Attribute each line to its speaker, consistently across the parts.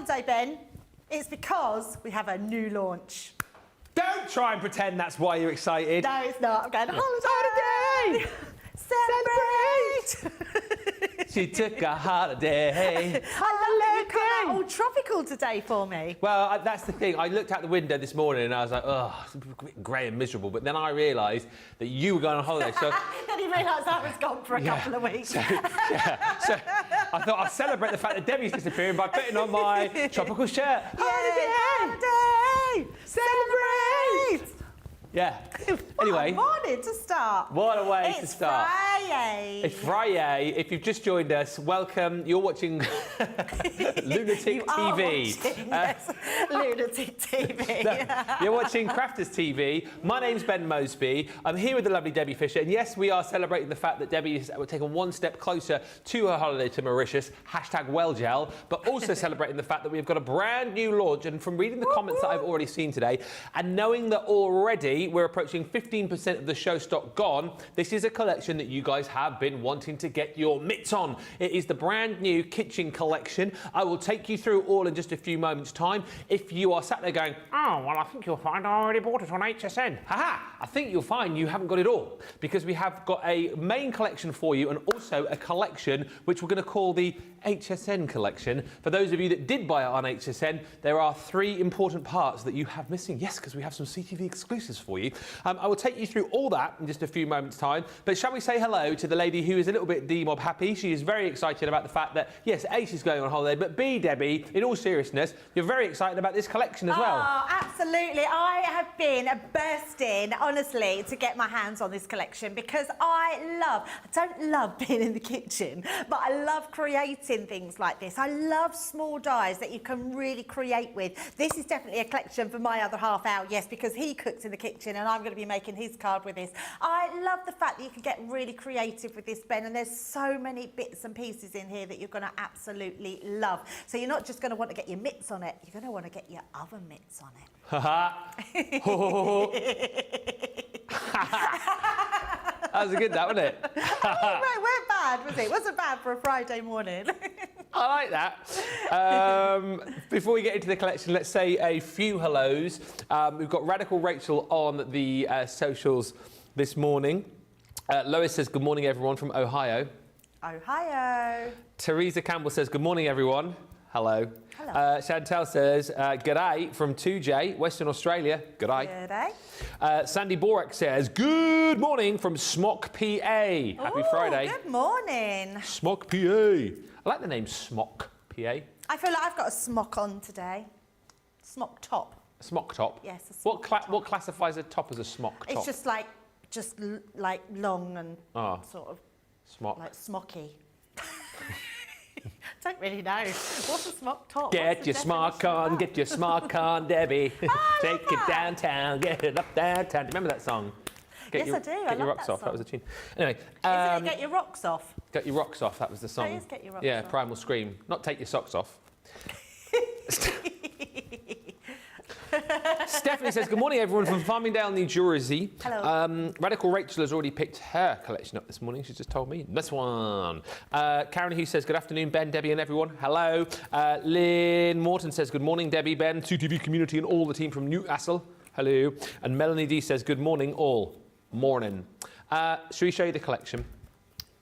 Speaker 1: holiday, Ben? It's because we have a new launch.
Speaker 2: Don't try and pretend that's why you're excited.
Speaker 1: No, it's not. I'm going on holiday! Celebrate!
Speaker 2: She took a holiday.
Speaker 1: I love that you come out all tropical today for me.
Speaker 2: Well, that's the thing. I looked out the window this morning and I was like, oh, it's a bit grey and miserable. But then I realised that you were going on holiday. So
Speaker 1: then you realised I was gone for a couple of weeks.
Speaker 2: So I thought I'll celebrate the fact that Debbie's disappearing by putting on my tropical shirt.
Speaker 1: Holiday! Celebrate!
Speaker 2: Yeah. Anyway.
Speaker 1: What a morning to start.
Speaker 2: What a way to start.
Speaker 1: Friday.
Speaker 2: It's Friday. If you've just joined us, welcome. You're watching Lunatic TV.
Speaker 1: Yes, Lunatic TV.
Speaker 2: No, you're watching Crafters TV. My name's Ben Moseby. I'm here with the lovely Debbie Fisher. And yes, we are celebrating the fact that Debbie has taken one step closer to her holiday to Mauritius. #WellGel. But also celebrating the fact that we've got a brand new launch. And from reading the comments that I've already seen today, and knowing that already we're approaching 15% of the show stock gone, this is a collection that you guys have been wanting to get your mitts on. It is the brand new kitchen collection. I will take you through all in just a few moments' time. If you are sat there going, oh, well, I think you'll find I already bought it on HSN. Haha, I think you'll find you haven't got it all, because we have got a main collection for you and also a collection which we're going to call the HSN collection. For those of you that did buy it on HSN, there are 3 important parts that you have missing. Yes, because we have some CTV exclusives for you. I will take you through all that in just a few moments' time. But shall we say hello to the lady who is a little bit D-Mob happy? She is very excited about the fact that, yes, A, she's going on holiday, but B, Debbie, in all seriousness, you're very excited about this collection as well.
Speaker 1: Oh, absolutely. I have been bursting, honestly, to get my hands on this collection because I don't love being in the kitchen, but I love creating things like this. I love small dies that you can really create with. This is definitely a collection for my other half out, yes, because he cooks in the kitchen and I'm going to be making his card with this. I love the fact that you can get really creative with this, Ben, and there's so many bits and pieces in here that you're going to absolutely love. So you're not just going to want to get your mitts on it, you're going to want to get your oven mitts on it.
Speaker 2: That was good, that, wasn't it?
Speaker 1: We're bad, was it? Wasn't bad for a Friday morning.
Speaker 2: I like that. Before we get into the collection, let's say a few hellos. We've got Radical Rachel on the socials this morning. Lois says, good morning, everyone, from Ohio.
Speaker 1: Ohio.
Speaker 2: Teresa Campbell says, good morning, everyone. Hello.
Speaker 1: Hello.
Speaker 2: Chantel says, g'day from 2J, Western Australia. G'day.
Speaker 1: G'day.
Speaker 2: Sandy Borak says, good morning from Smock, PA. Happy Friday.
Speaker 1: Good morning.
Speaker 2: Smock, PA. I like the name Smock, PA.
Speaker 1: I feel like I've got a smock on today. Smock top.
Speaker 2: A smock top?
Speaker 1: Yes, a smock top.
Speaker 2: What classifies a top as a smock top?
Speaker 1: It's just like long and sort of
Speaker 2: smock.
Speaker 1: like smocky. Don't really know. What's a smock top?
Speaker 2: Get your smock on, get your smock on, Debbie. Take it downtown, get it up downtown. Do you remember that song?
Speaker 1: Yes, I do.
Speaker 2: Get your rocks off. That was a tune. Anyway,
Speaker 1: isn't it Get Your Rocks Off?
Speaker 2: Get Your Rocks Off. That was the song.
Speaker 1: That is Get Your Rocks
Speaker 2: Yeah,
Speaker 1: Off.
Speaker 2: Primal Scream. Not Take Your Socks Off. Stephanie says, good morning, everyone, from Farmingdale, New Jersey.
Speaker 1: Hello.
Speaker 2: Radical Rachel has already picked her collection up this morning. She's just told me. This one. Karen Hughes says, good afternoon, Ben, Debbie, and everyone. Hello. Lynn Morton says, good morning, Debbie, Ben, CTV community, and all the team from Newcastle. Hello. And Melanie D says, good morning, all. Morning. Shall we show you the collection?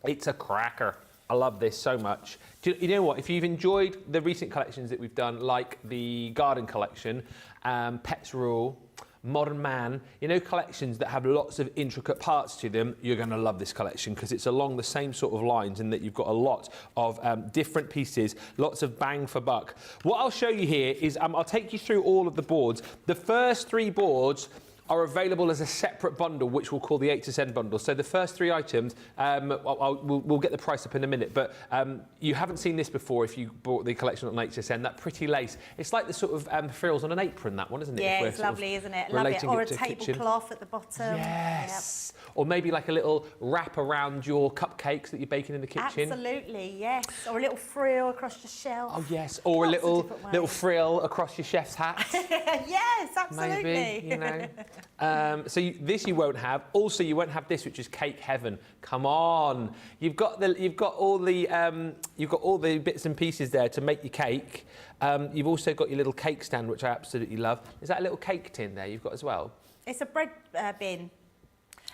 Speaker 2: It's a cracker. I love this so much. You know what? If you've enjoyed the recent collections that we've done, like the garden collection, Pets Rule, Modern Man, you know, collections that have lots of intricate parts to them, you're going to love this collection because it's along the same sort of lines in that you've got a lot of different pieces, lots of bang for buck. What I'll show you here is I'll take you through all of the boards. The first 3 boards are available as a separate bundle, which we'll call the HSN bundle. So the first 3 items, we'll get the price up in a minute, but you haven't seen this before if you bought the collection on HSN, that pretty lace. It's like the sort of frills on an apron, that one, isn't it?
Speaker 1: Yeah, it's lovely, isn't it? Love it. Or a tablecloth at the bottom.
Speaker 2: Yes. Yep. Or maybe like a little wrap around your cupcakes that you're baking in the kitchen.
Speaker 1: Absolutely, yes. Or a little frill across your shelf.
Speaker 2: Oh, yes. Or a little frill across your chef's hat.
Speaker 1: Yes, absolutely.
Speaker 2: Maybe, you know. This you won't have. Also, you won't have this, which is cake heaven. Come on, you've got all the bits and pieces there to make your cake. You've also got your little cake stand, which I absolutely love. Is that a little cake tin there you've got as well?
Speaker 1: It's a bread bin.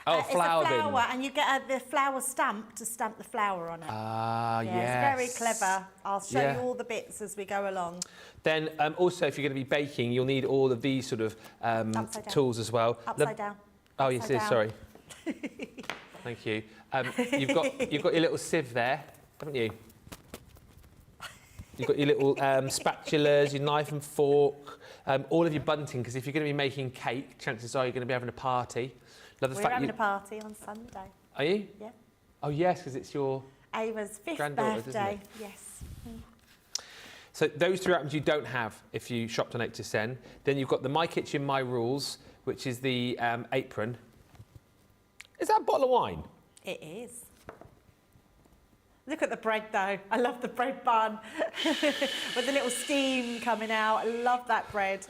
Speaker 2: Oh, flour bin.
Speaker 1: It's a flour, and you get the flour stamp to stamp the flour on it.
Speaker 2: Ah,
Speaker 1: yeah,
Speaker 2: yes.
Speaker 1: It's very clever. I'll show you all the bits as we go along.
Speaker 2: Then also, if you're going to be baking, you'll need all of these sort of tools as well.
Speaker 1: Upside down.
Speaker 2: Oh, yes, it is. Sorry. Thank you. You've got your little sieve there, haven't you? You've got your little spatulas, your knife and fork, all of your bunting, because if you're going to be making cake, chances are you're going to be having a party.
Speaker 1: We're having a party on Sunday.
Speaker 2: Are you?
Speaker 1: Yeah.
Speaker 2: Oh, yes, because it's your
Speaker 1: Ava's 5th
Speaker 2: granddaughter's,
Speaker 1: birthday.
Speaker 2: isn't it?
Speaker 1: Yes.
Speaker 2: So those 3 items you don't have if you shopped on 8 to 10. Then you've got the My Kitchen, My Rules, which is the apron. Is that a bottle of wine?
Speaker 1: It is. Look at the bread, though. I love the bread bun with the little steam coming out. I love that bread.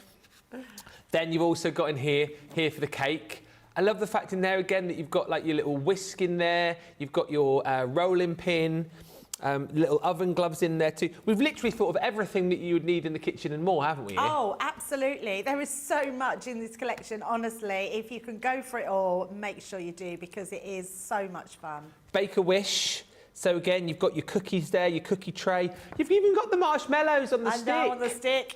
Speaker 2: Then you've also got in here for the cake. I love the fact in there again that you've got like your little whisk in there. You've got your rolling pin, little oven gloves in there too. We've literally thought of everything that you would need in the kitchen and more, haven't we?
Speaker 1: Oh, absolutely. There is so much in this collection, honestly. If you can go for it all, make sure you do, because it is so much fun.
Speaker 2: Bake a wish. So again, you've got your cookies there, your cookie tray. You've even got the marshmallows on the stick.
Speaker 1: I know, on the stick.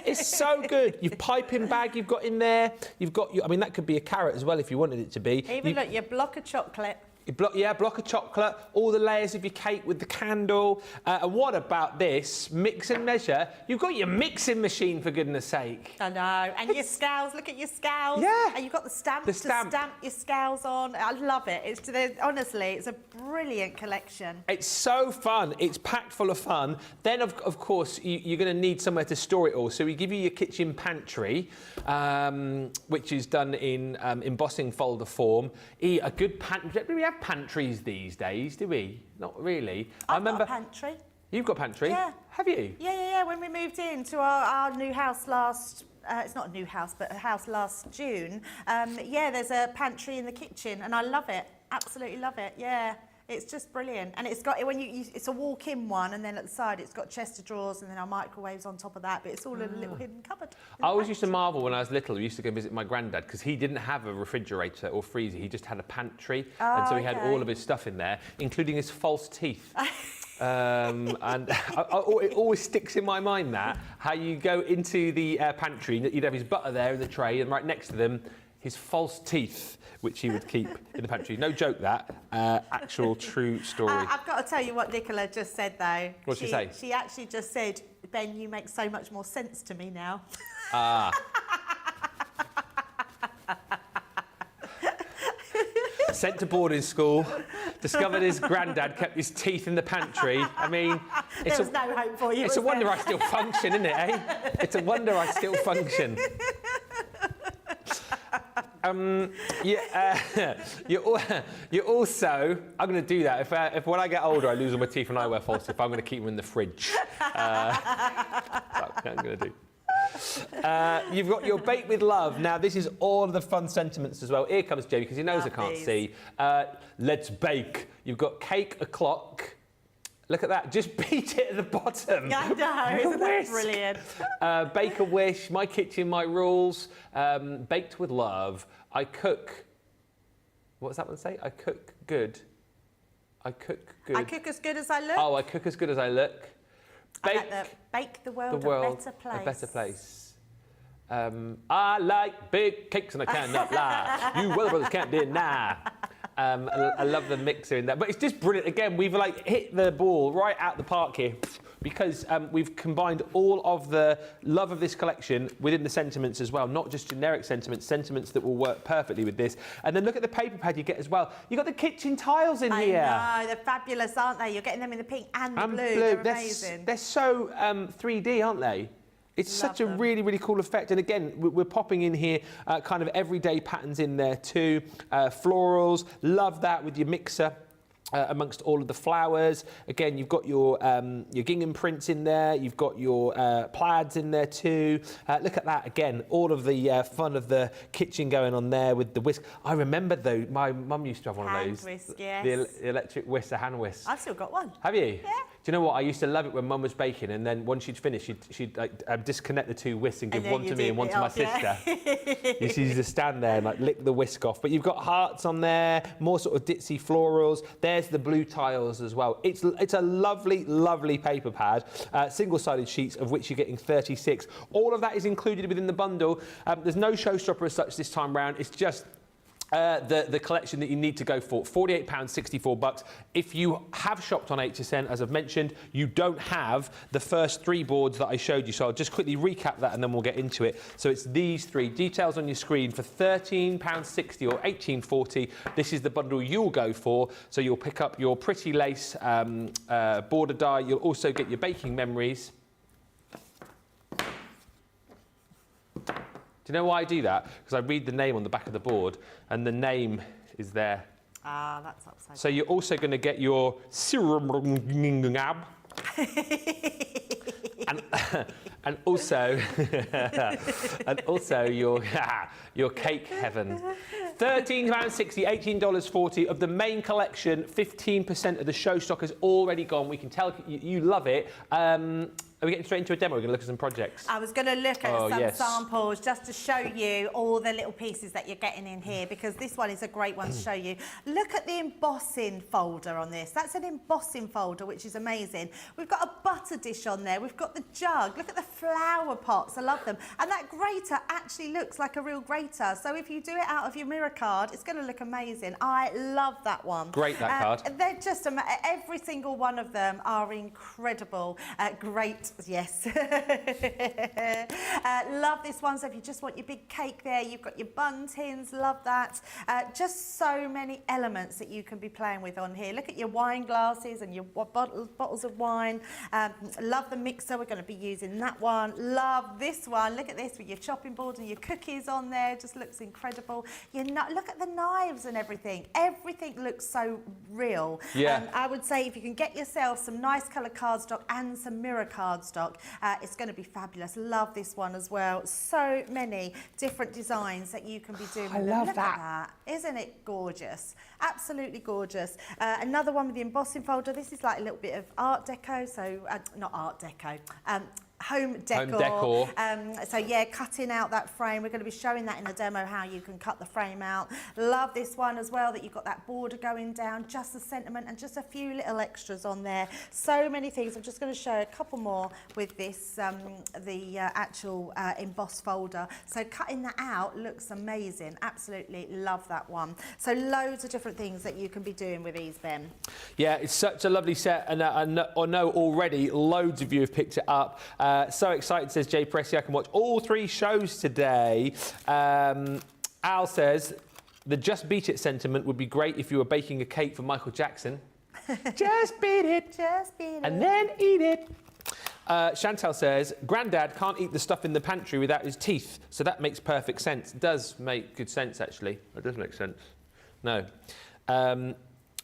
Speaker 2: It's so good. Your piping bag you've got in there. You've got your, I mean, that could be a carrot as well if you wanted it to be.
Speaker 1: Even look, your block of chocolate.
Speaker 2: Block of chocolate, all the layers of your cake with the candle. And what about this? Mix and measure. You've got your mixing machine, for goodness sake.
Speaker 1: I know. And your scales, look at your scales.
Speaker 2: Yeah.
Speaker 1: And you've got the stamp to stamp your scales on. I love it. Honestly, it's a brilliant collection.
Speaker 2: It's so fun. It's packed full of fun. Then, of course, you're going to need somewhere to store it all. So we give you your kitchen pantry, which is done in embossing folder form. A good pantry. Do we have pantries these days, do we? Not really. I remember.
Speaker 1: Got a pantry.
Speaker 2: You've got pantry?
Speaker 1: Yeah.
Speaker 2: Have you?
Speaker 1: Yeah. When we moved into our new house last, it's not a new house, but a house last June. Yeah, there's a pantry in the kitchen, and I love it. Absolutely love it. Yeah. It's just brilliant, and it's got it's a walk-in one, and then at the side it's got chest of drawers, and then our microwaves on top of that. But it's all in a little hidden cupboard.
Speaker 2: I always used to marvel when I was little. We used to go visit my granddad because he didn't have a refrigerator or freezer. He just had a pantry, and so he had all of his stuff in there, including his false teeth. And it always sticks in my mind that how you go into the pantry, you'd have his butter there in the tray, and right next to them, his false teeth, which he would keep in the pantry. No joke, that. Actual true story.
Speaker 1: I've got to tell you what Nicola just said, though.
Speaker 2: What'd she say? She
Speaker 1: actually just said, Ben, you make so much more sense to me now.
Speaker 2: Ah. Sent to boarding school, discovered his granddad kept his teeth in the pantry. I mean,
Speaker 1: there was no hope for you.
Speaker 2: It's a wonder I still function, isn't it, eh? It's a wonder I still function. You're also, I'm going to do that. If when I get older I lose all my teeth and I wear false teeth, I'm going to keep them in the fridge. That's what I'm going to do. You've got your Bake with Love. Now, this is all of the fun sentiments as well. Here comes Jamie, because he knows I can't see. Let's bake. You've got Cake O'Clock. Look at that. Just beat it at the bottom.
Speaker 1: I know. Isn't that brilliant?
Speaker 2: Bake a Wish, My Kitchen, My Rules, Baked with Love. I cook. What does that one say? I cook good. I cook good.
Speaker 1: I cook as good as I look.
Speaker 2: Oh, I cook as good as I look.
Speaker 1: Bake the world a better place.
Speaker 2: I like big cakes and I cannot lie. You Weather Brothers can't deny. I love the mixer in that, but it's just brilliant. Again, we've like hit the ball right out the park here, because we've combined all of the love of this collection within the sentiments as well, not just generic sentiments that will work perfectly with this. And then look at the paper pad you get as well. You've got the kitchen tiles in here.
Speaker 1: I know, they're fabulous, aren't they? You're getting them in the pink and the blue. They're amazing. They're
Speaker 2: so 3D, aren't they? It's such a really, really cool effect. And again, we're popping in here kind of everyday patterns in there too. Florals, love that with your mixer. amongst all of the flowers. Again, you've got your gingham prints in there. You've got your plaids in there too. Look at that again. All of the fun of the kitchen going on there with the whisk. I remember though, my mum used to have one of those.
Speaker 1: Hand whisk, yes.
Speaker 2: The electric whisk, the hand whisk.
Speaker 1: I've still got one.
Speaker 2: Have you?
Speaker 1: Yeah.
Speaker 2: Do you know what? I used to love it when Mum was baking, and then once she'd finished, she'd like, disconnect the two whisks and give one to me and one to my sister. She used to stand there and like lick the whisk off. But you've got hearts on there, more sort of ditzy florals. There's the blue tiles as well. It's a lovely, lovely paper pad, single-sided sheets of which you're getting 36. All of that is included within the bundle. There's no showstopper as such this time round. It's just the collection that you need to go for, £48, $64. If you have shopped on HSN, as I've mentioned, you don't have the first 3 boards that I showed you. So I'll just quickly recap that and then we'll get into it. So it's these 3 details on your screen for £13.60 or $18.40. This is the bundle you'll go for. So you'll pick up your pretty lace border die. You'll also get your baking memories. Do you know why I do that? Because I read the name on the back of the board, and the name is there.
Speaker 1: Ah, that's upside.
Speaker 2: So you're also going to get your and also your cake heaven. £13.60, $18.40 of the main collection. 15% of the show stock has already gone. We can tell you love it. Are we getting straight into a demo? We're going to look at some projects.
Speaker 1: I was going to look at some samples just to show you all the little pieces that you're getting in here, because this one is a great one to show you. Look at the embossing folder on this. That's an embossing folder, which is amazing. We've got a butter dish on there. We've got the jug. Look at the flower pots. I love them. And that grater actually looks like a real grater. So if you do it out of your mirror card, it's going to look amazing. I love that one.
Speaker 2: Great, that card.
Speaker 1: They're just, every single one of them are incredible. Great. Yes. Love this one. So if you just want your big cake there, you've got your bun tins. Love that. Just so many elements that you can be playing with on here. Look at your wine glasses and your bottles of wine. Love the mixer. We're going to be using that one. Love this one. Look at this with your chopping board and your cookies on there. Just looks incredible. Look at the knives and everything. Everything looks so real.
Speaker 2: Yeah.
Speaker 1: I would say if you can get yourself some nice colour cardstock and some mirror cardstock, it's going to be fabulous. Love this one as well. So many different designs that you can be doing.
Speaker 2: I love
Speaker 1: Look
Speaker 2: that.
Speaker 1: At that. Isn't it gorgeous? Absolutely gorgeous. Another one with the embossing folder. This is like a little bit of art deco. So not art deco. Home decor. So yeah, cutting out that frame. We're going to be showing that in the demo, how you can cut the frame out. Love this one as well, that you've got that border going down, just the sentiment and just a few little extras on there. So many things. I'm just going to show a couple more with this, the actual embossed folder. So cutting that out looks amazing. Absolutely love that one. So loads of different things that you can be doing with these, Ben. Yeah,
Speaker 2: it's such a lovely set, and I know already loads of you have picked it up. So excited, says Jay Pressy. I can watch all 3 shows today. Al says, the Just Beat It sentiment would be great if you were baking a cake for Michael Jackson. Just beat it.
Speaker 1: Just beat it.
Speaker 2: And then eat it. Chantal says, Grandad can't eat the stuff in the pantry without his teeth, so that makes perfect sense. It does make good sense, actually. It does make sense. No.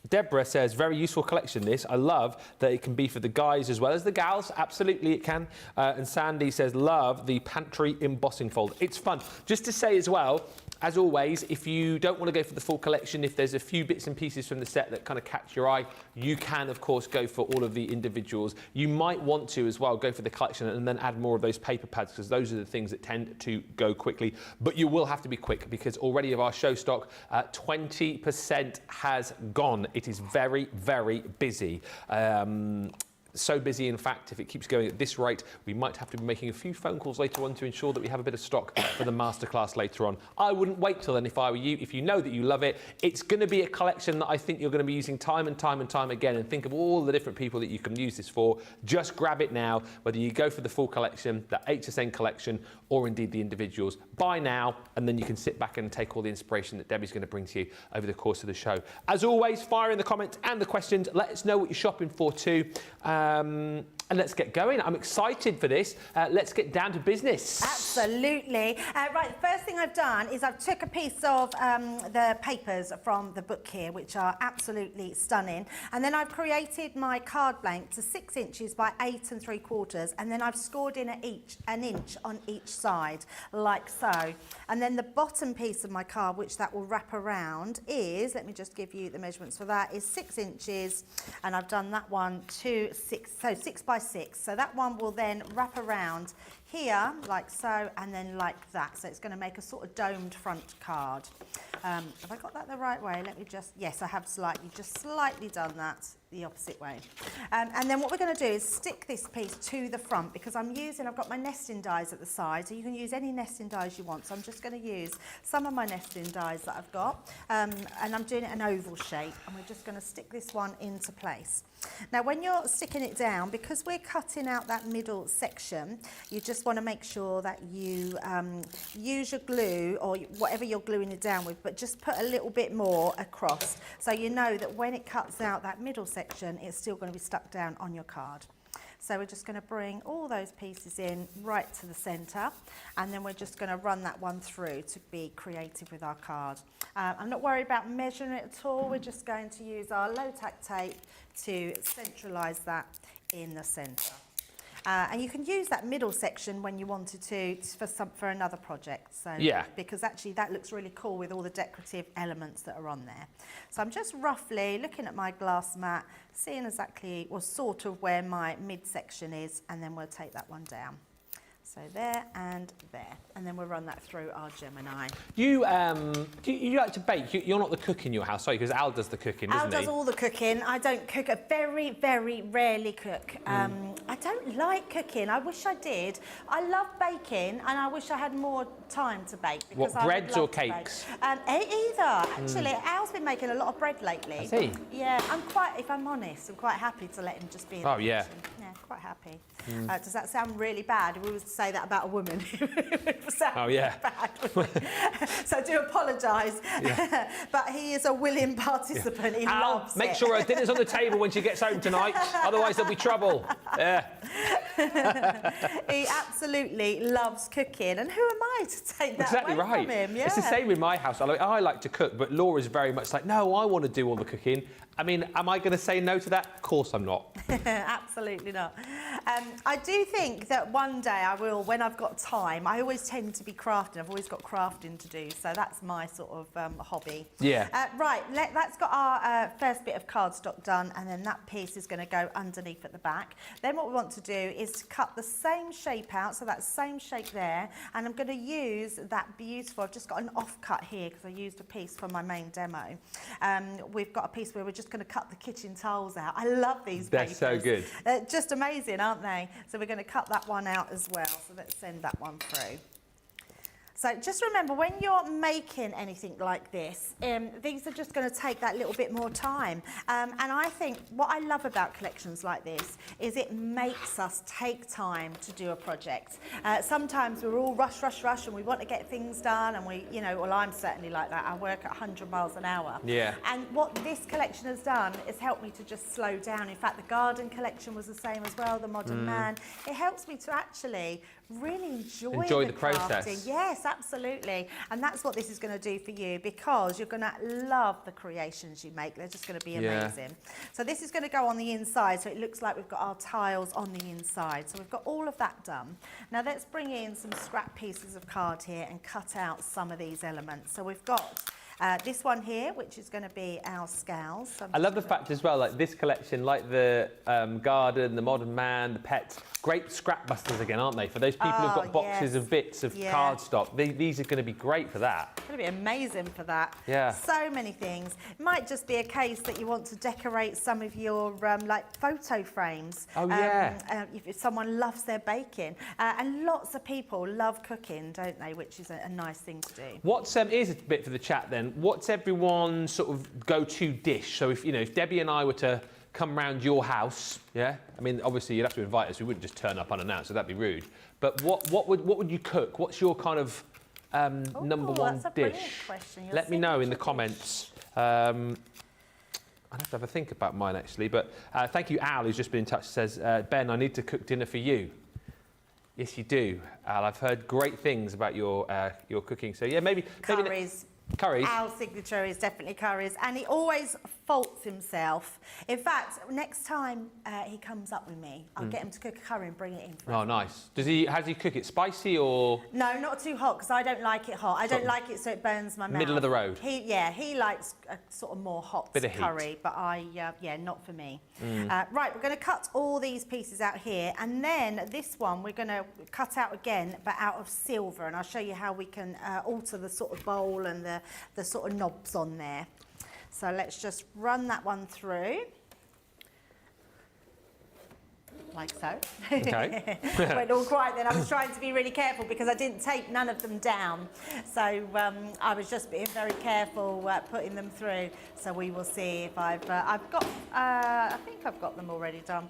Speaker 2: Deborah says, very useful collection this. I love that it can be for the guys as well as the gals. Absolutely it can. And Sandy says, love the pantry embossing folder. It's fun. Just to say as well, as always, if you don't want to go for the full collection, if there's a few bits and pieces from the set that kind of catch your eye, you can, of course, go for all of the individuals. You might want to, as well, go for the collection and then add more of those paper pads, because those are the things that tend to go quickly. But you will have to be quick, because already of our show stock, 20% has gone. It is very, very busy. So busy, in fact, if it keeps going at this rate, we might have to be making a few phone calls later on to ensure that we have a bit of stock for the masterclass later on. I wouldn't wait till then if I were you. If you know that you love it, it's going to be a collection that I think you're going to be using time and time and time again, and think of all the different people that you can use this for. Just grab it now, whether you go for the full collection, the HSN collection, or indeed the individuals. Buy now, and then you can sit back and take all the inspiration that Debbie's going to bring to you over the course of the show. As always, fire in the comments and the questions. Let us know what you're shopping for too. And let's get going. I'm excited for this. Let's get down to business.
Speaker 1: Absolutely. Right, the first thing I've done is I've took a piece of the papers from the book here, which are absolutely stunning. And then I've created my card blank to 6 inches by 8 3/4. And then I've scored in an inch on each side, like so. And then the bottom piece of my card, which that will wrap around, is, let me just give you the measurements for that, is 6 inches. And I've done that one to 6, so 6 by 6. So that one will then wrap around here, like so, and then like that. So it's going to make a sort of domed front card. Have I got that the right way? Let me just, yes, I have just slightly done that the opposite way. And then what we're going to do is stick this piece to the front, because I've got my nesting dies at the side, so you can use any nesting dies you want. So I'm just going to use some of my nesting dies that I've got, and I'm doing it an oval shape, and we're just going to stick this one into place. Now, when you're sticking it down, because we're cutting out that middle section, you just want to make sure that you use your glue or whatever you're gluing it down with, but just put a little bit more across, so you know that when it cuts out that middle section, it's still going to be stuck down on your card. So we're just going to bring all those pieces in right to the centre, and then we're just going to run that one through to be creative with our card. I'm not worried about measuring it at all. We're just going to use our low tack tape to centralise that in the centre. And you can use that middle section when you wanted to for another project. So
Speaker 2: yeah,
Speaker 1: because actually that looks really cool with all the decorative elements that are on there. So I'm just roughly looking at my glass mat, seeing exactly, or sort of where my midsection is, and then we'll take that one down. So there and there, and then we'll run that through our Gemini.
Speaker 2: You you like to bake? You're not the cook in your house, are you? Because Al does the cooking, doesn't he?
Speaker 1: Al does all the cooking. I don't cook. I very, very rarely cook. I don't like cooking. I wish I did. I love baking, and I wish I had more time to bake.
Speaker 2: What, breads or cakes?
Speaker 1: Either, actually. Al's been making a lot of bread lately.
Speaker 2: Has he? Yeah,
Speaker 1: if I'm honest, I'm quite happy to let him just be in the kitchen. Yeah, quite happy. Does that sound really bad? We would say that about a woman. Bad. So I do apologise. Yeah. But he is a willing participant. Yeah. He loves
Speaker 2: make sure her dinner's on the table when she gets home tonight. Otherwise there'll be trouble. Yeah.
Speaker 1: He absolutely loves cooking. And who am I to take that away from him? Yeah.
Speaker 2: It's the same with my house. I like to cook, but Laura's very much like, no, I want to do all the cooking. I mean, am I going to say no to that? Of course I'm not.
Speaker 1: Absolutely not. I do think that one day I will, when I've got time. I always tend to be crafting. I've always got crafting to do, so that's my sort of hobby.
Speaker 2: Yeah.
Speaker 1: Right, that's got our first bit of cardstock done, and then that piece is going to go underneath at the back. Then what we want to do is to cut the same shape out, so that same shape there, and I'm going to use that beautiful, I've just got an offcut here because I used a piece from my main demo. We've got a piece where we're just going to cut the kitchen tiles out. I love these papers.
Speaker 2: They're so good.
Speaker 1: Just amazing, aren't they? So we're going to cut that one out as well. So let's send that one through. So just remember, when you're making anything like this, these are just going to take that little bit more time. And I think what I love about collections like this is it makes us take time to do a project. Sometimes we're all rush, and we want to get things done, and well, I'm certainly like that. I work at 100 miles an hour.
Speaker 2: Yeah.
Speaker 1: And what this collection has done is helped me to just slow down. In fact, the garden collection was the same as well, the modern man. It helps me to actually really enjoy the process. Crafting. Yes, absolutely. And that's what this is going to do for you, because you're going to love the creations you make. They're just going to be amazing. So this is going to go on the inside, so it looks like we've got our tiles on the inside. So we've got all of that done. Now let's bring in some scrap pieces of card here and cut out some of these elements. So we've got this one here, which is going to be our scales. So I
Speaker 2: love the fact as well, like this collection, like the garden, the modern man, the pets, great scrap busters again, aren't they? For those people who've got boxes of bits of cardstock, these are going to be great for that.
Speaker 1: It's going to be amazing for that.
Speaker 2: Yeah.
Speaker 1: So many things. It might just be a case that you want to decorate some of your like photo frames.
Speaker 2: Oh yeah.
Speaker 1: If someone loves their baking, and lots of people love cooking, don't they? Which is a nice thing to do.
Speaker 2: What's here's a bit for the chat then. What's everyone's sort of go-to dish? So if Debbie and I were to come round your house, yeah, I mean obviously you'd have to invite us. We wouldn't just turn up unannounced, so that'd be rude. But what would you cook? What's your kind of number one
Speaker 1: that's a
Speaker 2: dish?
Speaker 1: Brilliant question.
Speaker 2: Let me know in the comments. I'd have to have a think about mine actually, but thank you, Al, who's just been in touch, says, Ben, I need to cook dinner for you. Yes, you do, Al. I've heard great things about your cooking. So yeah, maybe
Speaker 1: Curries.
Speaker 2: Curries.
Speaker 1: Al's signature is definitely curries, and he always faults himself. In fact, next time he comes up with me, I'll get him to cook a curry and bring it in for us.
Speaker 2: Oh, nice. How does he cook it? Spicy or?
Speaker 1: No, not too hot, because I don't like it hot. I don't like it so it burns my mouth.
Speaker 2: Middle of the road.
Speaker 1: He likes a sort of more hot
Speaker 2: Bit of
Speaker 1: curry,
Speaker 2: heat.
Speaker 1: but yeah, not for me. Right, we're going to cut all these pieces out here, and then this one we're going to cut out again, but out of silver, and I'll show you how we can alter the sort of bowl and the sort of knobs on there. So let's just run that one through. Like so.
Speaker 2: Okay.
Speaker 1: Went all quiet then. I was trying to be really careful because I didn't tape none of them down. So I was just being very careful putting them through. So we will see if I've got, I think I've got them already done.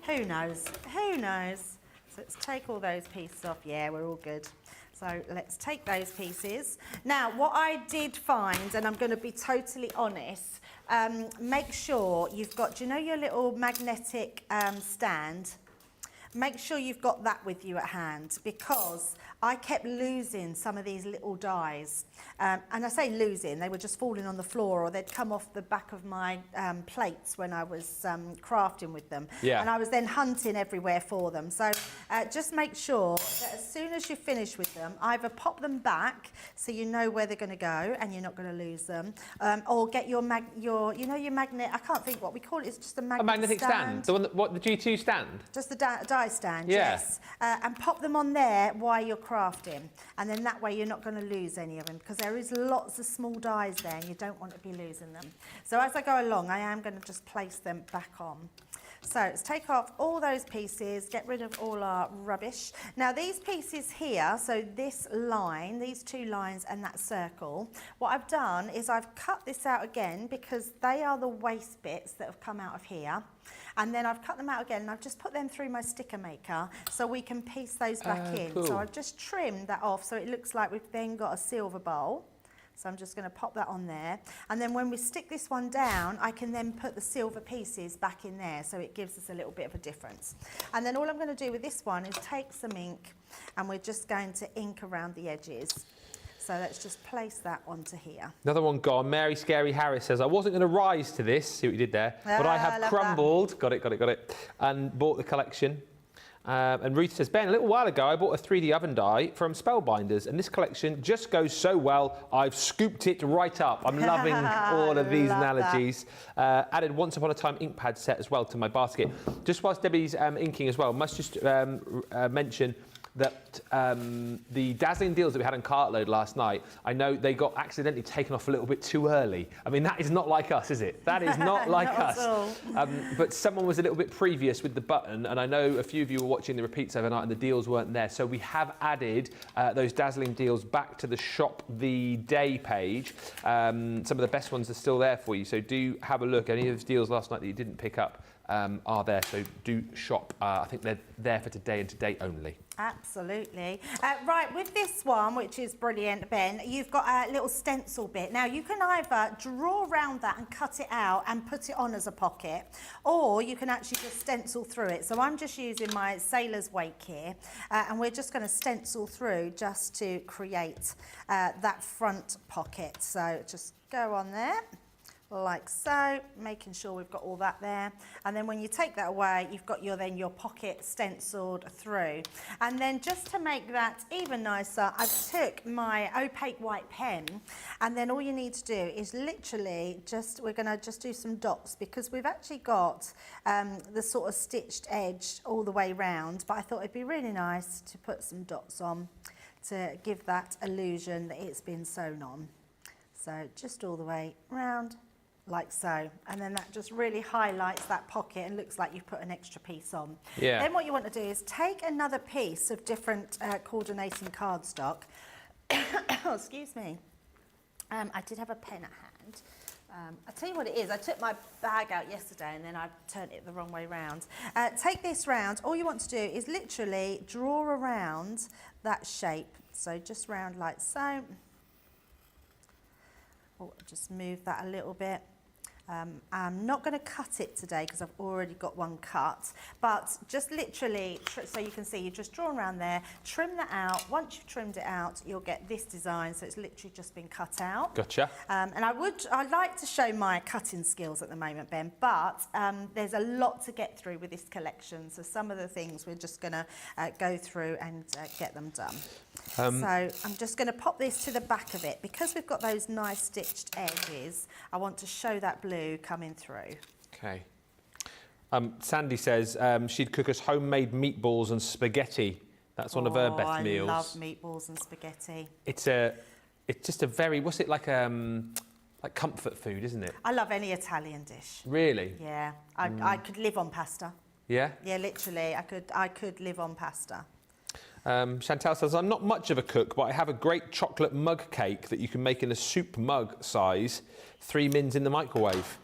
Speaker 1: Who knows? Who knows? So let's take all those pieces off. Yeah, we're all good. So let's take those pieces. Now, what I did find, and I'm going to be totally honest, make sure you've got, do you know your little magnetic stand? Make sure you've got that with you at hand, because I kept losing some of these little dies. And I say losing, they were just falling on the floor, or they'd come off the back of my plates when I was crafting with them.
Speaker 2: Yeah.
Speaker 1: And I was then hunting everywhere for them. So just make sure that as soon as you finish with them, either pop them back so you know where they're going to go and you're not going to lose them, or get your magnet, I can't think what we call it, it's just a magnetic
Speaker 2: stand. The one the G2 stand?
Speaker 1: Just the die stand,
Speaker 2: Yeah.
Speaker 1: yes. And pop them on there while you're crafting. And then that way you're not going to lose any of them, because there is lots of small dies there and you don't want to be losing them. So as I go along, I am going to just place them back on. So let's take off all those pieces, get rid of all our rubbish. Now these pieces here, so this line, these two lines and that circle, what I've done is I've cut this out again because they are the waste bits that have come out of here. And then I've cut them out again and I've just put them through my sticker maker so we can piece those back in.
Speaker 2: Cool.
Speaker 1: So I've just trimmed that off so it looks like we've then got a silver bowl. So I'm just going to pop that on there. And then when we stick this one down, I can then put the silver pieces back in there, so it gives us a little bit of a difference. And then all I'm going to do with this one is take some ink, and we're just going to ink around the edges. So let's just place that onto here.
Speaker 2: Another one gone. Mary Scary Harris says, I wasn't going to rise to this, see what you did there, but I have crumbled, got it, and bought the collection. And Ruth says, Ben, a little while ago I bought a 3D oven die from Spellbinders, and this collection just goes so well, I've scooped it right up. I'm loving all of these analogies. Added Once Upon a Time ink pad set as well to my basket. Just whilst Debbie's inking as well, must just mention that the dazzling deals that we had on Cartload last night, I know they got accidentally taken off a little bit too early. I mean, that is not like us, is it? That is not like
Speaker 1: Not
Speaker 2: us.
Speaker 1: at all.
Speaker 2: But someone was a little bit previous with the button, and I know a few of you were watching the repeats overnight and the deals weren't there. So we have added those dazzling deals back to the Shop the Day page. Some of the best ones are still there for you, so do have a look. Any of those deals last night that you didn't pick up are there, so do shop. I think they're there for today and today only.
Speaker 1: Absolutely. Right, with this one, which is brilliant, Ben, you've got a little stencil bit. Now, you can either draw around that and cut it out and put it on as a pocket, or you can actually just stencil through it. So I'm just using my sailor's wake here, and we're just going to stencil through just to create that front pocket. So just go on there, like so, making sure we've got all that there. And then when you take that away, you've got your pocket stenciled through. And then just to make that even nicer, I took my opaque white pen, and then all you need to do is literally we're gonna just do some dots, because we've actually got the sort of stitched edge all the way round, but I thought it'd be really nice to put some dots on to give that illusion that it's been sewn on. So just all the way round, like so, and then that just really highlights that pocket and looks like you've put an extra piece on.
Speaker 2: Yeah.
Speaker 1: Then what you want to do is take another piece of different coordinating cardstock. Oh, excuse me. I did have a pen at hand. I'll tell you what it is. I took my bag out yesterday and then I turned it the wrong way round. Take this round. All you want to do is literally draw around that shape. So just round like so. Oh, just move that a little bit. I'm not going to cut it today because I've already got one cut, but just literally, so you can see, you've just drawn around there, trim that out. Once you've trimmed it out, you'll get this design, so it's literally just been cut out.
Speaker 2: Gotcha.
Speaker 1: And I'd like to show my cutting skills at the moment, Ben, but there's a lot to get through with this collection, so some of the things we're just going to go through and get them done. So I'm just going to pop this to the back of it. Because we've got those nice stitched edges, I want to show that blue coming through.
Speaker 2: Okay. Sandy says she'd cook us homemade meatballs and spaghetti. That's one of her best meals.
Speaker 1: I love meatballs and spaghetti.
Speaker 2: It's just a very, what's it like comfort food, isn't it?
Speaker 1: I love any Italian dish.
Speaker 2: Really?
Speaker 1: Yeah. I could live on pasta.
Speaker 2: Yeah?
Speaker 1: Yeah, literally. I could live on pasta.
Speaker 2: Chantal says, I'm not much of a cook, but I have a great chocolate mug cake that you can make in a soup mug size, 3 mins in the microwave.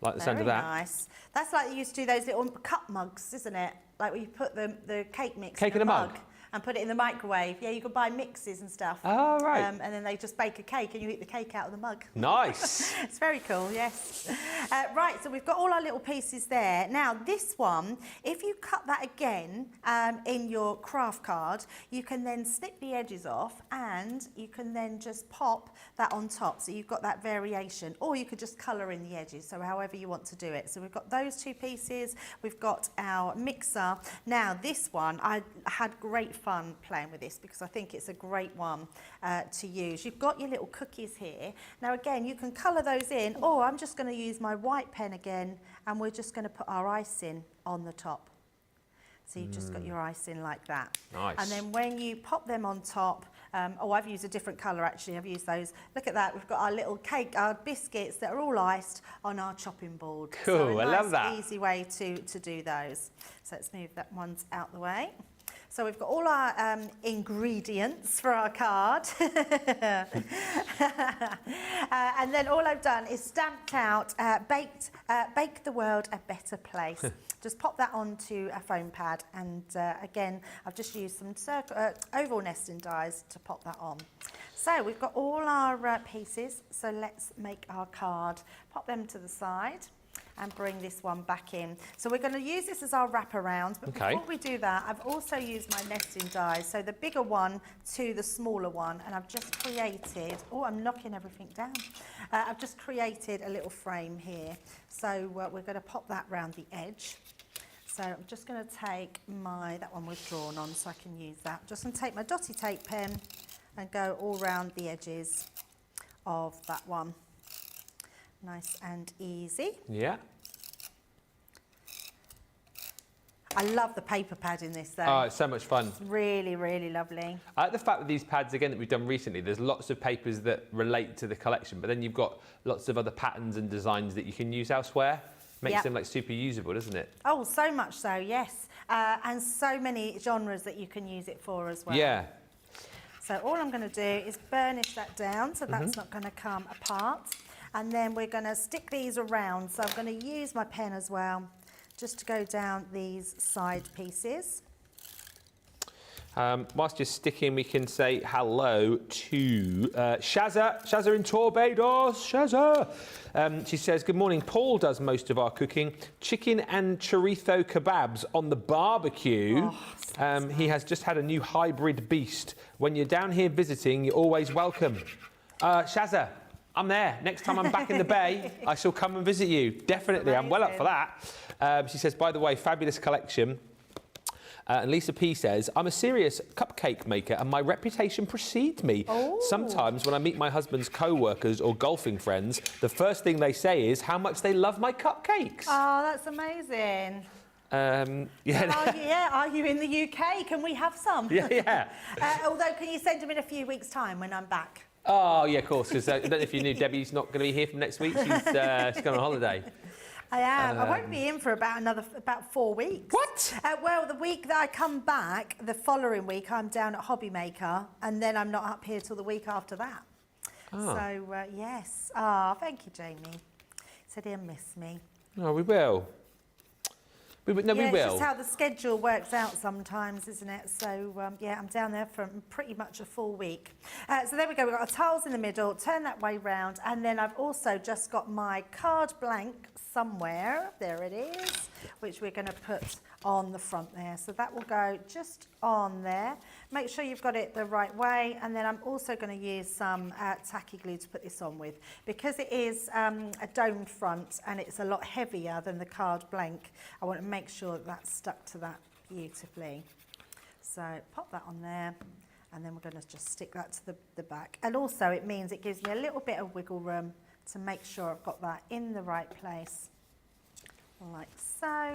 Speaker 2: Like the sound of that.
Speaker 1: Very nice. That's like you used to do those little cup mugs, isn't it? Like where you put the cake mix
Speaker 2: in a mug
Speaker 1: and put it in the microwave. Yeah, you could buy mixes and stuff.
Speaker 2: Oh, right.
Speaker 1: And then they just bake a cake and you eat the cake out of the mug.
Speaker 2: Nice.
Speaker 1: It's very cool, yes. Right, so we've got all our little pieces there. Now, this one, if you cut that again in your craft card, you can then snip the edges off and you can then just pop that on top. So you've got that variation, or you could just colour in the edges, so however you want to do it. So we've got those 2 pieces, we've got our mixer. Now, this one, I had great fun playing with this because I think it's a great one to use. You've got your little cookies here. Now again, you can colour those in, or I'm just going to use my white pen again and we're just going to put our icing on the top. So you've just got your icing like that.
Speaker 2: Nice.
Speaker 1: And then when you pop them on top, I've used a different colour actually, I've used those. Look at that, we've got our little cake, our biscuits that are all iced on our chopping board.
Speaker 2: Cool,
Speaker 1: so
Speaker 2: I love that.
Speaker 1: Easy way to do those. So let's move that ones out the way. So we've got all our ingredients for our card. And then all I've done is stamped out, bake the world a better place. Just pop that onto a foam pad. And again, I've just used some oval nesting dies to pop that on. So we've got all our pieces. So let's make our card. Pop them to the side and bring this one back in. So we're going to use this as our wraparound, but before we do that, I've also used my nesting dies, so the bigger one to the smaller one, and I've just created, I'm knocking everything down. I've just created a little frame here. So we're going to pop that round the edge. So I'm just going to take that one we've drawn on so I can use that. Just going to take my dotty tape pen and go all round the edges of that one. Nice and easy.
Speaker 2: Yeah.
Speaker 1: I love the paper pad in this though.
Speaker 2: Oh, it's so much fun.
Speaker 1: It's really, really lovely.
Speaker 2: I like the fact that these pads, again, that we've done recently, there's lots of papers that relate to the collection, but then you've got lots of other patterns and designs that you can use elsewhere. Makes them like super usable, doesn't it?
Speaker 1: Oh, so much so, yes. And so many genres that you can use it for as well.
Speaker 2: Yeah.
Speaker 1: So all I'm going to do is burnish that down so that's not going to come apart. And then we're going to stick these around. So I'm going to use my pen as well, just to go down these side pieces.
Speaker 2: Whilst you're sticking, we can say hello to Shazza. Shazza in Torbados. Shazza. She says, good morning. Paul does most of our cooking. Chicken and chorizo kebabs on the barbecue. Oh, he has just had a new hybrid beast. When you're down here visiting, you're always welcome. Shazza, I'm there. Next time I'm back in the Bay, I shall come and visit you. Definitely, I'm well up for that. She says, by the way, fabulous collection. And Lisa P says, I'm a serious cupcake maker and my reputation precedes me. Oh. Sometimes when I meet my husband's co-workers or golfing friends, the first thing they say is how much they love my cupcakes.
Speaker 1: Oh, that's amazing.
Speaker 2: Yeah.
Speaker 1: Are you in the UK? Can we have some?
Speaker 2: Yeah.
Speaker 1: Although, can you send them in a few weeks' time when I'm back?
Speaker 2: Oh, yeah, of course, because I don't know if you knew, Debbie's not going to be here from next week. She's going on holiday.
Speaker 1: I am. I won't be in for about 4 weeks.
Speaker 2: What?
Speaker 1: Well, the week that I come back, the following week, I'm down at Hobby Maker, and then I'm not up here till the week after that. Oh. So, yes. Thank you, Jamie. Said he'll miss me.
Speaker 2: Oh, we will. We
Speaker 1: It's
Speaker 2: will.
Speaker 1: just how the schedule works out sometimes, isn't it? So, yeah, I'm down there for pretty much a full week. So there we go. We've got our tiles in the middle, turn that way round. And then I've also just got my card blank somewhere. There it is, which we're going to put on the front there. So that will go just on there. Make sure you've got it the right way. And then I'm also going to use some tacky glue to put this on with. Because it is a domed front and it's a lot heavier than the card blank, I want to make sure that that's stuck to that beautifully. So pop that on there. And then we're going to just stick that to the back. And also it means it gives me a little bit of wiggle room to make sure I've got that in the right place. Like so.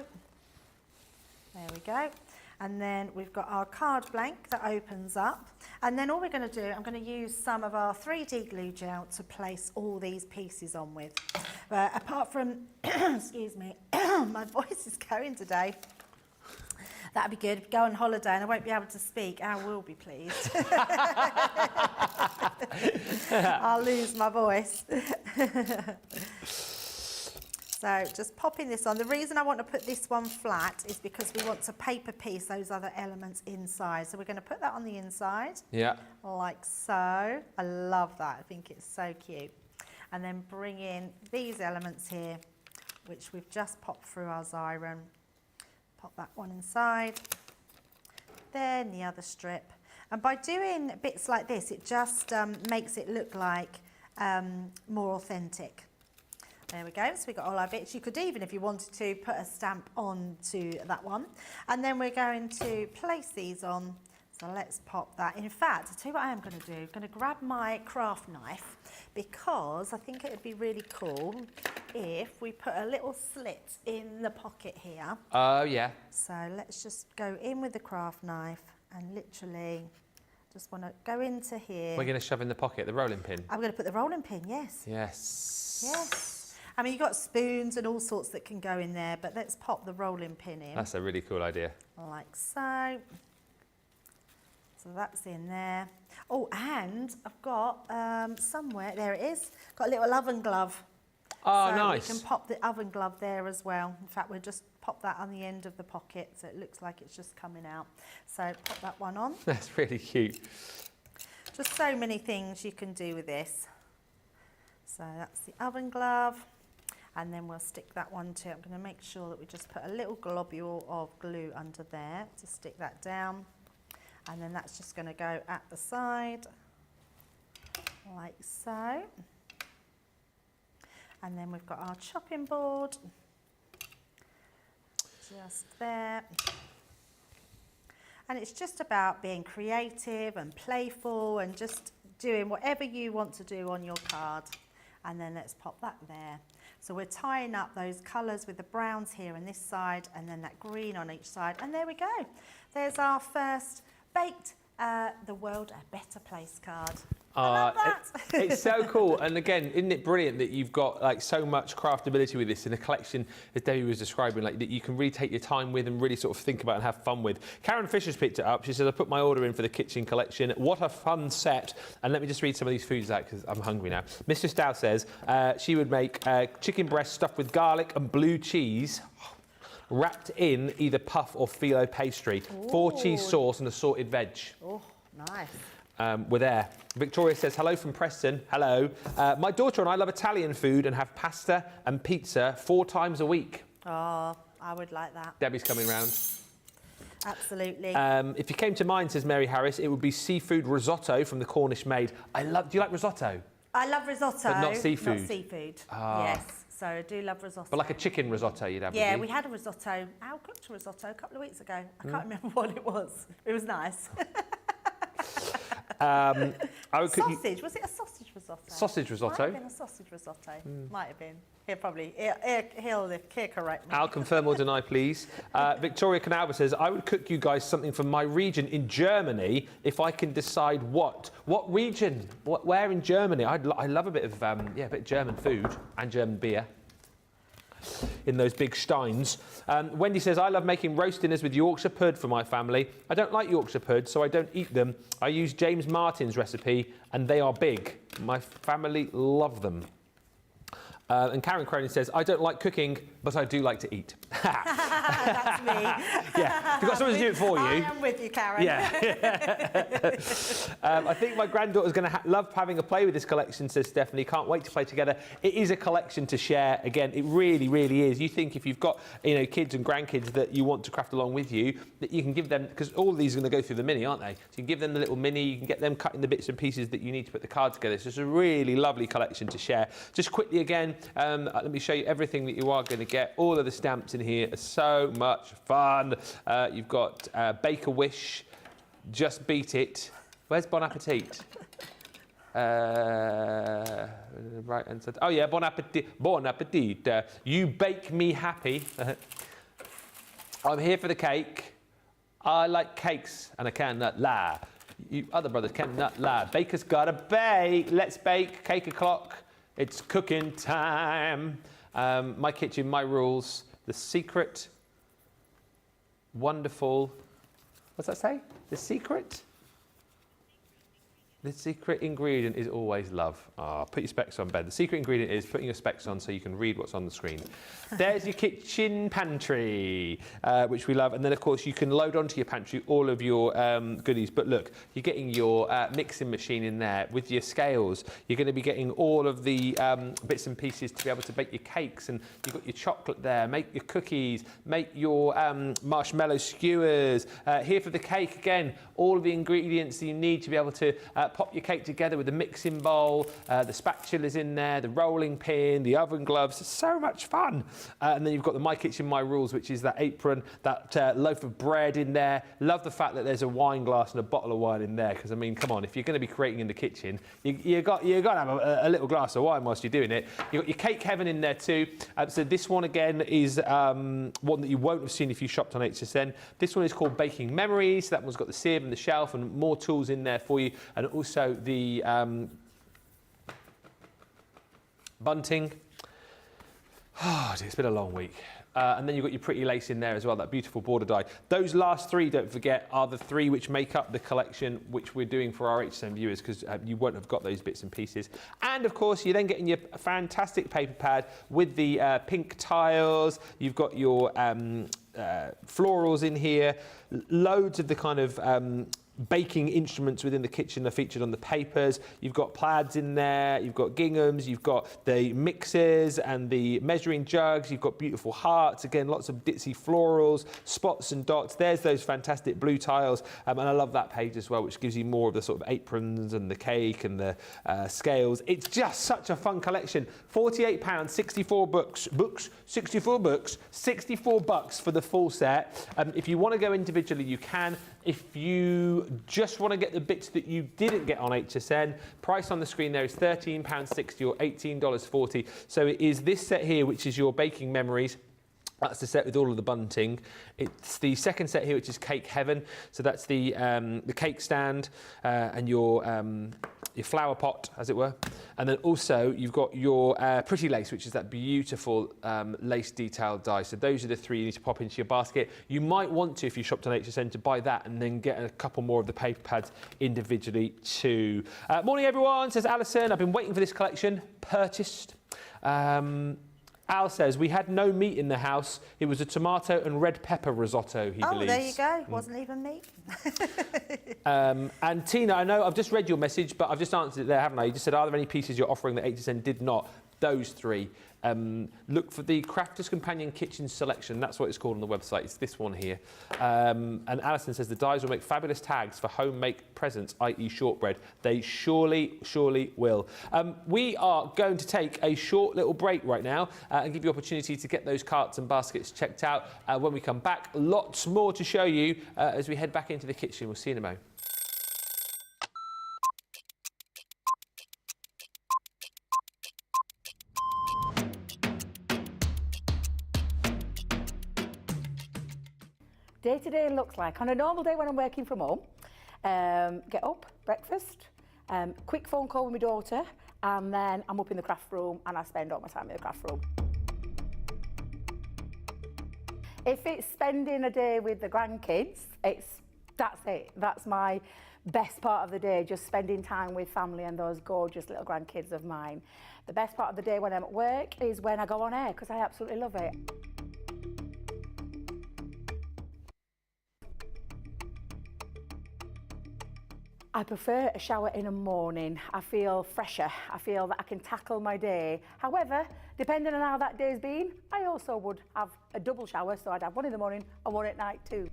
Speaker 1: There we go. And then we've got our card blank that opens up. And then all we're going to do, I'm going to use some of our 3D glue gel to place all these pieces on with. Apart from, excuse me, my voice is going today. That'd be good. Go on holiday and I won't be able to speak. Al will be pleased. I'll lose my voice. So just popping this on. The reason I want to put this one flat is because we want to paper piece those other elements inside. So we're going to put that on the inside. Yeah. Like so. I love that. I think it's so cute. And then bring in these elements here, which we've just popped through our Xyron. Pop that one inside. Then the other strip. And by doing bits like this, it just makes it look like more authentic. There we go, so we've got all our bits. You could even, if you wanted to, put a stamp onto that one. And then we're going to place these on. So let's pop that. In fact, I'll tell you what I am going to do. I'm going to grab my craft knife because I think it would be really cool if we put a little slit in the pocket here. Oh, yeah. So let's just go in with the craft knife and literally just want to go into here.
Speaker 2: We're going to shove in the pocket, the rolling pin?
Speaker 1: I'm going to put the rolling pin, yes.
Speaker 2: Yes.
Speaker 1: Yes. I mean, you've got spoons and all sorts that can go in there, but let's pop the rolling pin in.
Speaker 2: That's a really cool idea.
Speaker 1: Like so. So that's in there. Oh, and I've got somewhere, there it is, got a little oven glove. Oh, so nice. We can pop the oven glove there as well. In fact, we'll just pop that on the end of the pocket so it looks like it's just coming out. So pop that one on.
Speaker 2: That's really cute.
Speaker 1: Just so many things you can do with this. So that's the oven glove. And then we'll stick that one too. I'm going to make sure that we just put a little globule of glue under there to stick that down. And then that's just going to go at the side, like so. And then we've got our chopping board, just there. And it's just about being creative and playful and just doing whatever you want to do on your card. And then let's pop that there. So we're tying up those colours with the browns here on this side and then that green on each side. And there we go. There's our first baked The World a Better Place card. I love that.
Speaker 2: It's so cool. And again, isn't it brilliant that you've got like so much craftability with this in a collection, as Debbie was describing, like that you can really take your time with and really sort of think about and have fun with. Karen Fisher's picked it up. She says, I put my order in for the kitchen collection. What a fun set. And let me just read some of these foods out because I'm hungry now. Mr. Stow says she would make chicken breast stuffed with garlic and blue cheese, wrapped in either puff or phyllo pastry, 4 cheese sauce and assorted veg.
Speaker 1: Oh, nice.
Speaker 2: We're there. Victoria says, hello from Preston. Hello. My daughter and I love Italian food and have pasta and pizza 4 times a week. Oh,
Speaker 1: I would like that.
Speaker 2: Debbie's coming round.
Speaker 1: Absolutely.
Speaker 2: If you came to mind, says Mary Harris, it would be seafood risotto from the Cornish Maid. Do you like risotto?
Speaker 1: I love risotto.
Speaker 2: But not seafood?
Speaker 1: Not seafood, yes. So I do love risotto.
Speaker 2: But like a chicken risotto you'd have,
Speaker 1: yeah, we had a risotto. Al cooked a risotto a couple of weeks ago. I can't remember what it was. It was nice. Sausage, was it a sausage risotto?
Speaker 2: Sausage risotto.
Speaker 1: Might have been a sausage risotto. Might have been. He'll correct me.
Speaker 2: I'll confirm or deny, please. Victoria Canalba says, I would cook you guys something from my region in Germany if I can decide what. What region? Where in Germany? I love a bit of a bit of German food and German beer in those big steins. Wendy says, I love making roast dinners with Yorkshire pud for my family. I don't like Yorkshire pud, so I don't eat them. I use James Martin's recipe, and they are big. My family love them. And Karen Cronin says, I don't like cooking, but I do like to eat.
Speaker 1: That's me.
Speaker 2: Yeah, you've got someone to do it for you.
Speaker 1: I am with you, Karen.
Speaker 2: Yeah. I think my granddaughter's going to love having a play with this collection, says Stephanie. Can't wait to play together. It is a collection to share. Again, it really, really is. You think if you've got, you know, kids and grandkids that you want to craft along with you, that you can give them, because all of these are going to go through the mini, aren't they? So you can give them the little mini, you can get them cutting the bits and pieces that you need to put the card together. So it's a really lovely collection to share. Just quickly again, let me show you everything that you are going to get. All of the stamps in here are so much fun. You've got Bake a Wish, Just Beat It. Where's Bon Appetit? Right answer. Oh yeah, Bon Appetit. Bon Appetit. You Bake Me Happy. I'm here for the cake. I like cakes and I cannot lie. You other brothers cannot lie. Baker's gotta bake. Let's bake. Cake o'clock. It's cooking time. My kitchen, my rules. The secret. Wonderful. What's that say? The secret? The secret ingredient is always love. Ah, put your specs on, Ben. The secret ingredient is putting your specs on so you can read what's on the screen. There's your kitchen pantry, which we love. And then, of course, you can load onto your pantry all of your goodies. But look, you're getting your mixing machine in there with your scales. You're going to be getting all of the bits and pieces to be able to bake your cakes. And you've got your chocolate there. Make your cookies. Make your marshmallow skewers. Here for the cake, again, all of the ingredients that you need to be able to pop your cake together with the mixing bowl, the spatula's in there, the rolling pin, the oven gloves. It's so much fun. And then you've got the My Kitchen, My Rules, which is that apron, that loaf of bread in there. Love the fact that there's a wine glass and a bottle of wine in there, because, I mean, come on, if you're going to be creating in the kitchen, you got to have a little glass of wine whilst you're doing it. You've got your Cake Heaven in there too. So this one, again, is one that you won't have seen if you shopped on HSN. This one is called Baking Memories. That one's got the sieve and the shelf and more tools in there for you. And also the bunting. Oh, it's been a long week. And then you've got your pretty lace in there as well, that beautiful border die. Those last three, don't forget, are the three which make up the collection which we're doing for our HSN viewers, because you won't have got those bits and pieces. And of course, you're then getting your fantastic paper pad with the pink tiles. You've got your florals in here. Loads of the kind of baking instruments within the kitchen are featured on the papers. You've got plaids in there, you've got ginghams, you've got the mixers and the measuring jugs, you've got beautiful hearts, again, lots of ditzy florals, spots and dots. There's those fantastic blue tiles, and I love that page as well, which gives you more of the sort of aprons and the cake and the scales. It's just such a fun collection. £48, 64 bucks for the full set. If you want to go individually, you can. If you just want to get the bits that you didn't get on HSN, price on the screen there is £13.60 or $18.40. So it is this set here, which is your Baking Memories. That's the set with all of the bunting. It's the second set here, which is Cake Heaven. So that's the cake stand and your flower pot, as it were. And then also you've got your pretty lace, which is that beautiful lace detailed die. So those are the three you need to pop into your basket. You might want to, if you shopped on HSN, to buy that and then get a couple more of the paper pads individually too. Morning, everyone, says Alison. I've been waiting for this collection. Purchased. Al says, we had no meat in the house. It was a tomato and red pepper risotto, he believes.
Speaker 1: Oh, there you go. Wasn't even meat.
Speaker 2: And Tina, I know I've just read your message, but I've just answered it there, haven't I? You just said, are there any pieces you're offering that HSN did not? Those three. Look for the Crafter's Companion Kitchen Selection. That's what it's called on the website. It's this one here. And Alison says the dies will make fabulous tags for home-make presents, i.e. shortbread. They surely, surely will. We are going to take a short little break right now and give you opportunity to get those carts and baskets checked out. When we come back, lots more to show you as we head back into the kitchen. We'll see you in a moment.
Speaker 3: Day-to-day looks like, on a normal day when I'm working from home, get up, breakfast, quick phone call with my daughter, and then I'm up in the craft room and I spend all my time in the craft room. If it's spending a day with the grandkids, it's That's it. That's my best part of the day, just spending time with family and those gorgeous little grandkids of mine. The best part of the day when I'm at work is when I go on air, because I absolutely love it. I prefer a shower in the morning. I feel fresher. I feel that I can tackle my day. However, depending on how that day's been, I also would have a double shower, so I'd have one in the morning and one at night too.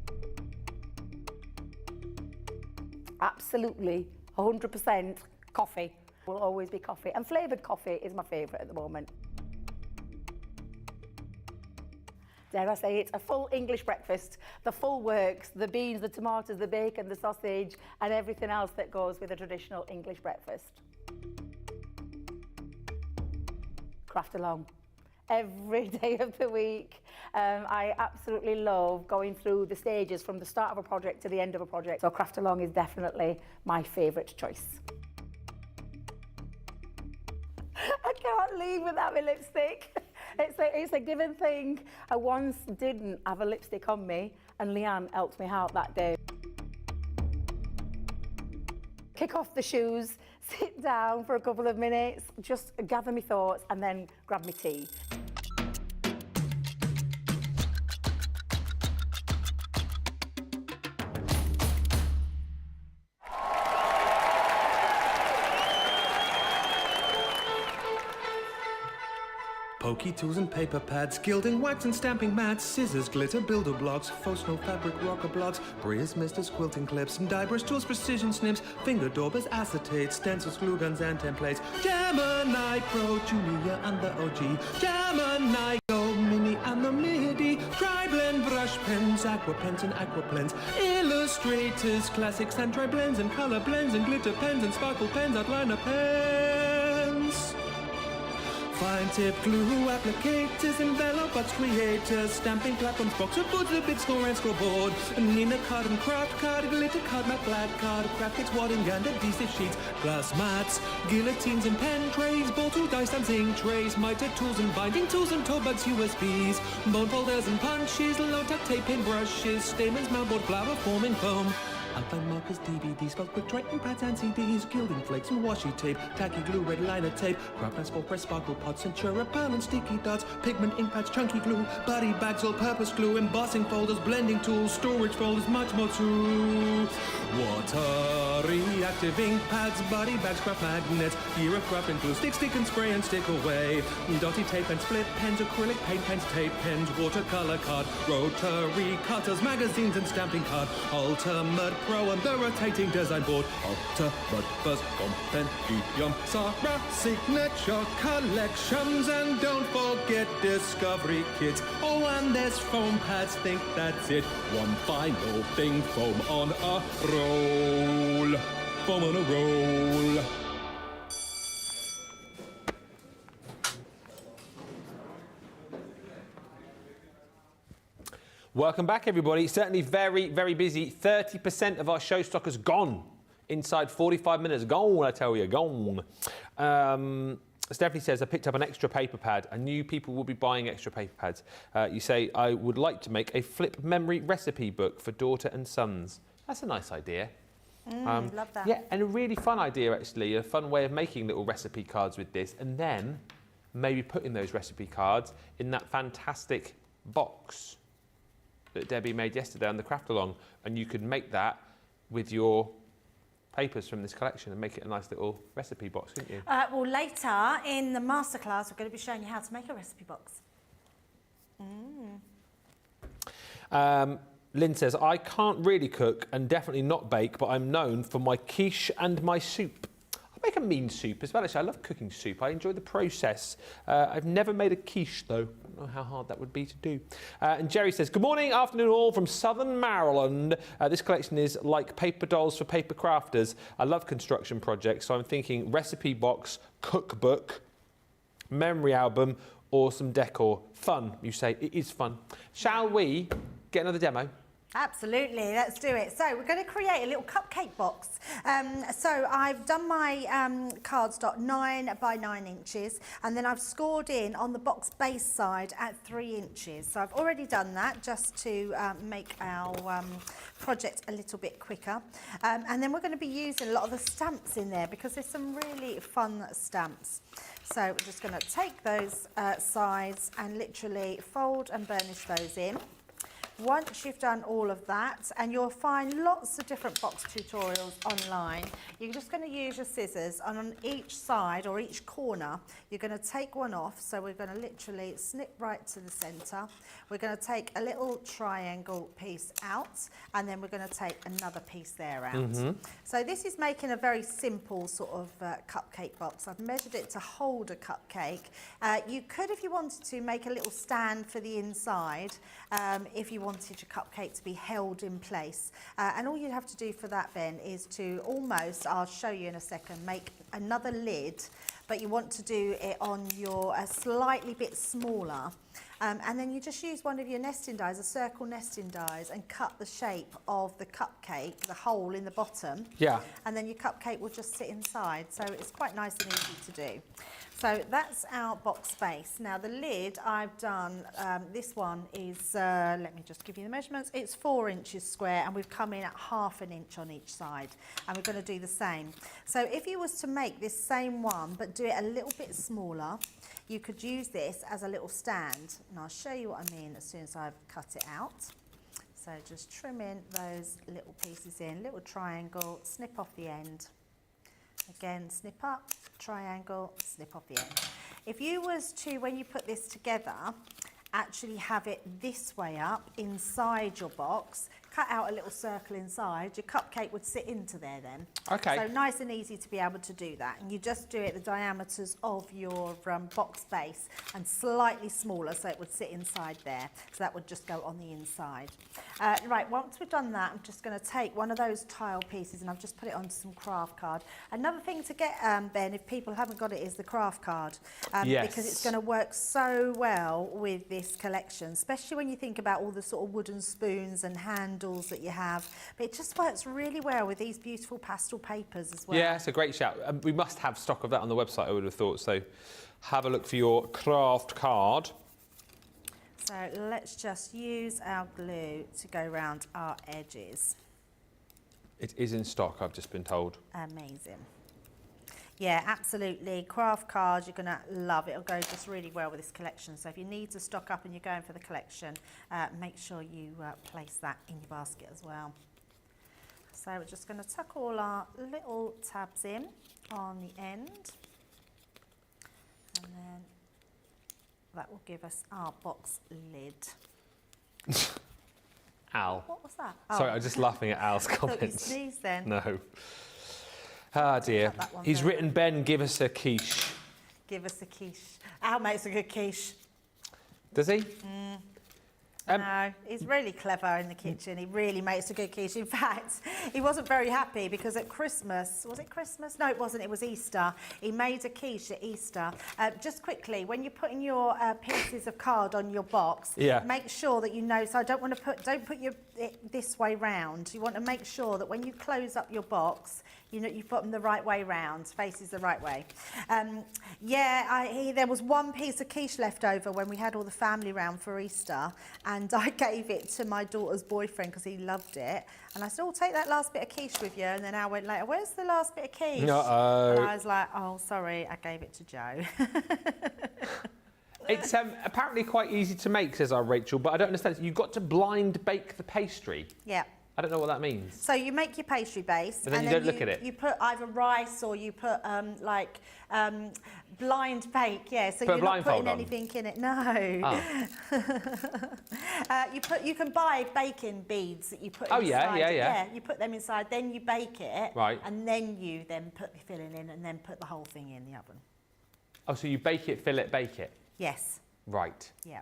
Speaker 3: Absolutely, 100% coffee. Will always be coffee. And flavoured coffee is my favourite at the moment. Dare I say it, a full English breakfast, the full works, the beans, the tomatoes, the bacon, the sausage, and everything else that goes with a traditional English breakfast. Craft along. Every day of the week. I absolutely love going through the stages from the start of a project to the end of a project. So craft along is definitely my favourite choice. I can't leave without my lipstick. It's a given thing. I once didn't have a lipstick on me and Leanne helped me out that day. Kick off the shoes, sit down for a couple of minutes, just gather my thoughts and then grab my tea.
Speaker 4: Pokey tools and paper pads, gilding, wax and stamping mats, scissors, glitter, builder blocks, faux snow fabric, rocker blocks, Breers, misters, quilting clips, die brush tools, precision snips, finger daubers, acetates, stencils, glue guns and templates, Gemini Pro, Junior and the OG, Gemini Go, Mini and the MIDI, tri-blend brush pens, aqua pens and aqua blends, illustrators, classics and tri-blends and color blends and glitter pens and sparkle pens, outliner pens. Fine tip glue, applicators, envelope box creators, stamping platforms, boxer boards, the big score and scoreboard, Nina card and craft card, glitter card, matte black card, craft kits, wadding and adhesive sheets, glass mats, guillotines and pen trays, ball tool, dice and zinc trays, miter tools and binding tools and toe bugs, USBs, bone folders and punches, low-tack tape pin brushes, stamens, mountboard, flower forming foam, outline markers, DVDs, spelled quick writing pads and CDs, gilding flakes and washi tape, tacky glue, red liner tape, craft pads, full press, sparkle pots, Centura pan and sticky dots, pigment, ink pads, chunky glue, body bags, all-purpose glue, embossing folders, blending tools, storage folders, much more too. Water reactive ink pads, body bags, craft magnets, gear of craft and glue, stick and spray and stick away, dotty tape and split pens, acrylic paint pens, tape pens, watercolor card, rotary cutters, magazines and stamping card, ultimate Pro and the rotating design board, Ultimate Buzz, Compendium, Sarah signature collections, and don't forget Discovery Kits. Oh, and there's foam pads, think that's it. One final thing, foam on a roll. Foam on a roll.
Speaker 2: Welcome back, everybody. Certainly very, very busy. 30% of our show stock has gone inside 45 minutes. Gone, I tell you, gone. Stephanie says, I picked up an extra paper pad. I knew people would be buying extra paper pads. You say, I would like to make a flip memory recipe book for daughter and sons. That's a nice idea.
Speaker 1: Love that.
Speaker 2: Yeah, and a really fun idea, actually. A fun way of making little recipe cards with this. And then maybe putting those recipe cards in that fantastic box that Debbie made yesterday on the craft along, and you could make that with your papers from this collection and make it a nice little recipe box, couldn't you?
Speaker 1: Well, later in the masterclass, we're going to be showing you how to make a recipe box.
Speaker 2: Lynn says, I can't really cook and definitely not bake, but I'm known for my quiche and my soup. I make a mean soup as well, actually. I love cooking soup. I enjoy the process. I've never made a quiche, though. I don't know how hard that would be to do. And Jerry says, good morning, afternoon all from Southern Maryland. This collection is like paper dolls for paper crafters. I love construction projects, so I'm thinking recipe box, cookbook, memory album, or some decor. Fun, you say. It is fun. Shall we get another demo?
Speaker 1: Absolutely, let's do it. So we're going to create a little cupcake box. So I've done my cardstock 9 by 9 inches, and then I've scored in on the box base side at 3 inches. So I've already done that just to make our project a little bit quicker. And then we're going to be using a lot of the stamps in there because there's some really fun stamps. So we're just going to take those sides and literally fold and burnish those in. Once you've done all of that, and you'll find lots of different box tutorials online, you're just going to use your scissors, and on each side or each corner you're going to take one off. So we're going to literally snip right to the centre. We're going to take a little triangle piece out, and then we're going to take another piece there out. So this is making a very simple sort of cupcake box. I've measured it to hold a cupcake. You could, if you wanted to, make a little stand for the inside if you wanted your cupcake to be held in place. And all you have to do for that then is to almost, I'll show you in a second, make another lid, but you want to do it on your slightly bit smaller. And then you just use one of your nesting dies, a circle nesting dies, and cut the shape of the cupcake, the hole in the bottom. Yeah. And then your cupcake will just sit inside. So it's quite nice and easy to do. So that's our box base. Now the lid I've done, this one is, let me just give you the measurements. It's 4 inches square, and we've come in at ½ an inch on each side. And we're going to do the same. So if you was to make this same one, but do it a little bit smaller, you could use this as a little stand. And I'll show you what I mean as soon as I've cut it out. So just trim in those little pieces in, little triangle, snip off the end. Again, snip up, triangle, snip off the end. If you was to, when you put this together, actually have it this way up inside your box, cut out a little circle inside, your cupcake would sit into there then. Okay. So nice and easy to be able to do that. And you just do it the diameters of your box base and slightly smaller so it would sit inside there. So that would just go on the inside. Right, once we've done that, I'm just going to take one of those tile pieces and I've just put it onto some craft card. Another thing to get, Ben, if people haven't got it, is the craft card. Yes. Because it's going to work so well with this collection, especially when you think about all the sort of wooden spoons and handles that you have. But it just works really well with these beautiful pastel papers as well. Yeah, it's a great shout. We must have stock of that on the website, I would have thought. So have a look for your craft card. So let's just use our glue to go around our edges. It is in stock, I've just been told. Amazing. Yeah, absolutely. Craft cards, you're going to love it. It'll go just really well with this collection. So if you need to stock up and you're going for the collection, make sure you place that in your basket as well. So we're just going to tuck all our little tabs in on the end. And then that will give us our box lid. Al. What was that? Oh. Sorry, I was just laughing at Al's comments. I thought you sneezed then. No. Ah dear. He's written, Ben, give us a quiche. Give us a quiche. Al makes a good quiche. Does he? No, he's really clever in the kitchen. He really makes a good quiche. In fact, he wasn't very happy because at Christmas, was it Christmas? No, it wasn't. It was Easter. He made a quiche at Easter. Just quickly, when you're putting your pieces of card on your box, make sure that you know. So I don't want to don't put it this way round. You want to make sure that when you close up your box, you know, you put them the right way round, faces the right way. There was one piece of quiche left over when we had all the family round for Easter, and I gave it to my daughter's boyfriend because he loved it. And I said, oh, take that last bit of quiche with you. And then Al went later, where's the last bit of quiche? Uh-oh. And I was like, oh, sorry, I gave it to Joe. It's apparently quite easy to make, says our Rachel, but I don't understand. You've got to blind bake the pastry. Yeah. I don't know what that means. So you make your pastry base, and then you don't look at it. You put either rice or you put blind bake. Yeah, so you're not putting anything in it. No. Oh. You can buy baking beads that you put inside. Oh yeah. Yeah, you put them inside, then you bake it, right, and then you put the filling in, and then put the whole thing in the oven. Oh, so you bake it, fill it, bake it. Yes. Right. Yeah.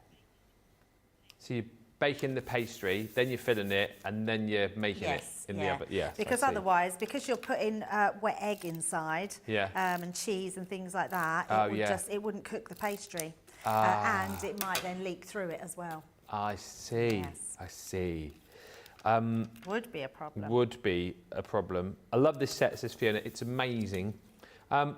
Speaker 1: So you baking the pastry, then you're filling it, and then you're making it in the oven. Yeah. Because otherwise, because you're putting wet egg inside, and cheese and things like that, it wouldn't cook the pastry, and it might then leak through it as well. I see. Yes. I see. Would be a problem.
Speaker 2: Would be a problem. I love this set, says Fiona. It's amazing.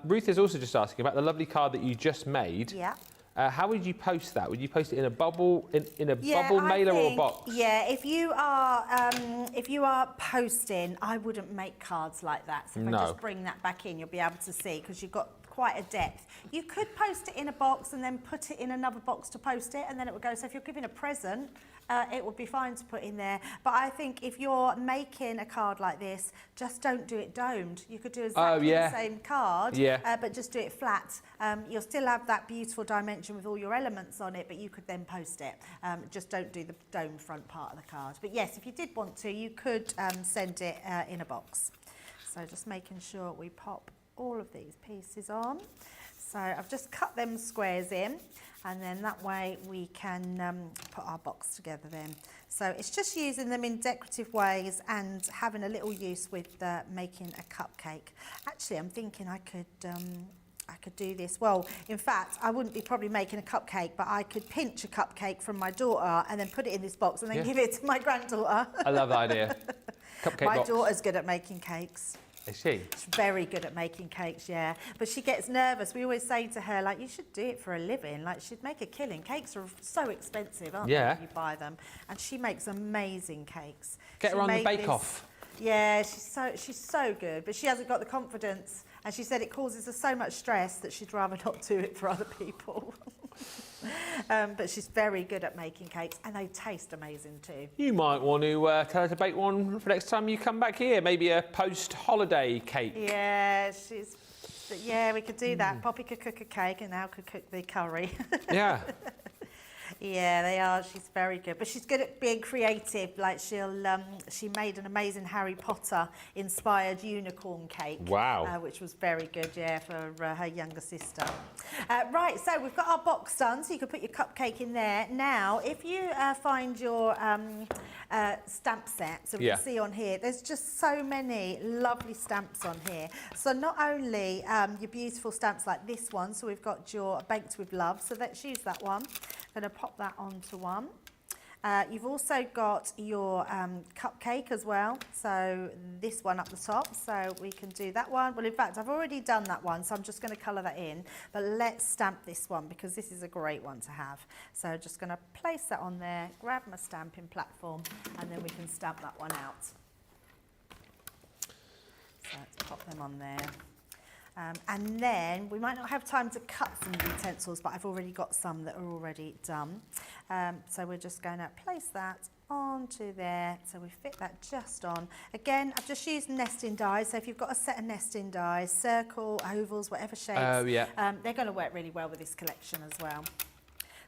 Speaker 2: Ruth is also just asking about the lovely card that you just made.
Speaker 1: Yeah.
Speaker 2: How would you post that? Would you post it in a bubble, in a
Speaker 1: Yeah,
Speaker 2: bubble
Speaker 1: I
Speaker 2: mailer or a
Speaker 1: think,
Speaker 2: box?
Speaker 1: Yeah, if you are posting, I wouldn't make cards like that. So if I just bring that back in, you'll be able to see because you've got quite a depth. You could post it in a box and then put it in another box to post it, and then it would go. So if you're giving a present, it would be fine to put in there. But I think if you're making a card like this, just don't do it domed. You could do exactly the same card, but just do it flat. You'll still have that beautiful dimension with all your elements on it, but you could then post it. Just don't do the dome front part of the card. But yes, if you did want to, you could send it in a box. So just making sure we pop all of these pieces on. So I've just cut them squares in, and then that way we can put our box together then. So it's just using them in decorative ways and having a little use with making a cupcake. Actually, I'm thinking I could do this. Well, in fact, I wouldn't be probably making a cupcake, but I could pinch a cupcake from my daughter and then put it in this box and then give it to my granddaughter.
Speaker 2: I love that idea. Cupcake
Speaker 1: my
Speaker 2: box.
Speaker 1: daughter's good at making cakes.
Speaker 2: Is she?
Speaker 1: She's very good at making cakes, yeah. But she gets nervous. We always say to her, like, you should do it for a living. Like, she'd make a killing. Cakes are so expensive, aren't they, when you buy them? And she makes amazing cakes.
Speaker 2: Get her on the bake-off.
Speaker 1: Yeah, she's so good, but she hasn't got the confidence. And she said it causes her so much stress that she'd rather not do it for other people. But she's very good at making cakes, and they taste amazing too.
Speaker 2: You might want to tell her to bake one for next time you come back here. Maybe a post-holiday cake.
Speaker 1: Yeah, we could do that. Poppy could cook a cake, and Al could cook the curry.
Speaker 2: Yeah.
Speaker 1: Yeah, they are. She's very good, but she's good at being creative. Like she made an amazing Harry Potter inspired unicorn cake.
Speaker 2: Wow.
Speaker 1: Which was very good, yeah, for her younger sister. Right, so we've got our box done, so you can put your cupcake in there. Now, if you find your stamp set, so we can see on here, there's just so many lovely stamps on here. So not only your beautiful stamps like this one, so we've got your Baked with Love, so let's use that one. Going to pop that onto one. You've also got your cupcake as well, so this one up the top, so we can do that one. Well, in fact, I've already done that one, so I'm just going to colour that in, but let's stamp this one because this is a great one to have. So just going to place that on there, grab my stamping platform, and then we can stamp that one out. So let's pop them on there. And then we might not have time to cut some utensils, but I've already got some that are already done. So we're just going to place that onto there. So we fit that just on. Again, I've just used nesting dies. So if you've got a set of nesting dies, circle, ovals, whatever shapes, they're going to work really well with this collection as well.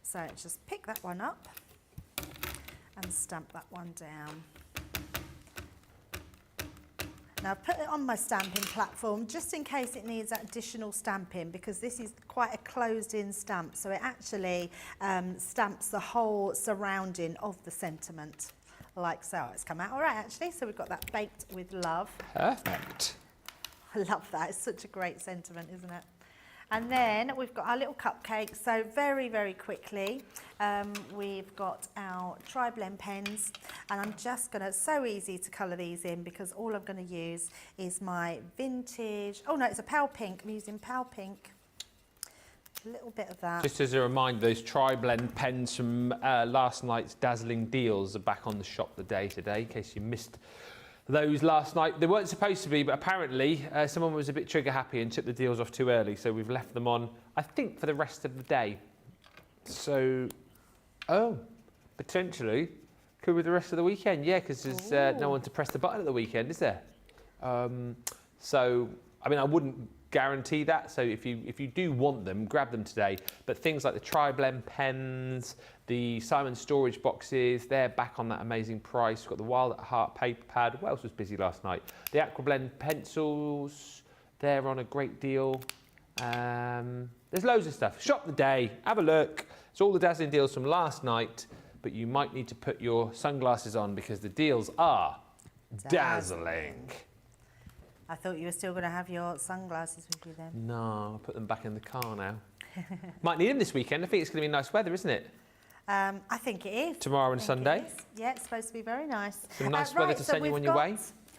Speaker 1: So just pick that one up and stamp that one down. Now I've put it on my stamping platform just in case it needs that additional stamping because this is quite a closed-in stamp, so it actually stamps the whole surrounding of the sentiment, like so. It's come out all right actually, so we've got that Baked with Love.
Speaker 2: Perfect.
Speaker 1: I love that, it's such a great sentiment, isn't it? And then we've got our little cupcakes, so very, very quickly, we've got our tri-blend pens, and I'm just going to, so easy to colour these in because all I'm going to use is my vintage, oh no, it's a Pale Pink, I'm using Pale Pink, a little bit of that.
Speaker 2: Just as a reminder, those tri-blend pens from last night's dazzling deals are back on the shop today, in case you missed those last night. They weren't supposed to be, but apparently someone was a bit trigger happy and took the deals off too early, so we've left them on, I think, for the rest of the day. So, potentially could be the rest of the weekend, yeah, because there's no one to press the button at the weekend, is there? So, I mean, I wouldn't guarantee that, so if you do want them, grab them today. But things like the tri-blend pens, the Simon storage boxes, they're back on that amazing price. We've got the Wild at Heart paper pad. What else was busy last night? The Aquablend pencils, they're on a great deal. There's loads of stuff. Shop the day, have a look. It's all the dazzling deals from last night, but you might need to put your sunglasses on because the deals are dazzling.
Speaker 1: I thought you were still going to have your sunglasses with you then.
Speaker 2: No, I'll put them back in the car now. Might need them this weekend. I think it's going to be nice weather, isn't it?
Speaker 1: I think it is.
Speaker 2: Tomorrow and
Speaker 1: I think
Speaker 2: Sunday?
Speaker 1: it is. Yeah, it's supposed to be very nice.
Speaker 2: Some nice weather to send you on your way?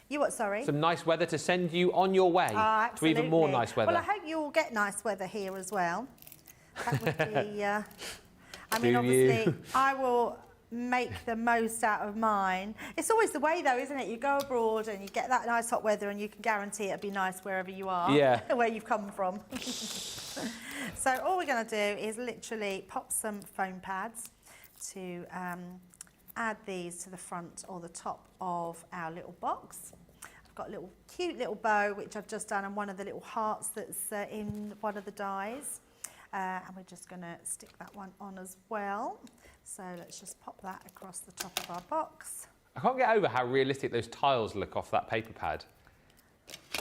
Speaker 1: You what, sorry?
Speaker 2: Some nice weather to send you on your way to even more nice weather.
Speaker 1: Well, I hope you all get nice weather here as well. That would be... I mean,
Speaker 2: Do
Speaker 1: obviously,
Speaker 2: you?
Speaker 1: I will make the most out of mine. It's always the way, though, isn't it? You go abroad and you get that nice hot weather and you can guarantee it'll be nice wherever you are, where you've come from. So all we're going to do is literally pop some foam pads to add these to the front or the top of our little box. I've got a little cute little bow, which I've just done, and one of the little hearts that's in one of the dies. And we're just going to stick that one on as well. So let's just pop that across the top of our box.
Speaker 2: I can't get over how realistic those tiles look off that paper pad.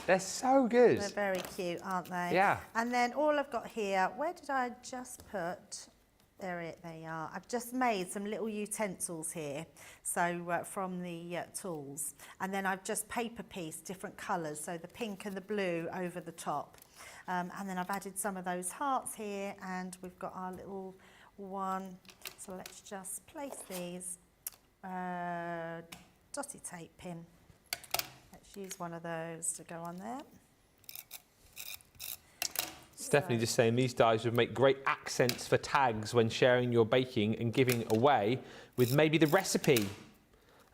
Speaker 2: They're so good.
Speaker 1: They're very cute, aren't they?
Speaker 2: Yeah.
Speaker 1: And then all I've got here, where did I just put? There they are. I've just made some little utensils here, so from the tools. And then I've just paper pieced different colours, so the pink and the blue over the top. And then I've added some of those hearts here, and we've got our little one. So let's just place these dotty tape pin. Let's use one of those to go on there.
Speaker 2: Stephanie just saying these dies would make great accents for tags when sharing your baking and giving away with maybe the recipe.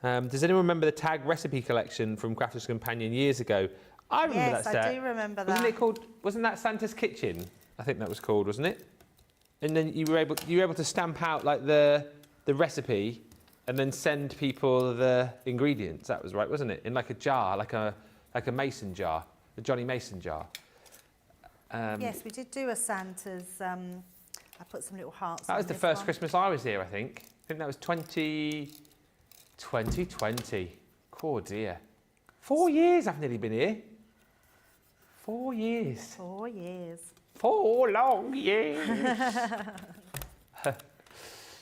Speaker 2: Does anyone remember the tag recipe collection from Crafters Companion years ago? I remember that set.
Speaker 1: Yes, I do remember that.
Speaker 2: Wasn't that Santa's Kitchen? I think that was called, wasn't it? And then you were able to stamp out like the recipe and then send people the ingredients. That was right, wasn't it? In like a jar, like a mason jar, a Johnny Mason jar.
Speaker 1: Yes, we did do a Santa's. I put some little hearts.
Speaker 2: That was the first Christmas I was here, I think. I think that was 2020. Oh dear. 4 years I've nearly been here. 4 years.
Speaker 1: 4 years.
Speaker 2: 4 long years.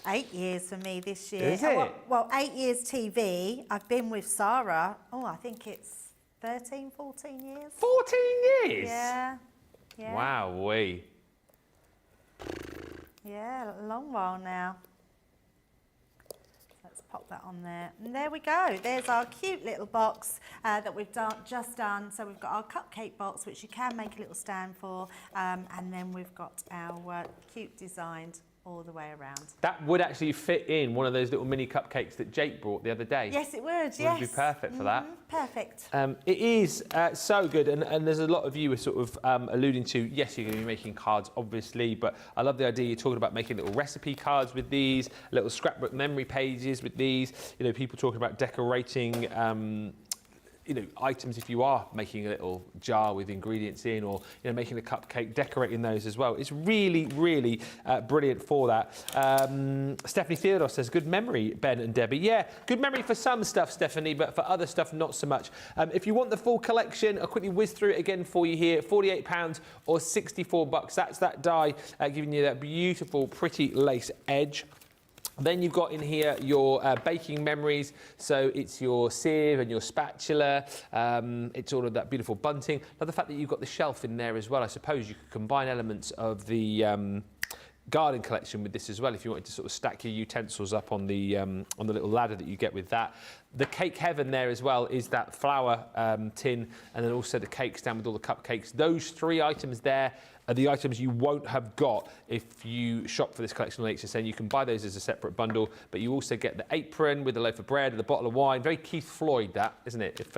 Speaker 1: 8 years for me this year.
Speaker 2: Is it?
Speaker 1: Well, 8 years TV. I've been with Sarah. Oh, I think it's 13, 14 years.
Speaker 2: 14 years?
Speaker 1: Yeah. Yeah.
Speaker 2: Wow-wee.
Speaker 1: Yeah, a long while now. Let's pop that on there. And there we go. There's our cute little box that we've just done. So we've got our cupcake box, which you can make a little stand for. And then we've got our cute designed all the way around.
Speaker 2: That would actually fit in one of those little mini cupcakes that Jake brought the other day.
Speaker 1: Yes, it would, yes.
Speaker 2: It would be perfect for that.
Speaker 1: Perfect.
Speaker 2: It is so good, and there's a lot of you are sort of alluding to, yes, you're going to be making cards, obviously, but I love the idea you're talking about making little recipe cards with these, little scrapbook memory pages with these, you know, people talking about decorating you know, items if you are making a little jar with ingredients in, or you know, making a cupcake, decorating those as well. It's really, really brilliant for that. Stephanie Theodore says, good memory, Ben and Debbie. Yeah, good memory for some stuff, Stephanie, but for other stuff, not so much. If you want the full collection, I'll quickly whiz through it again for you here. £48 or $64. That's that die giving you that beautiful, pretty lace edge. Then you've got in here your baking memories, so it's your sieve and your spatula, it's all of that beautiful bunting. Now the fact that you've got the shelf in there as well, I suppose you could combine elements of the garden collection with this as well if you wanted to sort of stack your utensils up on the little ladder that you get with that. The cake heaven there as well is that flour tin, and then also the cake stand with all the cupcakes. Those 3 items there are the items you won't have got if you shop for this collection on HSN. You can buy those as a separate bundle, but you also get the apron with the loaf of bread and the bottle of wine. Very Keith Floyd, that, isn't it? If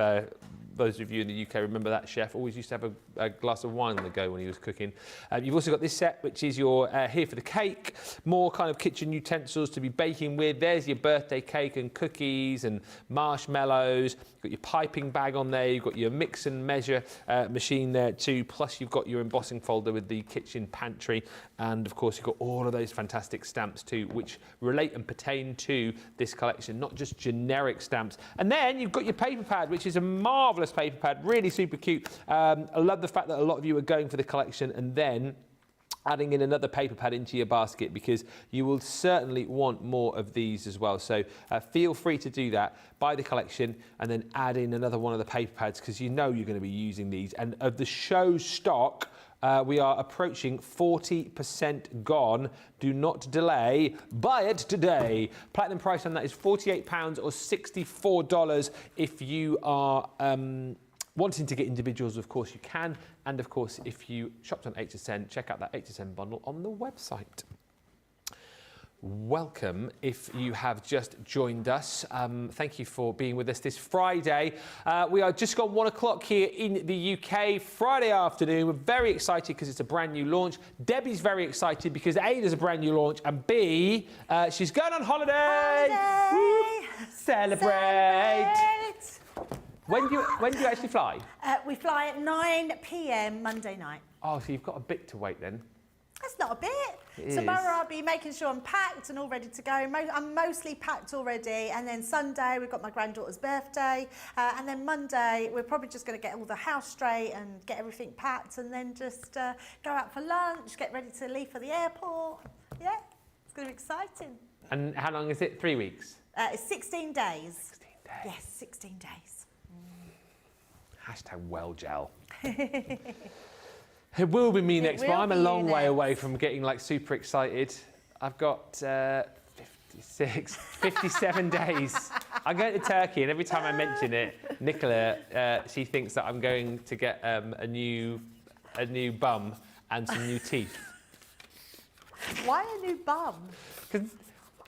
Speaker 2: those of you in the UK remember that chef, always used to have a glass of wine on the go when he was cooking. You've also got this set, which is your here for the cake, more kind of kitchen utensils to be baking with. There's your birthday cake and cookies and marshmallows. You've got your piping bag on there. You've got your mix and measure machine there too. Plus you've got your embossing folder with the kitchen pantry. And of course you've got all of those fantastic stamps too, which relate and pertain to this collection, not just generic stamps. And then you've got your paper pad, which is a marvellous paper pad, really super cute. I love the fact that a lot of you are going for the collection and then adding in another paper pad into your basket, because you will certainly want more of these as well. So feel free to do that. Buy the collection and then add in another one of the paper pads, because you know you're going to be using these. And of the show stock, We are approaching 40% gone. Do not delay. Buy it today. Platinum price on that is £48 or $64. If you are wanting to get individuals, of course you can. And of course, if you shopped on HSN, check out that HSN bundle on the website. Welcome if you have just joined us. Thank you for being with us this Friday. We are just gone 1 o'clock here in the UK, Friday afternoon. We're very excited because it's a brand new launch. Debbie's very excited because A, there's a brand new launch, and B, she's going on holiday. Woo! Celebrate. When do you actually fly?
Speaker 1: We fly at 9 p.m. Monday night.
Speaker 2: Oh, so you've got a bit to wait then.
Speaker 1: That's not a bit.
Speaker 2: It
Speaker 1: Tomorrow
Speaker 2: is.
Speaker 1: I'll be making sure I'm packed and all ready to go. I'm mostly packed already. And then Sunday, we've got my granddaughter's birthday. And then Monday, we're probably just going to get all the house straight and get everything packed and then just go out for lunch, get ready to leave for the airport. Yeah, it's going to be exciting.
Speaker 2: And how long is it? 3 weeks?
Speaker 1: It's 16 days.
Speaker 2: 16 days.
Speaker 1: Yes, 16 days.
Speaker 2: Hashtag well gel. It will be me next, but I'm a long way away from getting like super excited. I've got 57 days. I'm going to Turkey, and every time I mention it, Nicola, she thinks that I'm going to get a new bum and some new teeth.
Speaker 1: Why a new bum?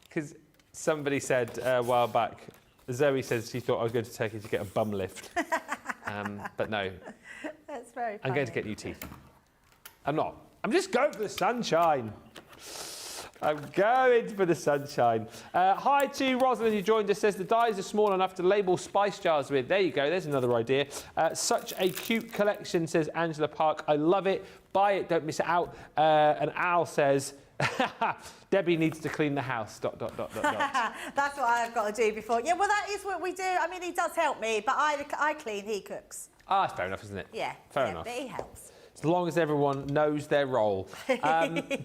Speaker 2: Because somebody said a while back, Zoe says she thought I was going to Turkey to get a bum lift. But no.
Speaker 1: That's very funny.
Speaker 2: I'm going to get new teeth. I'm not. I'm just going for the sunshine. I'm going for the sunshine. Hi to Rosalind, who joined us, says the dies are small enough to label spice jars with. There you go, there's another idea. Such a cute collection, says Angela Park. I love it. Buy it, don't miss it out. And Al says, Debbie needs to clean the house, ...
Speaker 1: That's what I've got to do before. Yeah, well, that is what we do. I mean, he does help me, but I clean, he cooks.
Speaker 2: Ah, that's fair enough, isn't it?
Speaker 1: Yeah.
Speaker 2: Fair enough.
Speaker 1: But he helps.
Speaker 2: As long as everyone knows their role.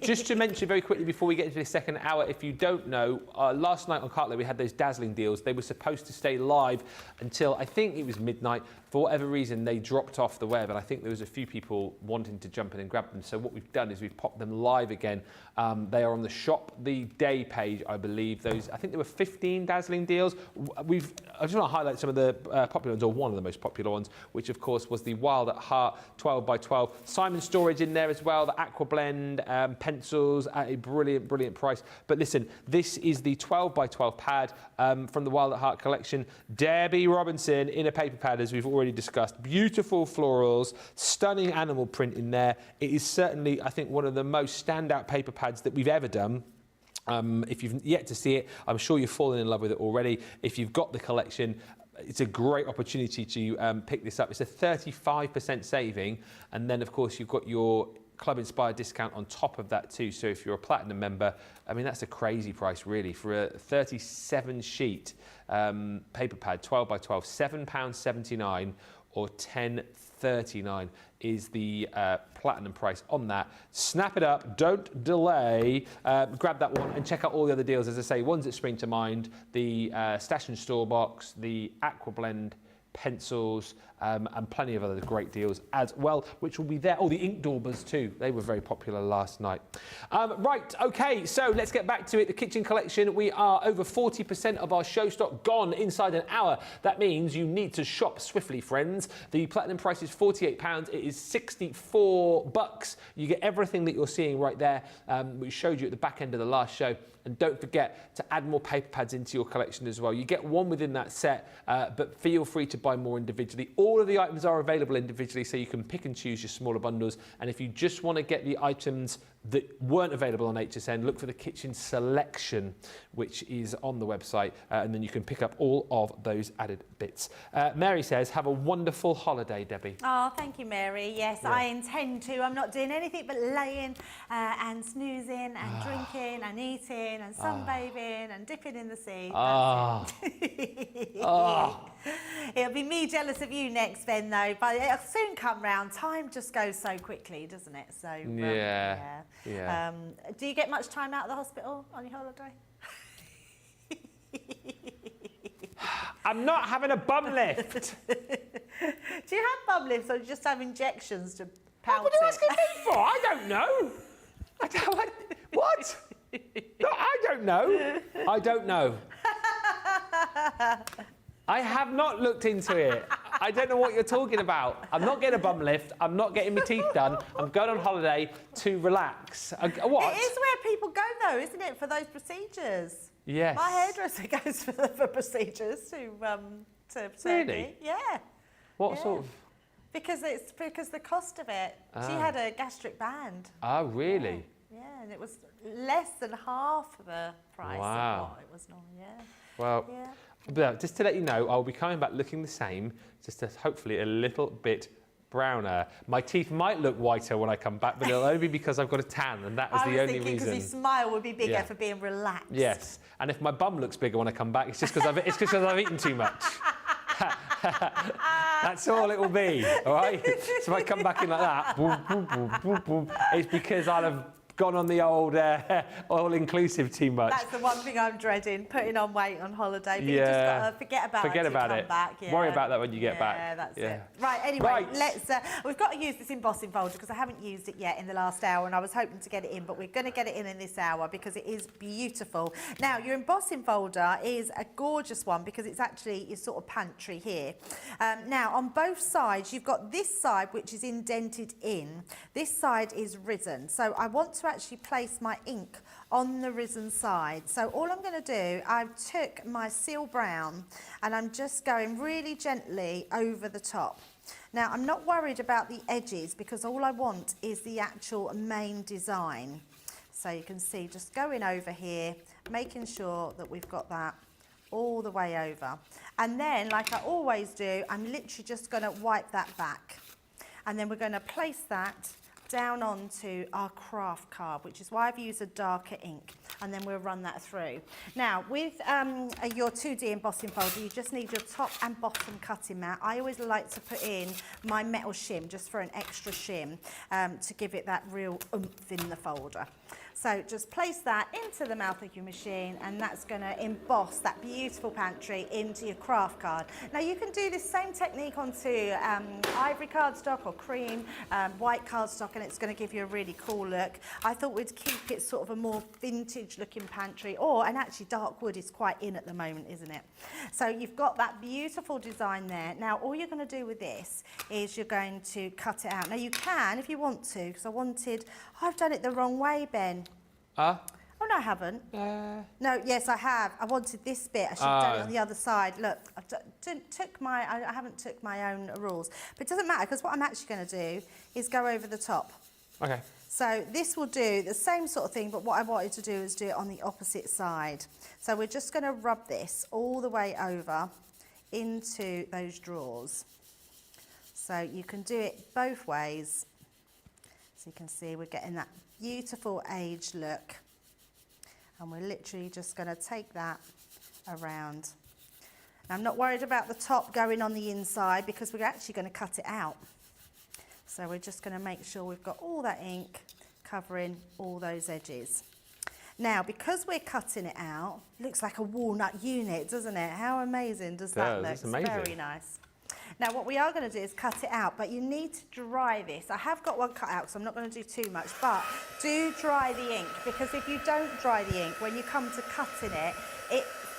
Speaker 2: Just to mention very quickly before we get into the second hour, if you don't know, last night on Cartlet we had those dazzling deals. They were supposed to stay live until I think it was midnight. For whatever reason, they dropped off the web, and I think there was a few people wanting to jump in and grab them. So what we've done is we've popped them live again. They are on the Shop the Day page, I believe. I think there were 15 dazzling deals. I just want to highlight some of the popular ones, or one of the most popular ones, which of course was the Wild at Heart 12 by 12. Simon Storage in there as well, the Aqua Blend pencils at a brilliant, brilliant price. But listen, this is the 12 by 12 pad from the Wild at Heart collection. Debbie Robinson in a paper pad, as we've already discussed. Beautiful florals, stunning animal print in there. It is certainly, I think, one of the most standout paper pads that we've ever done. If you've yet to see it, I'm sure you've fallen in love with it already. If you've got the collection, it's a great opportunity to pick this up. It's a 35% saving, and then of course you've got your Club Inspired discount on top of that too. So if you're a platinum member, I mean, that's a crazy price really for a 37 sheet paper pad, 12 by 12, £7.79 or £10.39 is the platinum price on that. Snap it up, don't delay, grab that one and check out all the other deals. As I say, ones that spring to mind, the Stash and Store box, the Aqua Blend pencils, and plenty of other great deals as well, which will be there. Oh, the ink daubers too. They were very popular last night. Right, okay, so let's get back to it. The kitchen collection, we are over 40% of our show stock gone inside an hour. That means you need to shop swiftly, friends. The platinum price is £48. It is $64. You get everything that you're seeing right there. We showed you at the back end of the last show. And don't forget to add more paper pads into your collection as well. You get one within that set, but feel free to buy more individually. All of the items are available individually, so you can pick and choose your smaller bundles. And if you just want to get the items that weren't available on HSN, look for the kitchen selection, which is on the website, and then you can pick up all of those added bits. Mary says, have a wonderful holiday, Debbie.
Speaker 1: Oh, thank you, Mary. Yes, yeah. I intend to. I'm not doing anything but laying and snoozing and drinking and eating and sunbathing and dipping in the sea. It'll be me jealous of you next, Ben, though, but it'll soon come round. Time just goes so quickly, doesn't it? So
Speaker 2: yeah.
Speaker 1: Do you get much time out of the hospital on your holiday?
Speaker 2: I'm not having a bum lift.
Speaker 1: Do you have bum lifts, or do you just have injections to pout
Speaker 2: What are you
Speaker 1: it.
Speaker 2: asking me for? I don't know. What? No, I don't know. I don't know. I have not looked into it. I don't know what you're talking about. I'm not getting a bum lift. I'm not getting my teeth done. I'm going on holiday to relax. What?
Speaker 1: It is where people go, though, isn't it, for those procedures?
Speaker 2: Yes.
Speaker 1: My hairdresser goes for procedures to surgery.
Speaker 2: Really?
Speaker 1: Yeah.
Speaker 2: What sort of?
Speaker 1: Because the cost of it. She had a gastric band.
Speaker 2: Oh, really?
Speaker 1: Yeah, and it was less than half the price
Speaker 2: Wow.
Speaker 1: of what it was normal. Yeah.
Speaker 2: Well,
Speaker 1: Yeah.
Speaker 2: but just to let you know, I'll be coming back looking the same, just hopefully a little bit browner. My teeth might look whiter when I come back, but it'll only be because I've got a tan, and that is the only reason.
Speaker 1: Because your smile would be bigger
Speaker 2: Yeah.
Speaker 1: for being relaxed.
Speaker 2: Yes, and if my bum looks bigger when I come back, it's just because I've eaten too much. That's all it will be, all right? So if I come back in like that, boom, boom, boom, boom, boom, it's because I'll have gone on the old all-inclusive too much.
Speaker 1: That's the one thing I'm dreading, putting on weight on holiday. But you just
Speaker 2: Yeah.
Speaker 1: got to forget about it.
Speaker 2: Forget
Speaker 1: till you
Speaker 2: about
Speaker 1: come
Speaker 2: it.
Speaker 1: Back. Yeah.
Speaker 2: Worry about that when you get back.
Speaker 1: Yeah, that's
Speaker 2: Yeah.
Speaker 1: it. Right, anyway,
Speaker 2: Right.
Speaker 1: let's. We've got to use this embossing folder because I haven't used it yet in the last hour, and I was hoping to get it in, but we're going to get it in this hour because it is beautiful. Now, your embossing folder is a gorgeous one because it's actually your sort of pantry here. Now, on both sides, you've got this side which is indented in. This side is risen. So I want to actually place my ink on the risen side. So all I'm going to do, I took my seal brown and I'm just going really gently over the top. Now, I'm not worried about the edges because all I want is the actual main design. So you can see just going over here, making sure that we've got that all the way over. And then, like I always do, I'm literally just going to wipe that back. And then we're going to place that down onto our craft card, which is why I've used a darker ink, and then we'll run that through. Now, with your 2D embossing folder, you just need your top and bottom cutting mat. I always like to put in my metal shim, just for an extra shim, to give it that real oomph in the folder. So just place that into the mouth of your machine, and that's going to emboss that beautiful pantry into your craft card. Now you can do this same technique onto ivory cardstock or cream, white cardstock, and it's going to give you a really cool look. I thought we'd keep it sort of a more vintage looking pantry, and actually dark wood is quite in at the moment, isn't it? So you've got that beautiful design there. Now all you're going to do with this is you're going to cut it out. Now you can if you want to, because I've done it the wrong way, Ben. Oh, no, I haven't. No, yes, I have. I wanted this bit. I should have done it on the other side. Look, I haven't took my own rules. But it doesn't matter, because what I'm actually going to do is go over the top.
Speaker 2: Okay.
Speaker 1: So this will do the same sort of thing, but what I wanted to do is do it on the opposite side. So we're just going to rub this all the way over into those drawers. So you can do it both ways. So you can see we're getting that beautiful aged look, and we're literally just going to take that around. Now, I'm not worried about the top going on the inside because we're actually going to cut it out. So we're just going to make sure we've got all that ink covering all those edges. Now, because we're cutting it out, it looks like a walnut unit, doesn't it? How amazing does that look?
Speaker 2: It's amazing.
Speaker 1: Very nice. Now, what we are going to do is cut it out, but you need to dry this. I have got one cut out, so I'm not going to do too much, but do dry the ink, because if you don't dry the ink, when you come to cutting it,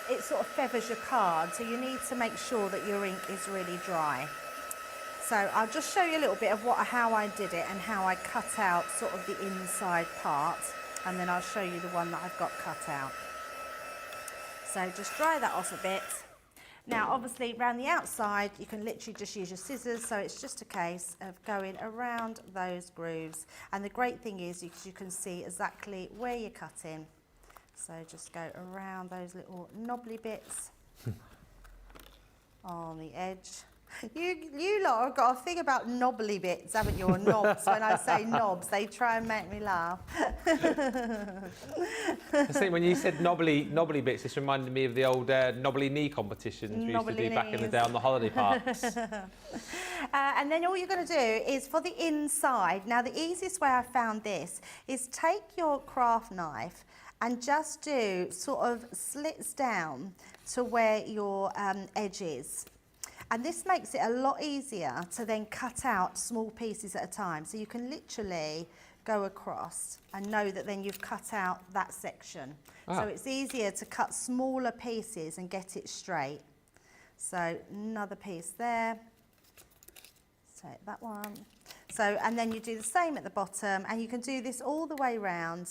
Speaker 1: it sort of feathers your card, so you need to make sure that your ink is really dry. So I'll just show you a little bit of how I did it and how I cut out sort of the inside part, and then I'll show you the one that I've got cut out. So just dry that off a bit. Now, obviously, around the outside, you can literally just use your scissors, so it's just a case of going around those grooves. And the great thing is you can see exactly where you're cutting. So just go around those little knobbly bits on the edge. You lot have got a thing about knobbly bits, haven't you, or knobs? When I say knobs, they try and make me laugh.
Speaker 2: I think when you said knobbly bits, this reminded me of the old knobbly knee competitions we used to do back in the day on the holiday parks.
Speaker 1: And then all you're going to do is for the inside. Now, the easiest way I found this is take your craft knife and just do sort of slits down to where your edge is. And this makes it a lot easier to then cut out small pieces at a time. So you can literally go across and know that then you've cut out that section. So it's easier to cut smaller pieces and get it straight. So another piece there. Take that one. So, and then you do the same at the bottom, and you can do this all the way round,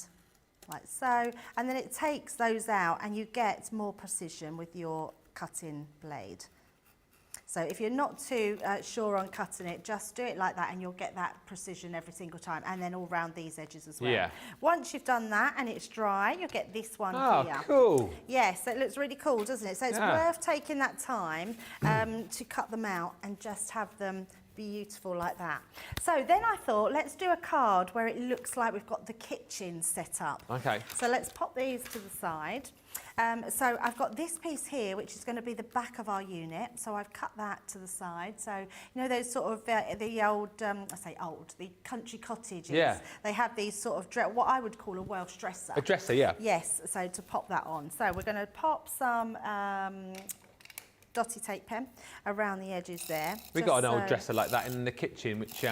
Speaker 1: like so. And then it takes those out and you get more precision with your cutting blade. So if you're not too sure on cutting it, just do it like that and you'll get that precision every single time, and then all round these edges as well.
Speaker 2: Yeah.
Speaker 1: Once you've done that and it's dry, you'll get this one here.
Speaker 2: Oh, cool.
Speaker 1: Yes, so it looks really cool, doesn't it? So it's worth taking that time to cut them out and just have them beautiful like that. So then I thought, let's do a card where it looks like we've got the kitchen set up.
Speaker 2: Okay.
Speaker 1: So let's pop these to the side. So I've got this piece here, which is going to be the back of our unit. So I've cut that to the side. So, you know, those sort of, the old, I say old, the country cottages.
Speaker 2: Yeah.
Speaker 1: They have these sort of, what I would call a Welsh dresser.
Speaker 2: A dresser, yeah.
Speaker 1: Yes, so to pop that on. So we're going to pop some dotty tape pen around the edges there.
Speaker 2: We got an old dresser like that in the kitchen, which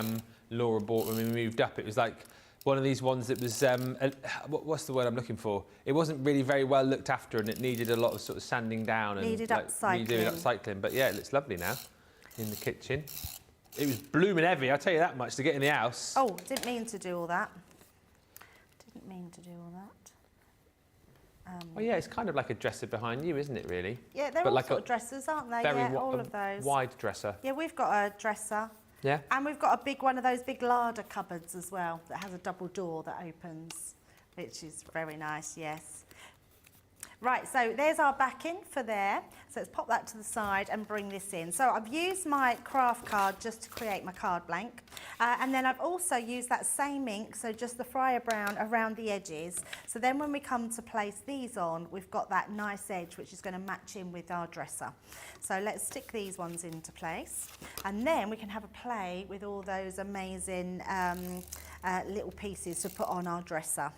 Speaker 2: Laura bought when we moved up. It was like one of these ones that was, what's the word I'm looking for? It wasn't really very well looked after, and it needed a lot of sort of sanding down and
Speaker 1: needed
Speaker 2: like,
Speaker 1: upcycling.
Speaker 2: redoing upcycling. But yeah, it looks lovely now in the kitchen. It was blooming heavy, I'll tell you that much, to get in the house.
Speaker 1: Oh, didn't mean to do all that. Didn't mean to do all that.
Speaker 2: Well, yeah, it's kind of like a dresser behind you, isn't it, really?
Speaker 1: Yeah, they're
Speaker 2: but
Speaker 1: all
Speaker 2: like
Speaker 1: sort of dressers, aren't they?
Speaker 2: very
Speaker 1: Yeah, all of those.
Speaker 2: Wide dresser.
Speaker 1: Yeah, we've got a dresser.
Speaker 2: Yeah.
Speaker 1: And we've got a big one of those big larder cupboards as well that has a double door that opens, which is very nice, yes. Right, so there's our backing for there. So let's pop that to the side and bring this in. So I've used my craft card just to create my card blank. And then I've also used that same ink, so just the Fryer Brown around the edges. So then when we come to place these on, we've got that nice edge, which is going to match in with our dresser. So let's stick these ones into place. And then we can have a play with all those amazing little pieces to put on our dresser.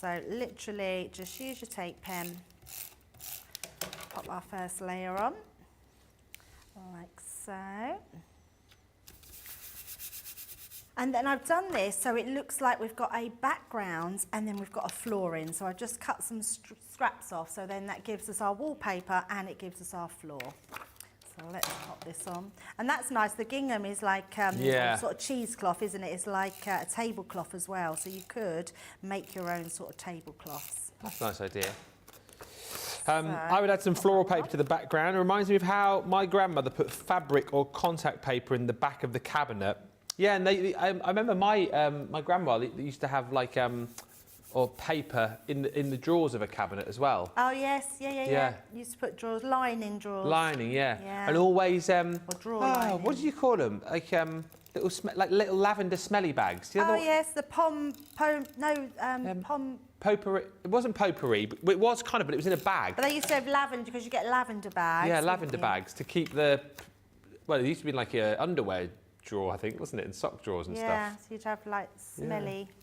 Speaker 1: So literally just use your tape pen, pop our first layer on, like so. And then I've done this so it looks like we've got a background and then we've got a floor in. So I just cut some scraps off, so then that gives us our wallpaper and it gives us our floor. So let's pop this on. And that's nice. The gingham is like sort of cheesecloth, isn't it? It's like a tablecloth as well. So you could make your own sort of tablecloths.
Speaker 2: That's a nice idea. I would add some floral paper to the background. It reminds me of how my grandmother put fabric or contact paper in the back of the cabinet. Yeah, and I remember my grandma used to have like or paper in the drawers of a cabinet as well.
Speaker 1: Oh yes, yeah. Used to put drawers, lining drawers.
Speaker 2: Lining, yeah. And always
Speaker 1: or drawer lining.
Speaker 2: What do you call them? Like little lavender smelly bags. You know
Speaker 1: yes, the
Speaker 2: potpourri. It wasn't potpourri, but it was kind of, but it was in a bag.
Speaker 1: But they used to have lavender because you get lavender bags.
Speaker 2: Yeah, lavender bags to keep the. Well, it used to be like a underwear drawer, I think, wasn't it, and sock drawers and stuff.
Speaker 1: Yeah, so you'd have like smelly.
Speaker 2: Yeah.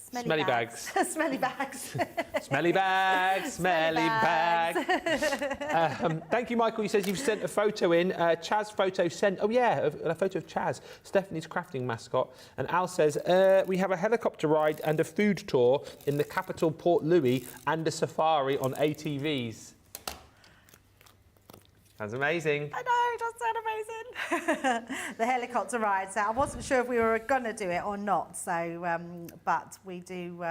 Speaker 2: Smelly bags.
Speaker 1: Smelly bags.
Speaker 2: Smelly bags, smelly bags. Thank you, Michael. He says you've sent a photo in. Chaz photo sent, a photo of Chaz, Stephanie's crafting mascot. And Al says, we have a helicopter ride and a food tour in the capital Port Louis and a safari on ATVs. Sounds amazing.
Speaker 1: I know, it does sound amazing. The helicopter ride. So I wasn't sure if we were going to do it or not. So, but we do.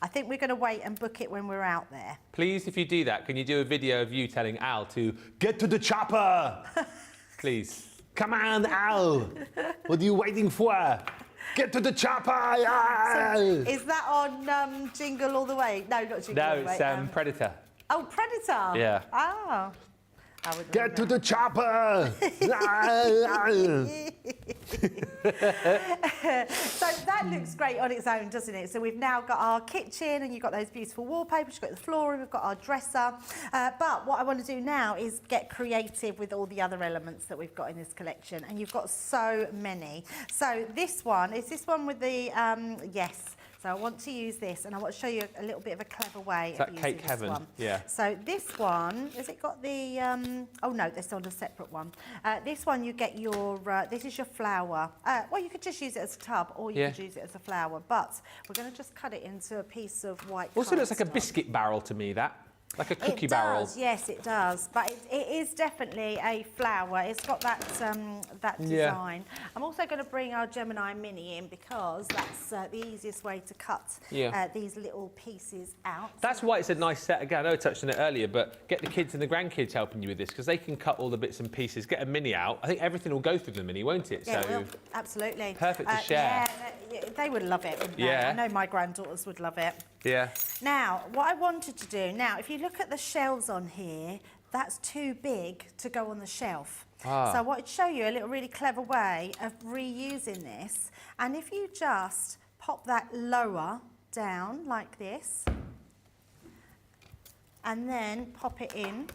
Speaker 1: I think we're going to wait and book it when we're out there.
Speaker 2: Please, if you do that, can you do a video of you telling Al to get to the chopper? Please. Come on, Al. What are you waiting for? Get to the chopper! Yeah.
Speaker 1: So is that on Jingle All the Way? No, not Jingle All the Way.
Speaker 2: No, it's Predator.
Speaker 1: Oh, Predator?
Speaker 2: Yeah.
Speaker 1: Oh.
Speaker 2: Get to the chopper!
Speaker 1: So that looks great on its own, doesn't it? So we've now got our kitchen and you've got those beautiful wallpapers, you've got the flooring, we've got our dresser. But what I want to do now is get creative with all the other elements that we've got in this collection. And you've got so many. So this one, is this one with the, yes. So I want to use this, and I want to show you a little bit of a clever way
Speaker 2: Is
Speaker 1: of
Speaker 2: that
Speaker 1: using
Speaker 2: cake
Speaker 1: this
Speaker 2: heaven?
Speaker 1: one.
Speaker 2: Yeah.
Speaker 1: So this one, has it got the, oh no, that's on a separate one. This one you get your, this is your flour. Well, you could just use it as a tub, or you could use it as a flour, but we're going to just cut it into a piece of white
Speaker 2: Also looks like a
Speaker 1: cardstock.
Speaker 2: biscuit barrel to me, that. Like a cookie barrel.
Speaker 1: It does, yes, it does. But it is definitely a flower. It's got that that design. I'm also going to bring our Gemini Mini in because that's the easiest way to cut these little pieces out.
Speaker 2: That's why it's a nice set. Again, I know I touched on it earlier, but get the kids and the grandkids helping you with this because they can cut all the bits and pieces. Get a Mini out. I think everything will go through the Mini, won't it?
Speaker 1: Yeah,
Speaker 2: so
Speaker 1: it will. Absolutely.
Speaker 2: Perfect to share.
Speaker 1: Yeah, they would love it, wouldn't they?
Speaker 2: Yeah.
Speaker 1: I know my granddaughters would love it.
Speaker 2: Yeah.
Speaker 1: Now, what I wanted to do, now, if you look at the shelves on here, that's too big to go on the shelf. So I wanted to show you a little really clever way of reusing this. And if you just pop that lower down like this, and then pop it in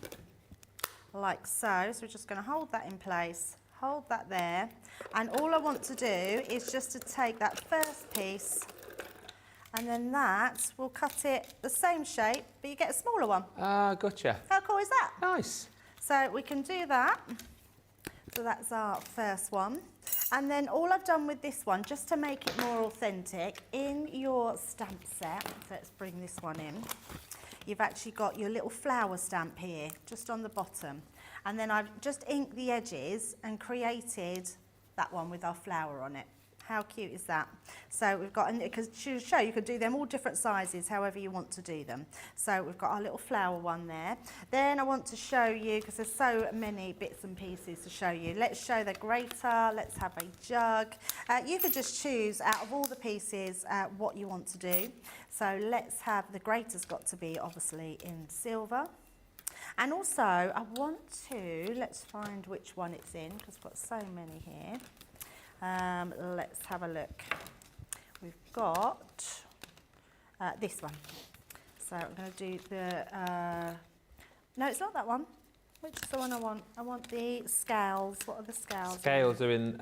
Speaker 1: like so. So we're just going to hold that in place, hold that there. And all I want to do is just to take that first piece, and then that will cut it the same shape, but you get a smaller one.
Speaker 2: Ah, gotcha.
Speaker 1: How cool is that?
Speaker 2: Nice.
Speaker 1: So we can do that. So that's our first one. And then all I've done with this one, just to make it more authentic, in your stamp set, so let's bring this one in, you've actually got your little flower stamp here, just on the bottom. And then I've just inked the edges and created that one with our flower on it. How cute is that? So we've got, because to show you can do them all different sizes, however you want to do them. So we've got our little flower one there. Then I want to show you, because there's so many bits and pieces to show you. Let's show the grater, let's have a jug. You could just choose out of all the pieces what you want to do. So let's have, the grater's got to be obviously in silver. And also I want to, let's find which one it's in, because I've got so many here. Let's have a look. We've got this one. So I'm going to do the, no, it's not that one. Which is the one I want? I want the scales. What are the scales?
Speaker 2: Scales are in...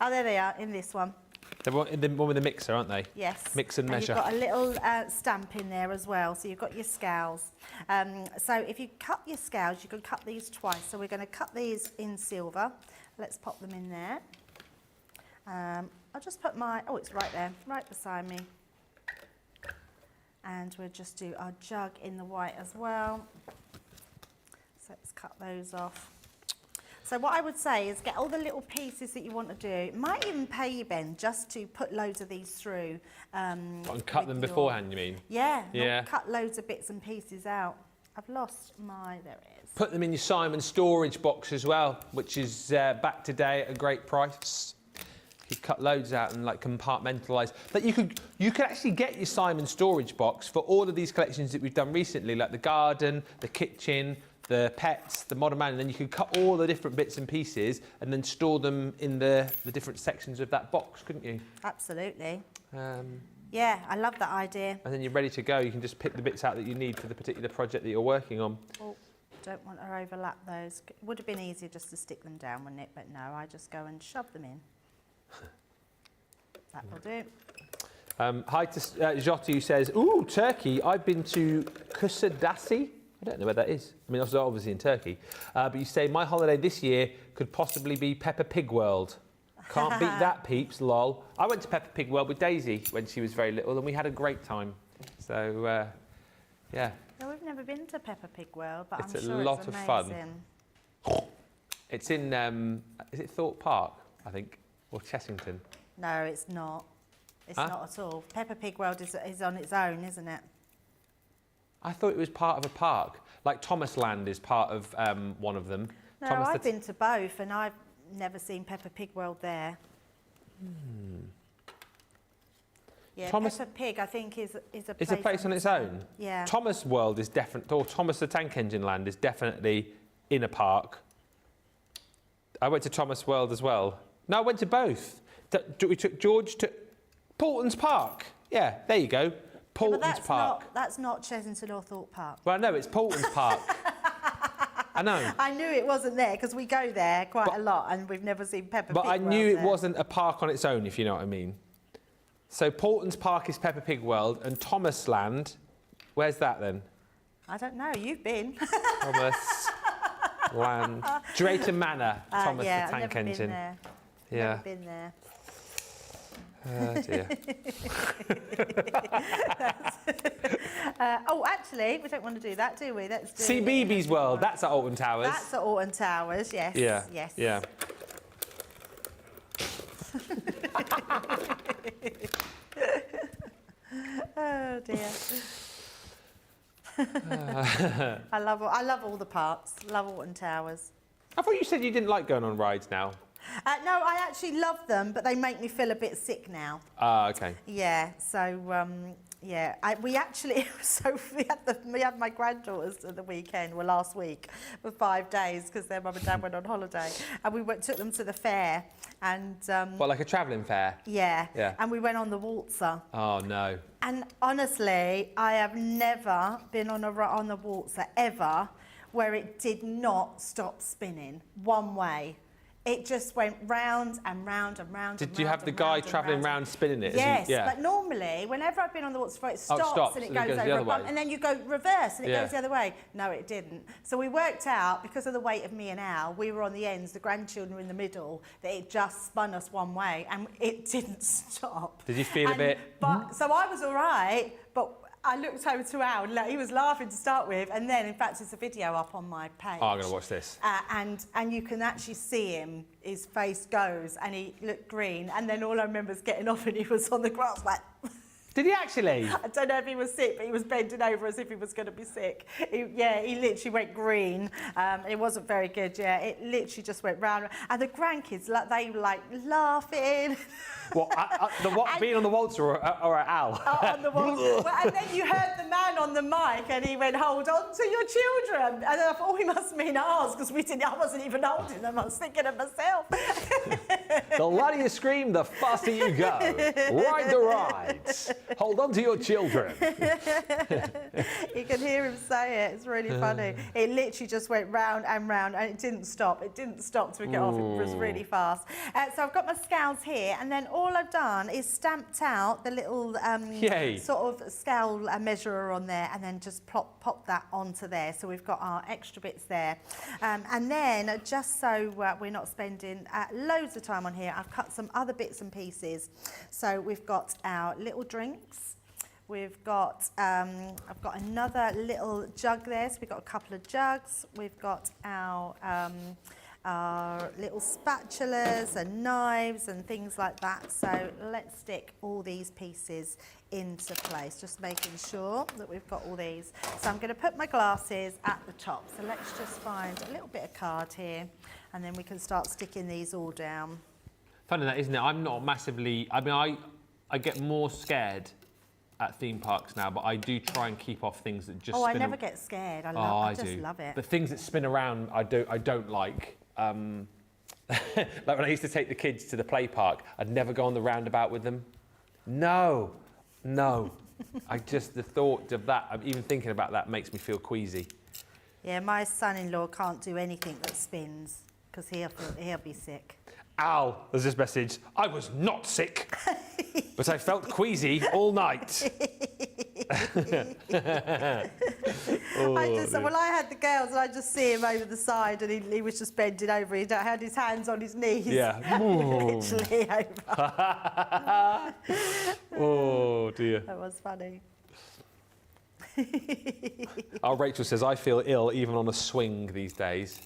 Speaker 1: Oh, there they are, in this one.
Speaker 2: The one with the mixer, aren't they?
Speaker 1: Yes.
Speaker 2: Mix and measure.
Speaker 1: You've got a little stamp in there as well, so you've got your scales. So if you cut your scales, you can cut these twice. So we're going to cut these in silver. Let's pop them in there. I'll just put my, oh, it's right there, right beside me. And we'll just do our jug in the white as well. So let's cut those off. So what I would say is get all the little pieces that you want to do. It might even pay you, Ben, just to put loads of these through.
Speaker 2: And cut them beforehand, you mean?
Speaker 1: Yeah,
Speaker 2: Yeah.
Speaker 1: cut loads of bits and pieces out. I've lost my, there it is.
Speaker 2: Put them in your Simon storage box as well, which is back today at a great price. You cut loads out and like compartmentalise. But you could actually get your Simon storage box for all of these collections that we've done recently, like the garden, the kitchen, the pets, the modern man, and then you could cut all the different bits and pieces and then store them in the different sections of that box, couldn't you?
Speaker 1: Absolutely.
Speaker 2: And
Speaker 1: Yeah, I love that idea.
Speaker 2: then you're ready to go. You can just pick the bits out that you need for the particular project that you're working on.
Speaker 1: Oh, don't want to overlap those. It would have been easier just to stick them down, wouldn't it? But no, I just go and shove them in. That will do.
Speaker 2: Hi to Joti, who says, ooh, Turkey, I've been to Kusadasi. I don't know where that is. I mean, obviously in Turkey. But you say, my holiday this year could possibly be Peppa Pig World. Can't beat that, peeps, lol. I went to Peppa Pig World with Daisy when she was very little, and we had a great time. So, yeah.
Speaker 1: No, we've never been to Peppa Pig World, but
Speaker 2: It's
Speaker 1: I'm
Speaker 2: a
Speaker 1: sure
Speaker 2: lot
Speaker 1: it's
Speaker 2: of
Speaker 1: amazing.
Speaker 2: fun. It's in, is it Thorpe Park, I think, or Chessington?
Speaker 1: No, it's not. It's
Speaker 2: Huh?
Speaker 1: not at all. Peppa Pig World is on its own, isn't it?
Speaker 2: I thought it was part of a park. Like Thomas Land is part of one of them.
Speaker 1: No,
Speaker 2: Thomas
Speaker 1: I've been to both, and I've never seen Peppa Pig World there. Yeah,
Speaker 2: Thomas-
Speaker 1: Peppa Pig, I think, is a place.
Speaker 2: It's a place on its own.
Speaker 1: Yeah.
Speaker 2: Thomas World is definitely, or Thomas the Tank Engine Land is definitely in a park. I went to Thomas World as well. No, I went to both. We took George to Paulton's Park. Yeah, there you go.
Speaker 1: Yeah,
Speaker 2: Paulton's
Speaker 1: but
Speaker 2: Park.
Speaker 1: that's not Chessington or Thorpe Park.
Speaker 2: Well, no, it's Paulton's Park. I know.
Speaker 1: I knew it wasn't there because we go there quite a lot and we've never seen Peppa Pig.
Speaker 2: But I knew it
Speaker 1: there.
Speaker 2: wasn't a park on its own, if you know what I mean. So Portland's Park is Peppa Pig World, and Thomas Land, where's that then?
Speaker 1: I don't know. You've been.
Speaker 2: Thomas Land. Drayton Manor, Thomas
Speaker 1: yeah,
Speaker 2: the Tank
Speaker 1: I've never
Speaker 2: Engine.
Speaker 1: Been there.
Speaker 2: Yeah.
Speaker 1: Never been there.
Speaker 2: Oh dear.
Speaker 1: Oh, actually, we don't want to do that, do we? Let's do
Speaker 2: CBeebies World, that's at Alton Towers.
Speaker 1: That's at Alton Towers, yes.
Speaker 2: Yeah.
Speaker 1: Yes.
Speaker 2: Yeah.
Speaker 1: Oh dear. I love all the parks. Love Alton Towers.
Speaker 2: I thought you said you didn't like going on rides now.
Speaker 1: No, I actually love them, but they make me feel a bit sick now.
Speaker 2: Ah, okay.
Speaker 1: Yeah. So yeah, we actually we had my granddaughters at the weekend, well last week, for 5 days because their mum and dad went on holiday, and we took them to the fair, and
Speaker 2: What, like a travelling fair?
Speaker 1: yeah,
Speaker 2: Yeah.
Speaker 1: and we went on the waltzer.
Speaker 2: Oh no.
Speaker 1: And honestly, I have never been on the waltzer ever where it did not stop spinning one way. It just went round and round and round.
Speaker 2: Did you have the guy travelling round spinning it?
Speaker 1: Yes,
Speaker 2: yeah.
Speaker 1: but normally, whenever I've been on the waltzer, it stops,
Speaker 2: stops
Speaker 1: and it
Speaker 2: and
Speaker 1: goes
Speaker 2: it goes the
Speaker 1: over
Speaker 2: other
Speaker 1: a bump,
Speaker 2: way.
Speaker 1: and then you go reverse and it
Speaker 2: Yeah.
Speaker 1: goes the other way. No, it didn't. So we worked out, because of the weight of me and Al, we were on the ends, the grandchildren were in the middle, that it just spun us one way, and it didn't stop.
Speaker 2: Did you feel a bit?
Speaker 1: But so I was all right, but I looked over to Al, and he was laughing to start with, and then, in fact, there's a video up on my page.
Speaker 2: Oh, I'm going to watch this.
Speaker 1: And you can actually see him, his face goes, and he looked green, and then all I remember is getting off and he was on the grass like...
Speaker 2: Did he actually?
Speaker 1: I don't know if he was sick, but he was bending over as if he was going to be sick. He literally went green. It wasn't very good, yeah. It literally just went round. And the grandkids, they were like laughing.
Speaker 2: What, being on the waltzer or at Al?
Speaker 1: On the waltzer. Well, and then you heard the man on the mic and he went, "Hold on to your children." And I thought, he must mean ours, because I wasn't even holding them. I was thinking of myself.
Speaker 2: The louder you scream, the faster you go. Ride the rides. Hold on to your children.
Speaker 1: You can hear him say it. It's really funny. It literally just went round and round, and it didn't stop. It didn't stop till we get off. It was really fast. So I've got my scales here, and then all I've done is stamped out the little sort of scale measurer on there, and then just pop that onto there. So we've got our extra bits there. And then, just so we're not spending loads of time on here, I've cut some other bits and pieces. So we've got our little drinks. We've got, I've got another little jug there, so we've got a couple of jugs. We've got our little spatulas and knives and things like that. So let's stick all these pieces into place, just making sure that we've got all these. So I'm going to put my glasses at the top. So let's just find a little bit of card here, and then we can start sticking these all down.
Speaker 2: Funny that, isn't it? I'm not massively... I mean, I get more scared at theme parks now, but I do try and keep off things that just spin.
Speaker 1: I never get scared. I just love it.
Speaker 2: But things that spin around, I don't like. Like when I used to take the kids to the play park, I'd never go on the roundabout with them. No. The thought of that, even thinking about that, makes me feel queasy.
Speaker 1: Yeah, my son-in-law can't do anything that spins because he'll be sick.
Speaker 2: Al, there's this message. I was not sick, but I felt queasy all night.
Speaker 1: I had the girls, and I just see him over the side, and he was just bending over. He had his hands on his knees.
Speaker 2: Yeah.
Speaker 1: Literally over.
Speaker 2: Oh, dear.
Speaker 1: That was funny.
Speaker 2: Our Rachel says, I feel ill even on a swing these days.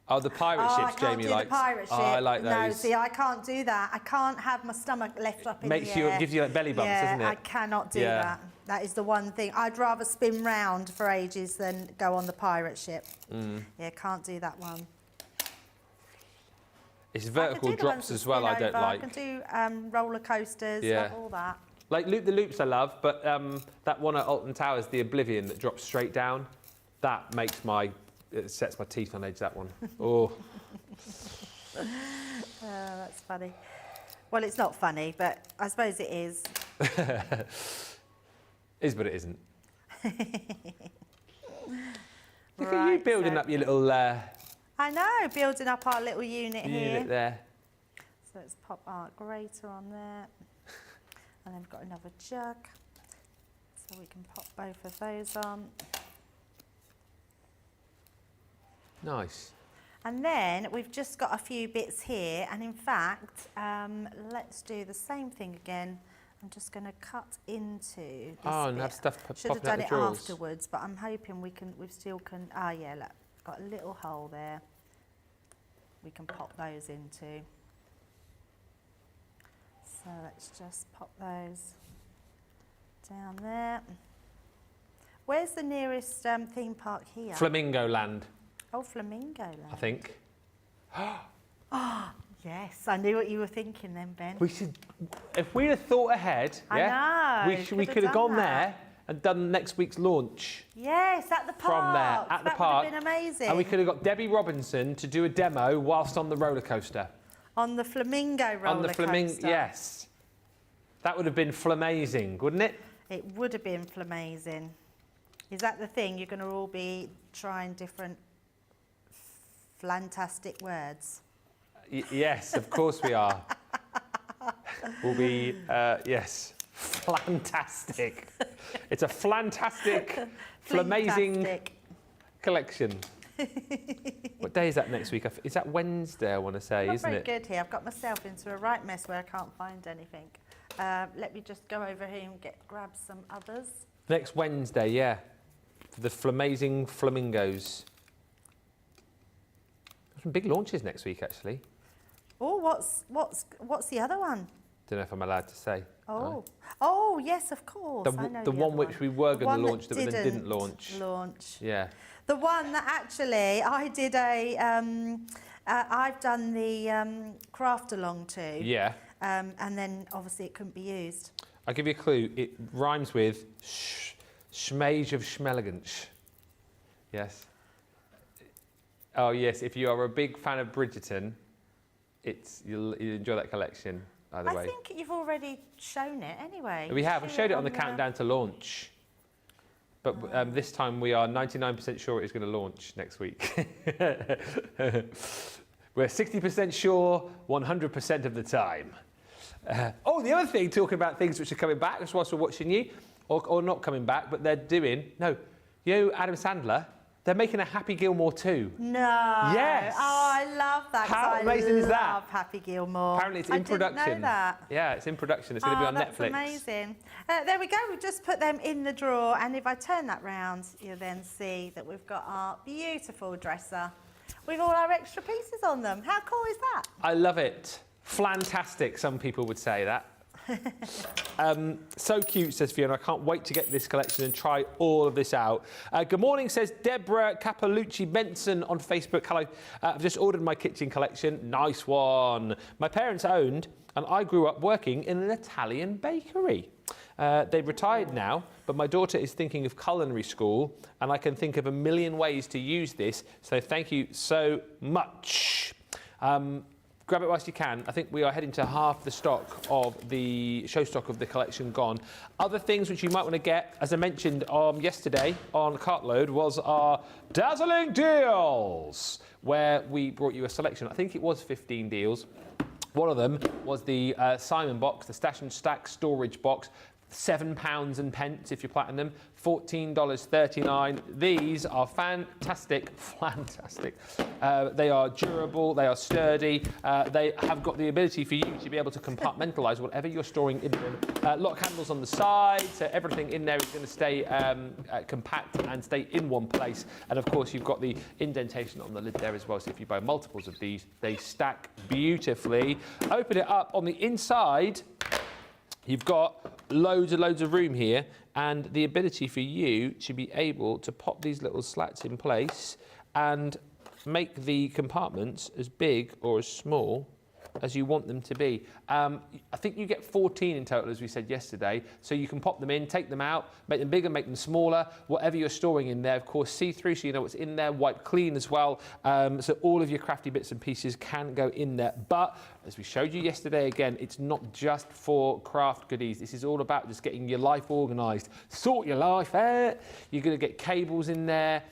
Speaker 2: The pirate ships Jamie likes.
Speaker 1: The pirate ship.
Speaker 2: I like those.
Speaker 1: No, see, I can't do that. I can't have my stomach left up in the air.
Speaker 2: Gives you like belly bumps, doesn't it?
Speaker 1: I cannot do that. That is the one thing. I'd rather spin round for ages than go on the pirate ship. Yeah, can't do that one.
Speaker 2: It's vertical drops as well, I don't like.
Speaker 1: I can do roller coasters, all that.
Speaker 2: Like Loop the Loops I love, but that one at Alton Towers, the Oblivion that drops straight down, that makes it sets my teeth on edge, that one. Oh.
Speaker 1: That's funny. Well, it's not funny, but I suppose it is.
Speaker 2: Is, but it isn't. Look at you building up your little
Speaker 1: I know, building up our little unit here.
Speaker 2: unit there.
Speaker 1: So let's pop our grater on there. And then we've got another jug. So we can pop both of those on.
Speaker 2: Nice.
Speaker 1: And then we've just got a few bits here. And in fact, let's do the same thing again. I'm just going to cut into this
Speaker 2: Oh, and
Speaker 1: bit.
Speaker 2: have stuff
Speaker 1: Should have
Speaker 2: popping out
Speaker 1: done
Speaker 2: the
Speaker 1: it
Speaker 2: drawers.
Speaker 1: afterwards, but I'm hoping we still can, ah yeah, look, got a little hole there. We can pop those into. So let's just pop those down there. Where's the nearest theme park here?
Speaker 2: Flamingo Land,
Speaker 1: Oh, Flamingo Land.
Speaker 2: I think.
Speaker 1: Yes, I knew what you were thinking then, Ben.
Speaker 2: We should, if we'd have thought ahead,
Speaker 1: I know,
Speaker 2: we
Speaker 1: could
Speaker 2: could
Speaker 1: have
Speaker 2: have gone
Speaker 1: done
Speaker 2: there
Speaker 1: that.
Speaker 2: and done next week's launch
Speaker 1: Yes, at the park.
Speaker 2: from there at the park.
Speaker 1: That would have been amazing.
Speaker 2: And we could have got Debbie Robinson to do a demo whilst on the roller coaster.
Speaker 1: On the Flamingo roller
Speaker 2: On the Flamingo,
Speaker 1: coaster.
Speaker 2: yes. That would have been flamazing, wouldn't it?
Speaker 1: It would have been flamazing. Is that the thing? You're going to all be trying different fantastic words.
Speaker 2: Yes, of course we are. We'll be, yes, fantastic. It's a fantastic, flamazing
Speaker 1: Fantastic.
Speaker 2: collection. What day is that next week? Is that Wednesday, I want to say,
Speaker 1: Not
Speaker 2: isn't
Speaker 1: very
Speaker 2: it?
Speaker 1: good here. I've got myself into a right mess where I can't find anything. Let me just go over here and grab some others.
Speaker 2: Next Wednesday, yeah. For the flamazing flamingos. Some big launches next week, actually.
Speaker 1: Oh, what's the other one?
Speaker 2: Don't know if I'm allowed to say.
Speaker 1: Oh, oh yes, of course. I know
Speaker 2: The one
Speaker 1: other
Speaker 2: which we were
Speaker 1: The
Speaker 2: going to
Speaker 1: one
Speaker 2: launch, but then didn't launch.
Speaker 1: Launch.
Speaker 2: Yeah.
Speaker 1: The one that actually I did I've done the craft along to.
Speaker 2: Yeah.
Speaker 1: And then obviously it couldn't be used.
Speaker 2: I'll give you a clue. It rhymes with schmage of schmeligans. Yes. Oh yes, if you are a big fan of Bridgerton, you'll enjoy that collection. Either way.
Speaker 1: I think you've already shown it anyway.
Speaker 2: We have. I showed it on the countdown to launch. But this time we are 99% sure it's going to launch next week. We're 60% sure 100% of the time. Oh, the other thing, talking about things which are coming back, just whilst we're watching you, or not coming back, but they're doing, Adam Sandler, they're making a Happy Gilmore 2.
Speaker 1: No.
Speaker 2: Yes.
Speaker 1: Oh, I love that. 'cause
Speaker 2: How amazing is that?
Speaker 1: I love Happy Gilmore.
Speaker 2: Apparently it's in production.
Speaker 1: I didn't know that.
Speaker 2: Yeah, it's in production. It's going to be on
Speaker 1: that's
Speaker 2: Netflix.
Speaker 1: Amazing. There we go. We've just put them in the drawer, and if I turn that round, you'll then see that we've got our beautiful dresser with all our extra pieces on them. How cool is that?
Speaker 2: I love it. Fantastic, some people would say that. So cute, says Fiona. I can't wait to get this collection and try all of this out. Good morning, says Deborah Capalucci Benson on Facebook. Hello. I've just ordered my kitchen collection. Nice one. My parents owned, and I grew up working in an Italian bakery. They've retired now, but my daughter is thinking of culinary school, and I can think of a million ways to use this. So thank you so much. Grab it whilst you can. I think we are heading to half the stock of the show stock of the collection gone. Other things which you might want to get, as I mentioned yesterday on Cartload, was our dazzling deals, where we brought you a selection. I think it was 15 deals. One of them was the Simon box, the Stash and Stack storage box. £7 and pence if you're platinum, $14.39. These are fantastic. They are durable, they are sturdy, they have got the ability for you to be able to compartmentalise whatever you're storing in them. Lock handles on the side, so everything in there is going to stay compact and stay in one place. And of course you've got the indentation on the lid there as well, so if you buy multiples of these, they stack beautifully. Open it up on the inside. You've got loads of room here, and the ability for you to be able to pop these little slats in place and make the compartments as big or as small as you want them to be. I think you get 14 in total, as we said yesterday, so you can pop them in, take them out, make them bigger, make them smaller, whatever you're storing in there. Of course, see-through, so you know what's in there, wipe clean as well, so all of your crafty bits and pieces can go in there. But as we showed you yesterday, again, it's not just for craft goodies. This is all about just getting your life organised. Sort your life out. You're going to get cables in there.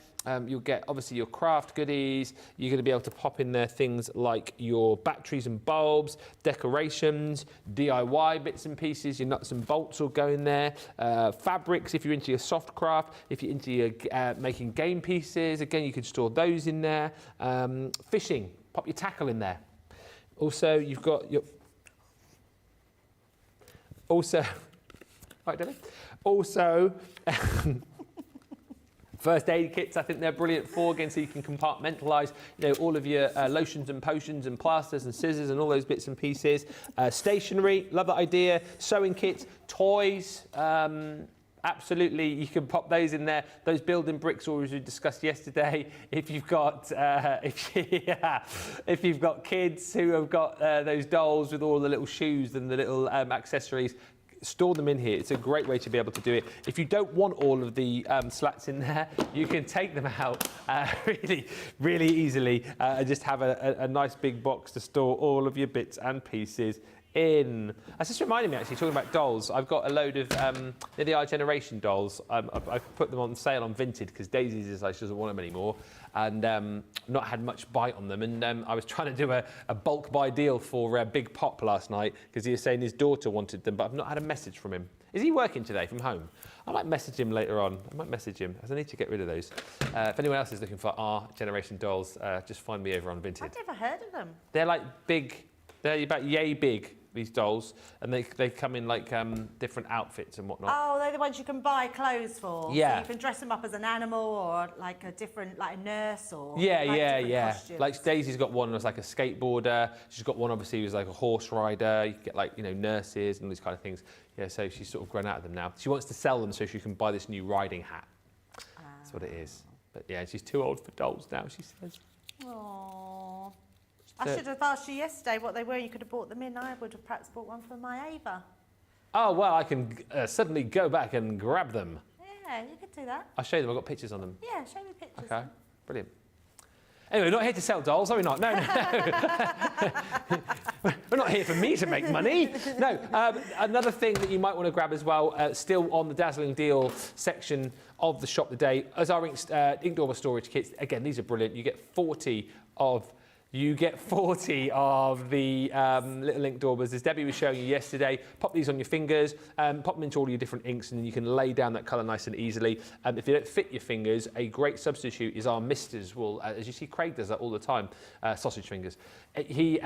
Speaker 2: You'll get obviously your craft goodies. You're going to be able to pop in there things like your batteries and bulbs, decorations, DIY bits and pieces. Your nuts and bolts will go in there. Fabrics, if you're into your soft craft. If you're into your making game pieces, again, you could store those in there. Fishing, pop your tackle in there. Also, you've got your... Also... Right, Debbie? Also... First aid kits, I think they're brilliant for, again, so you can compartmentalise, all of your lotions and potions and plasters and scissors and all those bits and pieces. Stationery, love that idea. Sewing kits, toys, absolutely, you can pop those in there. Those building bricks, as we discussed yesterday. If you've got, if you've got kids who have got those dolls with all the little shoes and the little accessories, store them in here. It's a great way to be able to do it. If you don't want all of the slats in there, you can take them out really easily and just have a nice big box to store all of your bits and pieces in. That's just reminded me, actually, talking about dolls. I've got a load of the Our Generation dolls. I've put them on sale on Vinted because Daisy decides she doesn't want them anymore, and not had much bite on them. And I was trying to do a bulk buy deal for Big Pop last night because he was saying his daughter wanted them, but I've not had a message from him. Is he working today from home? I might message him later on. I might message him, as I need to get rid of those. If anyone else is looking for Our Generation dolls, just find me over on Vinted.
Speaker 1: I've never heard of them.
Speaker 2: They're like big, they're about yay big, these dolls, and they come in like different outfits and whatnot.
Speaker 1: Oh, they're the ones you can buy clothes for.
Speaker 2: Yeah.
Speaker 1: So you can dress them up as an animal or like a different, like a nurse or
Speaker 2: Yeah.
Speaker 1: costumes.
Speaker 2: Like Daisy's got one that's like a skateboarder. She's got one obviously who's like a horse rider. You get like, nurses and all these kind of things. Yeah, so she's sort of grown out of them now. She wants to sell them so she can buy this new riding hat. That's what it is. But yeah, she's too old for dolls now, she says.
Speaker 1: Aww. I should have asked you yesterday what they were. You could have bought them in. I would have perhaps bought one for my Ava.
Speaker 2: Oh, well, I can suddenly go back and grab them.
Speaker 1: Yeah, you could do that.
Speaker 2: I'll show you them. I've got pictures on them.
Speaker 1: Yeah, show me pictures.
Speaker 2: Okay, brilliant. Anyway, we're not here to sell dolls, are we not? No. We're not here for me to make money. No. Another thing that you might want to grab as well, still on the dazzling deal section of the shop today, is our ink dauber storage kits. Again, these are brilliant. You get 40 of the little ink daubers, as Debbie was showing you yesterday. Pop these on your fingers, pop them into all your different inks, and then you can lay down that colour nice and easily. If they don't fit your fingers, a great substitute is our misters wool. As you see, Craig does that all the time, sausage fingers. He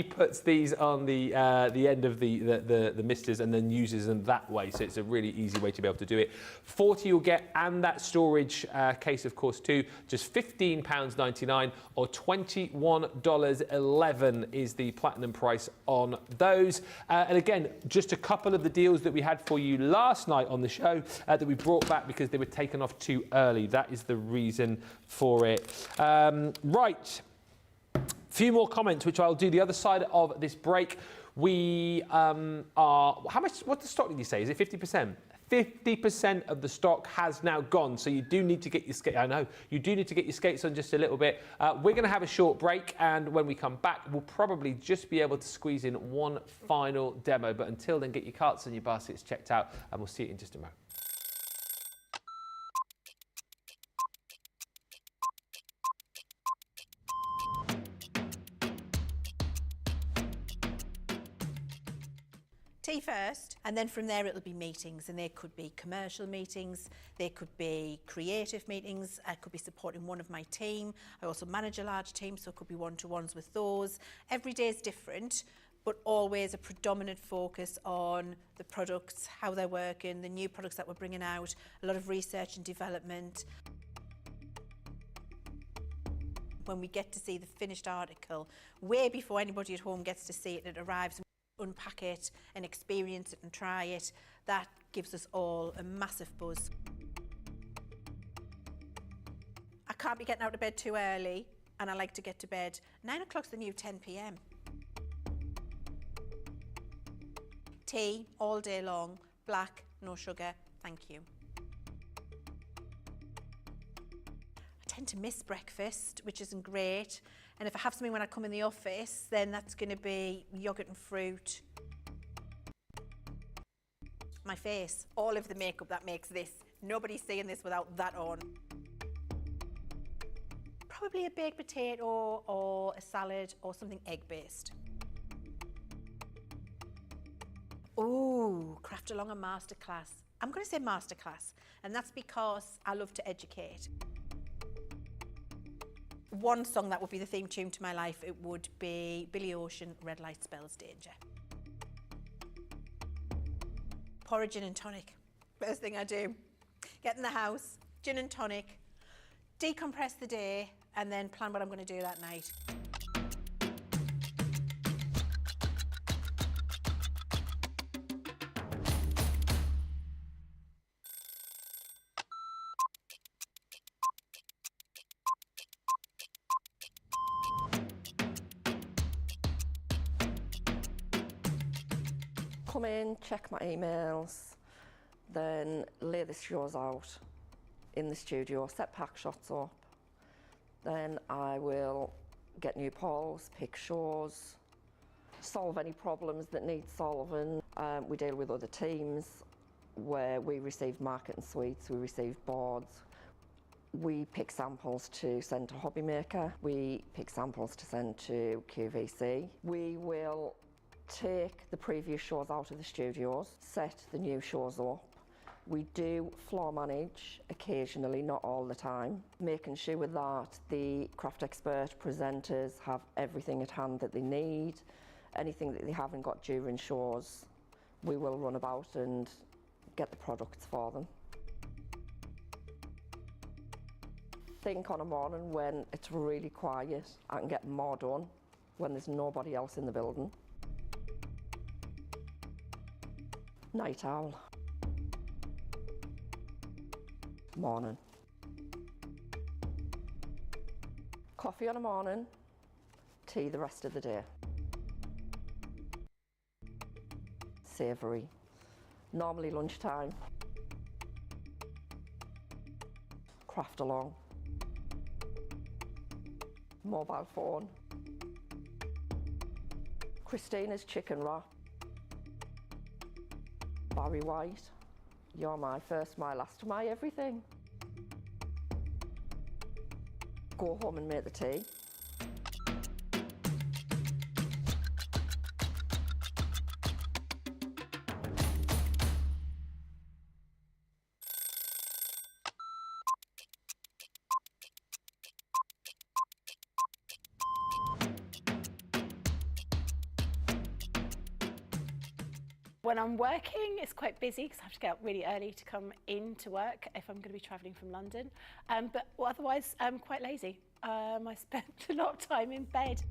Speaker 2: puts these on the end of the misters and then uses them that way. So it's a really easy way to be able to do it. 40 you'll get, and that storage case, of course, too. Just £15.99 or $21.11 is the platinum price on those. And again, just a couple of the deals that we had for you last night on the show that we brought back because they were taken off too early. That is the reason for it. Right. A few more comments, which I'll do the other side of this break. We are... How much... What the stock did you say? Is it 50%? 50% of the stock has now gone, so you do need to get your skates. I know you do need to get your skates on just a little bit. We're going to have a short break, and when we come back, we'll probably just be able to squeeze in one final demo. But until then, get your carts and your baskets checked out, and we'll see you in just a moment.
Speaker 1: Tea first, and then from there it'll be meetings, and there could be commercial meetings, there could be creative meetings, I could be supporting one of my team. I also manage a large team, so it could be one-to-ones with those. Every day is different, but always a predominant focus on the products, how they're working, the new products that we're bringing out, a lot of research and development. When we get to see the finished article, way before anybody at home gets to see it, and it arrives, unpack it and experience it and try it, that gives us all a massive buzz. I can't be getting out of bed too early, and I like to get to bed. 9 o'clock's the new 10 p.m. Tea all day long, black, no sugar, thank you. I tend to miss breakfast, which isn't great. And if I have something when I come in the office, then that's going to be yoghurt and fruit. My face, all of the makeup that makes this Nobody's seeing this without that on. Probably a baked potato or a salad or something egg-based. Ooh, craft along a masterclass. I'm going to say masterclass, and that's because I love to educate. One song that would be the theme tune to my life, it would be Billy Ocean, Red Light Spells Danger. Pour a gin and tonic. First thing I do. Get in the house, gin and tonic, decompress the day, and then plan what I'm going to do that night.
Speaker 5: Come in, check my emails, then lay the shows out in the studio, set pack shots up. Then I will get new polls, pick shows, solve any problems that need solving. We deal with other teams where we receive marketing suites, we receive boards. We pick samples to send to Hobby Maker. We pick samples to send to QVC. We will take the previous shows out of the studios, set the new shows up. We do floor manage occasionally, not all the time, making sure that the craft expert presenters have everything at hand that they need. Anything that they haven't got during shows, we will run about and get the products for them. Think on a morning when it's really quiet, I can get more done when there's nobody else in the building. Night owl. Morning. Coffee on a morning, tea the rest of the day. Savoury. Normally lunchtime. Craft along. Mobile phone. Christina's chicken wrap. Barry White, you're my first, my last, my everything. Go home and make the tea.
Speaker 6: When I'm working, it's quite busy because I have to get up really early to come in to work if I'm going to be travelling from London. But otherwise, I'm quite lazy. I spend a lot of time in bed.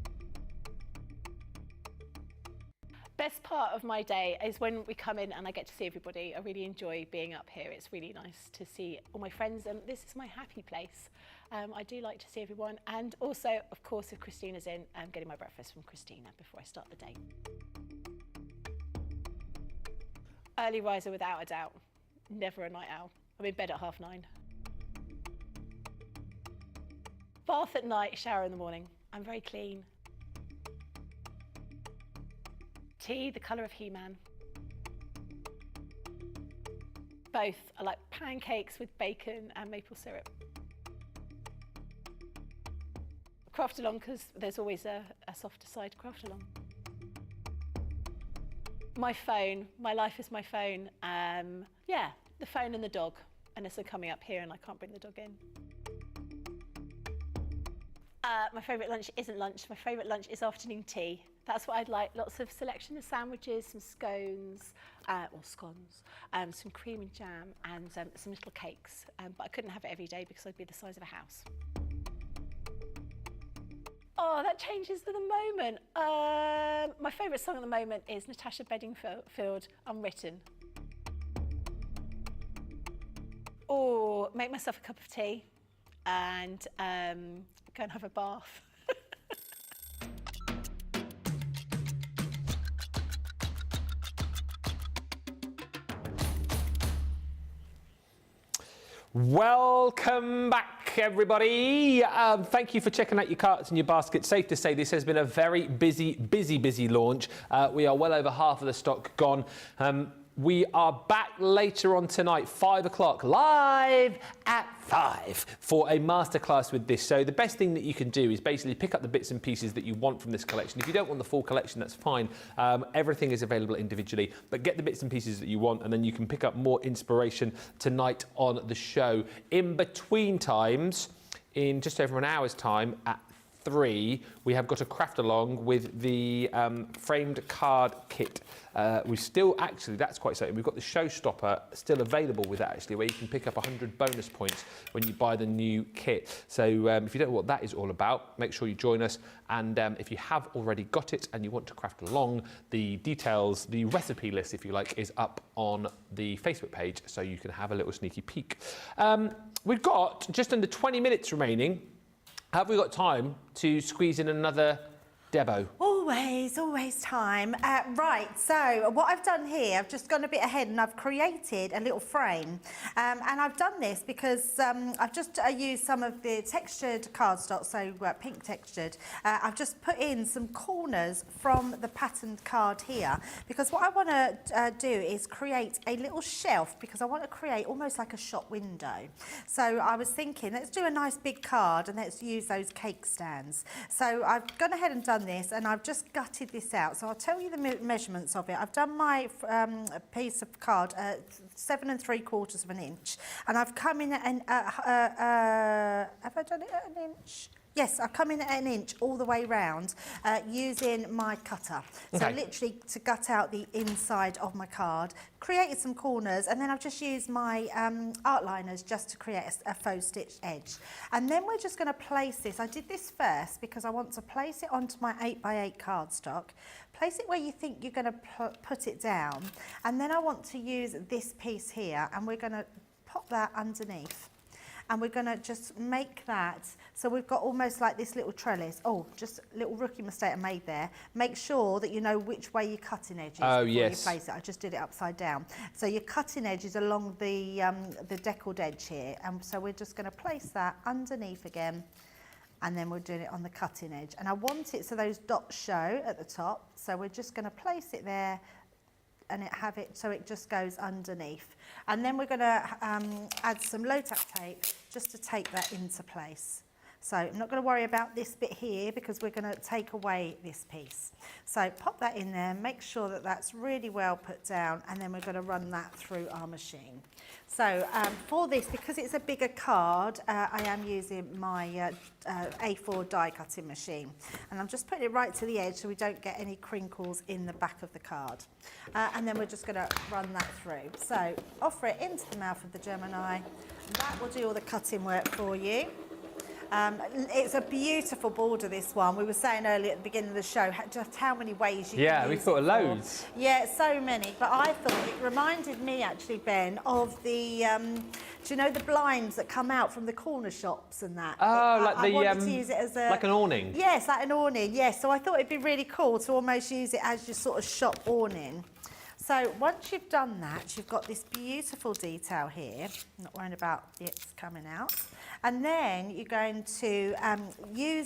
Speaker 6: Best part of my day is when we come in and I get to see everybody. I really enjoy being up here. It's really nice to see all my friends, and this is my happy place. I do like to see everyone, and also, of course, if Christina's in, I'm getting my breakfast from Christina before I start the day. Early riser without a doubt, never a night owl. I'm in bed at 9:30. Bath at night, shower in the morning. I'm very clean. Tea, the colour of He-Man. Both. I like pancakes with bacon and maple syrup. Craft along because there's always a softer side to craft along. My phone, my life is my phone. Yeah, the phone and the dog, unless I'm coming up here and I can't bring the dog in. My favourite lunch isn't lunch, my favourite lunch is afternoon tea. That's what I'd like, lots of selection of sandwiches, some scones, or scones, some cream and jam, and some little cakes. But I couldn't have it every day because I'd be the size of a house. Oh, that changes to the moment. My favourite song at the moment is Natasha Bedingfield, Unwritten. Or make myself a cup of tea and go and have a bath.
Speaker 2: Welcome back, everybody. Thank you for checking out your carts and your baskets. Safe to say this has been a very busy launch. We are well over half of the stock gone. We are back later on tonight, 5 o'clock, live at 5 for a masterclass with this. So the best thing that you can do is basically pick up the bits and pieces that you want from this collection. If you don't want the full collection, that's fine. Everything is available individually, but get the bits and pieces that you want, and then you can pick up more inspiration tonight on the show. In between times, in just over an hour's time at 3, we have got a craft along with the framed card kit. We still, actually, that's quite exciting. We've got the showstopper still available with that, actually, where you can pick up 100 bonus points when you buy the new kit. So if you don't know what that is all about, make sure you join us. And if you have already got it and you want to craft along, the details, the recipe list, if you like, is up on the Facebook page, so you can have a little sneaky peek. We've got just under 20 minutes remaining. Have we got time to squeeze in another Debo?
Speaker 1: Always time. Right, so what I've done here, I've just gone a bit ahead and I've created a little frame. And I've done this because I've just used some of the textured cardstock, so pink textured. I've just put in some corners from the patterned card here, because what I want to do is create a little shelf, because I want to create almost like a shop window. So I was thinking, let's do a nice big card and let's use those cake stands. So I've gone ahead and done this, and I've just gutted this out. So I'll tell you the measurements of it. I've done my piece of card 7 3/4 of an inch, and I've come in at an have I done it at an inch? Yes, I've come in at an inch all the way round using my cutter. So literally to gut out the inside of my card, created some corners, and then I've just used my art liners just to create a faux stitched edge. And then we're just going to place this. I did this first because I want to place it onto my 8x8 cardstock. Place it where you think you're going to put it down. And then I want to use this piece here, and we're going to pop that underneath. And we're going to just make that, so we've got almost like this little trellis. Oh, just a little rookie mistake I made there. Make sure that you know which way your cutting edge is before you place it. I just did it upside down. So your cutting edge is along the deckled edge here. And so we're just going to place that underneath again. And then we're doing it on the cutting edge. And I want it so those dots show at the top. So we're just going to place it there, and have it so it just goes underneath. And then we're going to add some low-tack tape just to take that into place. So I'm not going to worry about this bit here, because we're going to take away this piece. So pop that in there, make sure that that's really well put down, and then we're going to run that through our machine. So for this, because it's a bigger card, I am using my A4 die cutting machine. And I'm just putting it right to the edge so we don't get any crinkles in the back of the card. And then we're just going to run that through. So offer it into the mouth of the Gemini. That will do all the cutting work for you. It's a beautiful border, this one. We were saying earlier at the beginning of the show just how many ways you can use it.
Speaker 2: Yeah, we thought of loads.
Speaker 1: Yeah, so many. But I thought it reminded me, actually, Ben, of the, do you know the blinds that come out from the corner shops and that?
Speaker 2: Oh,
Speaker 1: I wanted to use it as a...
Speaker 2: like an awning?
Speaker 1: Yes, like an awning, yes. So I thought it'd be really cool to almost use it as your sort of shop awning. So once you've done that, you've got this beautiful detail here. I'm not worrying about it coming out. And then you're going to you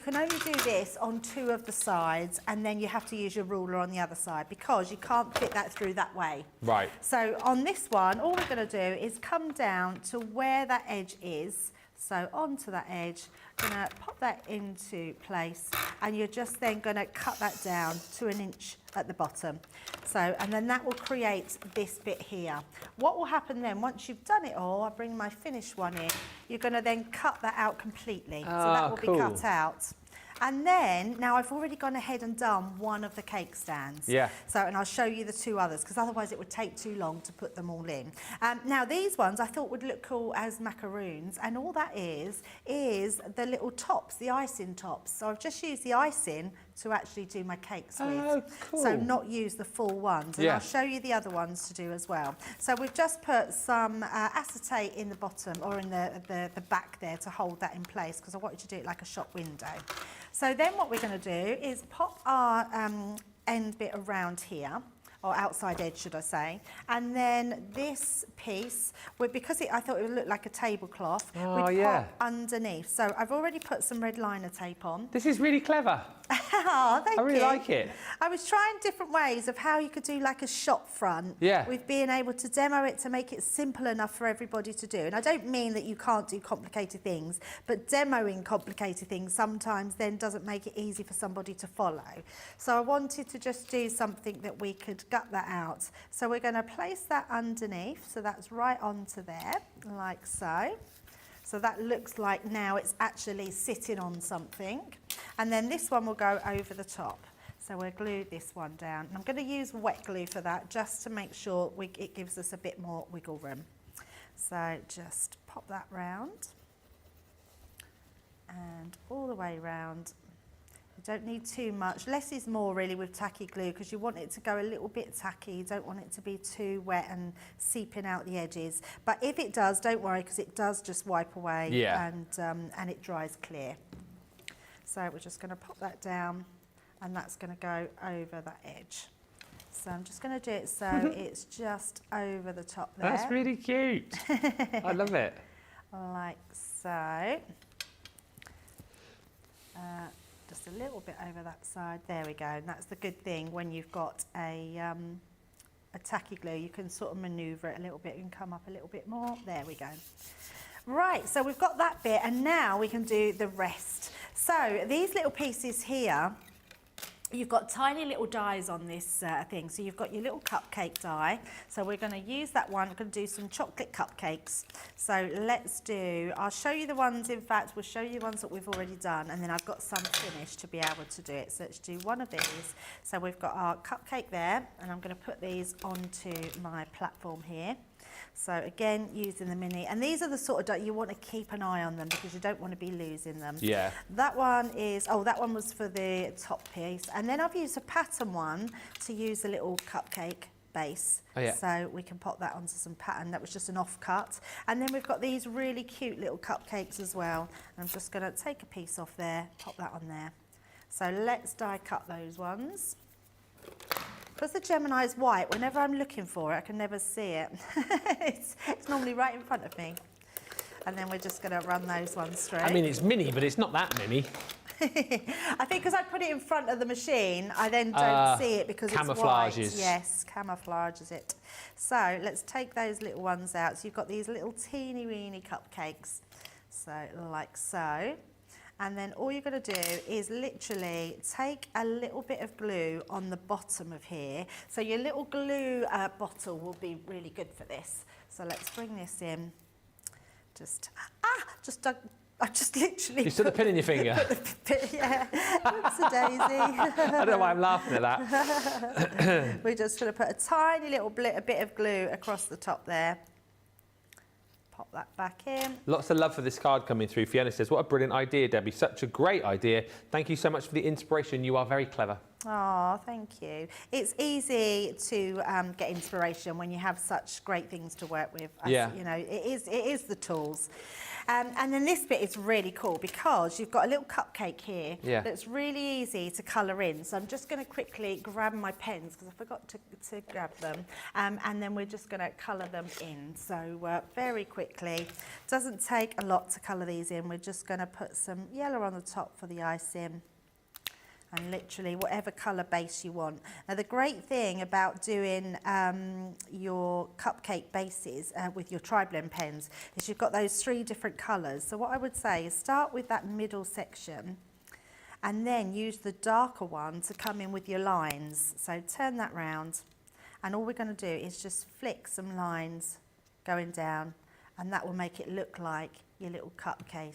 Speaker 1: can only do this on 2 of the sides, and then you have to use your ruler on the other side, because you can't fit that through that way.
Speaker 2: Right.
Speaker 1: So on this one, all we're going to do is come down to where that edge is. So onto that edge, going to pop that into place, and you're just then going to cut that down to 1 inch at the bottom. So, and then that will create this bit here. What will happen then, once you've done it all, I'll bring my finished one in, you're going to then cut that out completely. So that will be cut out. And then, now I've already gone ahead and done one of the cake stands.
Speaker 2: Yeah.
Speaker 1: So, and I'll show you the 2 others, because otherwise it would take too long to put them all in. Now these ones I thought would look cool as macaroons, and all that is the little tops, the icing tops. So I've just used the icing to actually do my cakes with.
Speaker 2: Oh, cool.
Speaker 1: So not use the full ones. And I'll show you the other ones to do as well. So we've just put some acetate in the bottom, or in the back there, to hold that in place, because I wanted to do it like a shop window. So then what we're going to do is pop our end bit around here, or outside edge, should I say. And then this piece, because I thought it would look like a tablecloth, we'd pop underneath. So I've already put some red liner tape on.
Speaker 2: This is really clever.
Speaker 1: Oh, thank you.
Speaker 2: I really like it.
Speaker 1: I was trying different ways of how you could do like a shop front.
Speaker 2: Yeah.
Speaker 1: With being able to demo it to make it simple enough for everybody to do. And I don't mean that you can't do complicated things, but demoing complicated things sometimes then doesn't make it easy for somebody to follow. So I wanted to just do something that we could gut that out. So we're going to place that underneath. So that's right onto there, like so. So that looks like now it's actually sitting on something. And then this one will go over the top. So we'll glue this one down. And I'm going to use wet glue for that just to make sure it gives us a bit more wiggle room. So just pop that round and all the way round. You don't need too much. Less is more really with tacky glue because you want it to go a little bit tacky. You don't want it to be too wet and seeping out the edges. But if it does, don't worry because it does just wipe away and it dries clear. So we're just going to pop that down and that's going to go over that edge. So I'm just going to do it so it's just over the top there.
Speaker 2: That's really cute. I love it.
Speaker 1: Like so. Just a little bit over that side. There we go. And that's the good thing when you've got a tacky glue, you can sort of manoeuvre it a little bit and come up a little bit more. There we go. Right, so we've got that bit and now we can do the rest. So these little pieces here, you've got tiny little dies on this thing. So you've got your little cupcake die. So we're going to use that one. We're going to do some chocolate cupcakes. So I'll show you the ones, in fact, we'll show you the ones that we've already done. And then I've got some finished to be able to do it. So let's do one of these. So we've got our cupcake there. And I'm going to put these onto my platform here. So again, using the mini, and these are the sort of, you want to keep an eye on them because you don't want to be losing them.
Speaker 2: Yeah.
Speaker 1: That one is, that one was for the top piece. And then I've used a pattern one to use a little cupcake base.
Speaker 2: Oh, yeah.
Speaker 1: So we can pop that onto some pattern. That was just an off cut. And then we've got these really cute little cupcakes as well. I'm just going to take a piece off there, pop that on there. So let's die cut those ones. Because the Gemini is white, whenever I'm looking for it, I can never see it. it's normally right in front of me. And then we're just going to run those ones straight.
Speaker 2: I mean, it's mini, but it's not that mini.
Speaker 1: I think because I put it in front of the machine, I then don't see it because it's white.
Speaker 2: Camouflages.
Speaker 1: Yes, camouflages it. So let's take those little ones out. So you've got these little teeny weeny cupcakes. So like so. And then all you're going to do is literally take a little bit of glue on the bottom of here. So your little glue bottle will be really good for this. So let's bring this in. I just literally...
Speaker 2: You still the pin in your finger?
Speaker 1: Yeah, it's a daisy.
Speaker 2: I don't know why I'm laughing at that.
Speaker 1: We're just going to put a tiny little bit of glue across the top there. Pop that back in.
Speaker 2: Lots of love for this card coming through. Fiona says, what a brilliant idea, Debbie. Such a great idea. Thank you so much for the inspiration. You are very clever.
Speaker 1: Oh, thank you. It's easy to get inspiration when you have such great things to work with.
Speaker 2: Yeah.
Speaker 1: You know, it is the tools. And then this bit is really cool because you've got a little cupcake here that's really easy to colour in. So I'm just going to quickly grab my pens because I forgot to grab them. And then we're just going to colour them in. So very quickly. Doesn't take a lot to colour these in. We're just going to put some yellow on the top for the icing. And literally whatever colour base you want. Now the great thing about doing your cupcake bases with your tri-blend pens is you've got those 3 different colours. So what I would say is start with that middle section and then use the darker one to come in with your lines. So turn that round and all we're going to do is just flick some lines going down and that will make it look like your little cupcake.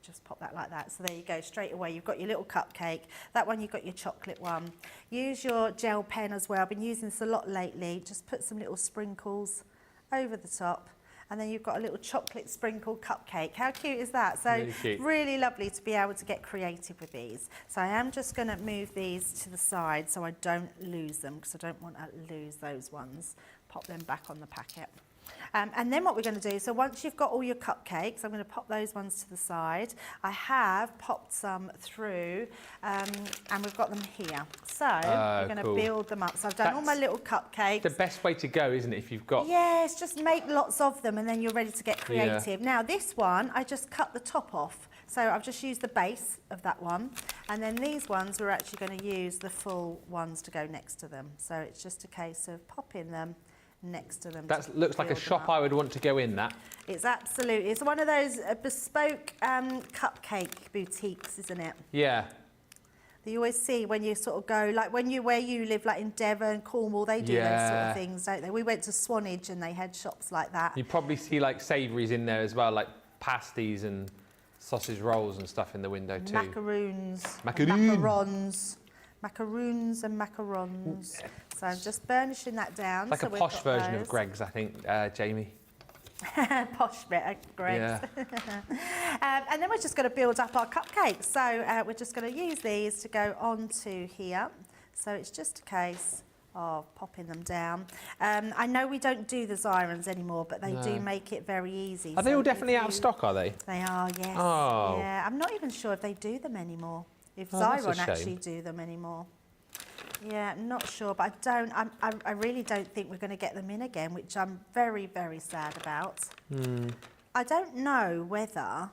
Speaker 1: Just pop that like that. So there you go, straight away you've got your little cupcake. That one you've got your chocolate one. Use your gel pen as well. I've been using this a lot lately. Just put some little sprinkles over the top. And then you've got a little chocolate sprinkle cupcake. How cute is that? So really lovely to be able to get creative with these. So I am just going to move these to the side so I don't lose them because I don't want to lose those ones. Pop them back on the packet. And then what we're going to do, so once you've got all your cupcakes, I'm going to pop those ones to the side. I have popped some through and we've got them here. So we're going to build them up. So I've done all my little cupcakes.
Speaker 2: The best way to go, isn't it, if you've got...
Speaker 1: Yes, just make lots of them and then you're ready to get creative. Now this one, I just cut the top off. So I've just used the base of that one And then these ones, we're actually going to use the full ones to go next to them. So it's just a case of popping them next to them.
Speaker 2: That looks like a shop I would want to go in, that.
Speaker 1: It's absolutely, it's one of those bespoke cupcake boutiques, isn't it?
Speaker 2: Yeah.
Speaker 1: That you always see when you sort of go, like where you live, like in Devon, Cornwall, they do those sort of things, don't they? We went to Swanage and they had shops like that.
Speaker 2: You probably see like savouries in there as well, like pasties and sausage rolls and stuff in the window too.
Speaker 1: Macaroons, macaroons and macarons. So I'm just burnishing that down.
Speaker 2: Like
Speaker 1: so
Speaker 2: a posh version of Greg's, I think, Jamie.
Speaker 1: Posh bit of Greg's.
Speaker 2: Yeah.
Speaker 1: And then we're just going to build up our cupcakes. So we're just going to use these to go onto here. So it's just a case of popping them down. I know we don't do the Xyrons anymore, but they do make it very easy.
Speaker 2: Are they all definitely out of stock, are they?
Speaker 1: They are, yes.
Speaker 2: Oh.
Speaker 1: Yeah, I'm not even sure if they do them anymore. If
Speaker 2: that's a
Speaker 1: Xyron
Speaker 2: shame.
Speaker 1: actually do them anymore. Yeah, I'm not sure, but I really don't think we're going to get them in again, which I'm very, very sad about. I don't know whether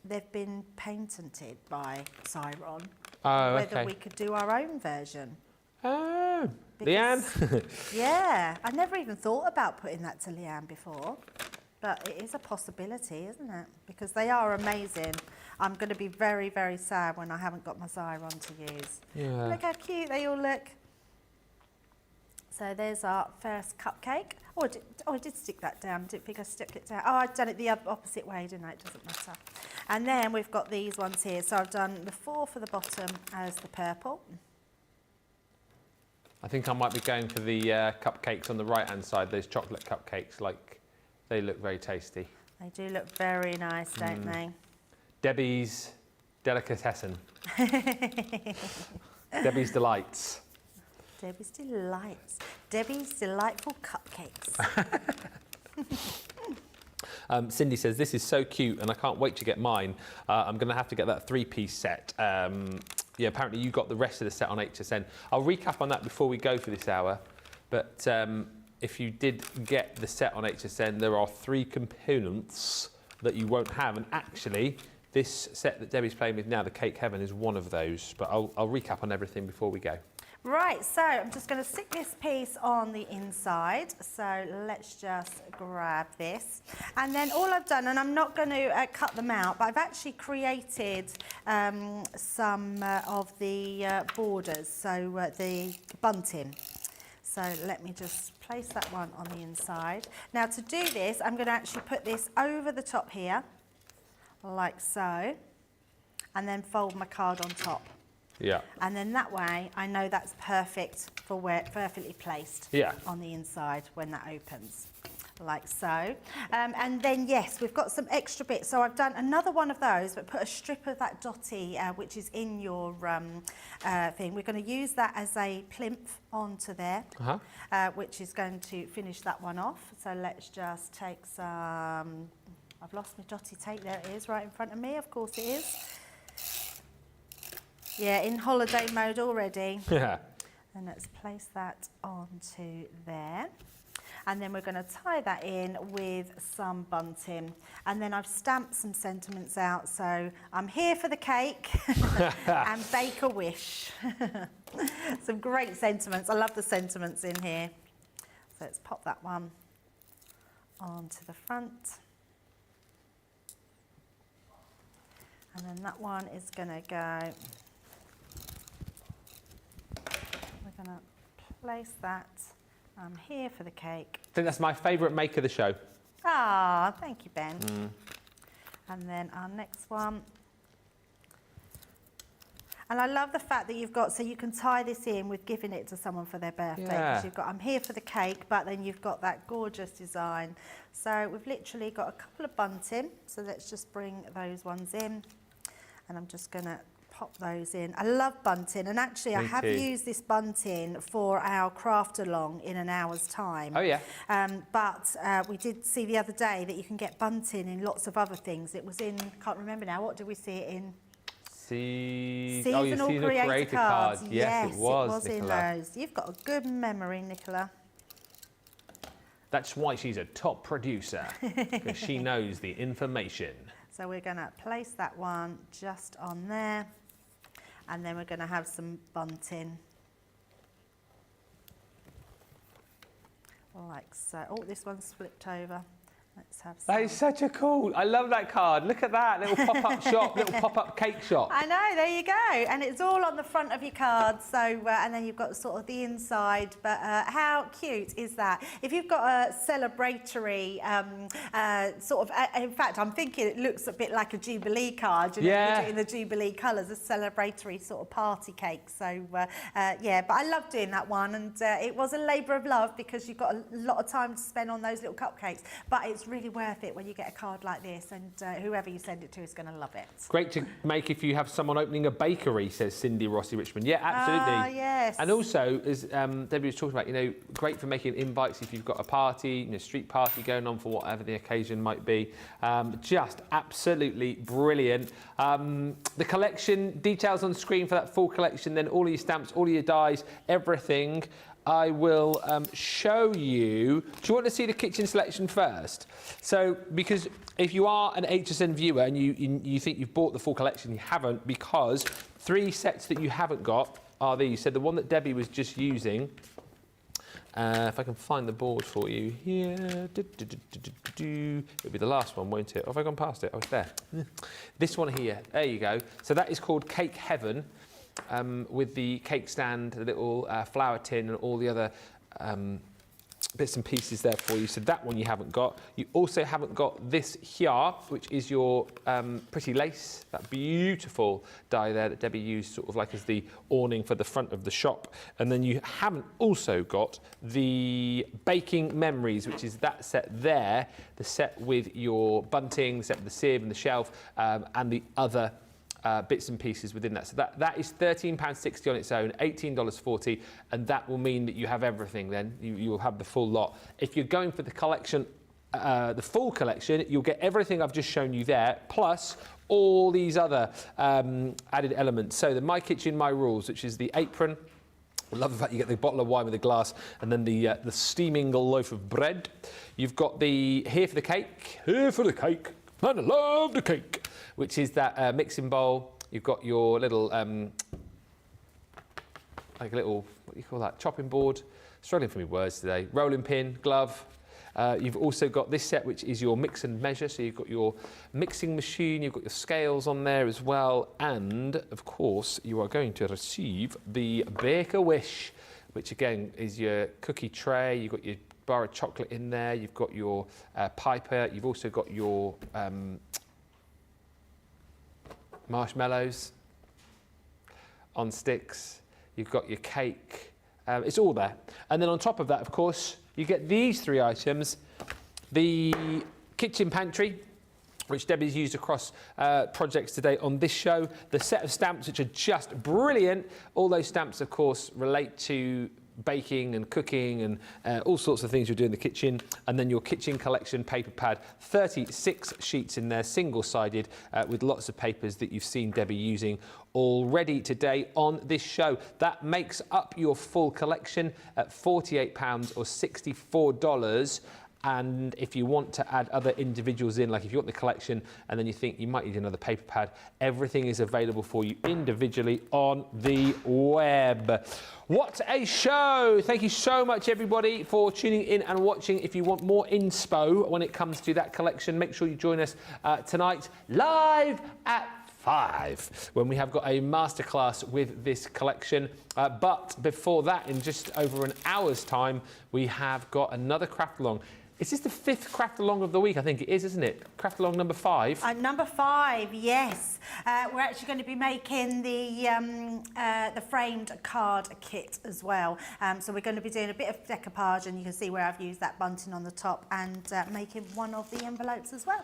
Speaker 1: they've been patented by Xyron, whether we could do our own version.
Speaker 2: Oh, Leanne?
Speaker 1: Yeah, I never even thought about putting that to Leanne before, but it is a possibility, isn't it? Because they are amazing. I'm going to be very, very sad when I haven't got my Xyron to use.
Speaker 2: Yeah.
Speaker 1: Look how cute they all look. So there's our first cupcake. Oh, I did stick that down. Didn't think I stuck it down. Oh, I'd done it the opposite way, didn't I? It doesn't matter. And then we've got these ones here. So I've done the 4 for the bottom as the purple.
Speaker 2: I think I might be going for the cupcakes on the right-hand side, those chocolate cupcakes. Like, they look very tasty.
Speaker 1: They do look very nice, don't they?
Speaker 2: Debbie's Delicatessen. Debbie's Delights.
Speaker 1: Debbie's Delights. Debbie's Delightful Cupcakes.
Speaker 2: Cindy says, this is so cute and I can't wait to get mine. I'm going to have to get that 3-piece set. Yeah, apparently you got the rest of the set on HSN. I'll recap on that before we go for this hour. But if you did get the set on HSN, there are 3 components that you won't have. And actually, this set that Debbie's playing with now, the Cake Heaven, is one of those. But I'll recap on everything before we go.
Speaker 1: Right, so I'm just going to stick this piece on the inside. So let's just grab this. And then all I've done, and I'm not going to cut them out, but I've actually created some of the borders, so the bunting. So let me just place that one on the inside. Now to do this, I'm going to actually put this over the top here, like so, and then fold my card on top.
Speaker 2: Yeah.
Speaker 1: And then that way, I know that's perfect for where perfectly placed on the inside when that opens, like so. And then yes, we've got some extra bits. So I've done another one of those, but put a strip of that dotty, which is in your thing. We're going to use that as a plinth onto there, which is going to finish that one off. So let's just take some. I've lost my dotty tape. There it is, right in front of me. Of course it is. Yeah, in holiday mode already.
Speaker 2: Yeah.
Speaker 1: And let's place that onto there. And then we're going to tie that in with some bunting. And then I've stamped some sentiments out. So I'm here for the cake and bake a wish. Some great sentiments. I love the sentiments in here. So let's pop that one onto the front. And then that one is going to go. We're going to place that. I'm here for the cake.
Speaker 2: I think that's my favourite make of the show.
Speaker 1: Ah, thank you, Ben. And then our next one. And I love the fact that you've got, so you can tie this in with giving it to someone for their birthday. Because you've got, I'm here for the cake, but then you've got that gorgeous design. So we've literally got a couple of bunting. So let's just bring those ones in. And I'm just going to pop those in. I love bunting, and actually I have used this bunting for our craft along in an hour's time.
Speaker 2: Oh yeah.
Speaker 1: But we did see the other day that you can get bunting in lots of other things. It was in, can't remember now, what did we see it in? Seasonal creator cards.
Speaker 2: Yes, it was
Speaker 1: in those. You've got a good memory, Nicola.
Speaker 2: That's why she's a top producer, because she knows the information.
Speaker 1: So we're going to place that one just on there. And then we're going to have some bunting. Like so. Oh, this one's flipped over. Let's have some.
Speaker 2: That is such a cool. I love that card. Look at that little pop-up shop, little pop-up cake shop.
Speaker 1: I know. There you go. And it's all on the front of your card. So and then you've got sort of the inside. But how cute is that? If you've got a celebratory sort of, in fact, I'm thinking it looks a bit like a Jubilee card. You know,
Speaker 2: Yeah.
Speaker 1: you do it in the Jubilee colours, a celebratory sort of party cake. So yeah, but I love doing that one, and it was a labour of love because you've got a lot of time to spend on those little cupcakes. But it's really worth it when you get a card like this, and whoever you send it to is going to love it.
Speaker 2: Great to make if you have someone opening a bakery, says Cindy Rossi Richmond. Yeah, absolutely.
Speaker 1: Ah, yes.
Speaker 2: And also, as Debbie was talking about, you know, great for making invites if you've got a party, you know, street party going on for whatever the occasion might be. Just absolutely brilliant. The collection, details on screen for that full collection, then all of your stamps, all of your dies, everything. I will show you. Do you want to see the kitchen selection first? So, because if you are an HSN viewer and you think you've bought the full collection, you haven't, because 3 sets that you haven't got are these. So the one that Debbie was just using, if I can find the board for you here, it'll be the last one, won't it? Or have I gone past it? Oh, it's there. This one here, there you go. So that is called Cake Heaven. With the cake stand, the little flour tin and all the other bits and pieces there for you. So that one you haven't got. You also haven't got this here, which is your pretty lace, that beautiful die there that Debbie used sort of like as the awning for the front of the shop. And then you haven't also got the baking memories, which is that set there, the set with your bunting, the set with the sieve and the shelf, and the other bits and pieces within that. So that is £13.60 on its own, $18.40, and that will mean that you have everything then. You will have the full lot. If you're going for the collection, the full collection, you'll get everything I've just shown you there, plus all these other added elements. So the My Kitchen, My Rules, which is the apron. I love the fact you get the bottle of wine with a glass and then the steaming loaf of bread. You've got the Here for the Cake, Here for the Cake, and I love the cake, which is that mixing bowl. You've got your little, like a little, what do you call that, chopping board. Struggling for me words today. Rolling pin, glove. You've also got this set, which is your mix and measure. So you've got your mixing machine, you've got your scales on there as well. And, of course, you are going to receive the Bake a Wish, which, again, is your cookie tray. You've got your bar of chocolate in there. You've got your piper. You've also got your marshmallows on sticks. You've got your cake. It's all there. And then on top of that, of course, you get these 3 items. The kitchen pantry, which Debbie's used across projects today on this show. The set of stamps, which are just brilliant. All those stamps, of course, relate to baking and cooking and all sorts of things you do in the kitchen. And then your kitchen collection paper pad, 36 sheets in there, single-sided, with lots of papers that you've seen Debbie using already today on this show. That makes up your full collection at £48 or $64. And if you want to add other individuals in, like if you want the collection and then you think you might need another paper pad, everything is available for you individually on the web. What a show! Thank you so much, everybody, for tuning in and watching. If you want more inspo when it comes to that collection, make sure you join us tonight live at 5 when we have got a masterclass with this collection. But before that, in just over an hour's time, we have got another craft along. Is this the 5th craft along of the week? I think it is, isn't it? Craft along number 5.
Speaker 1: Number 5, yes. We're actually going to be making the framed card kit as well. So we're going to be doing a bit of decoupage, and you can see where I've used that bunting on the top, and making one of the envelopes as well.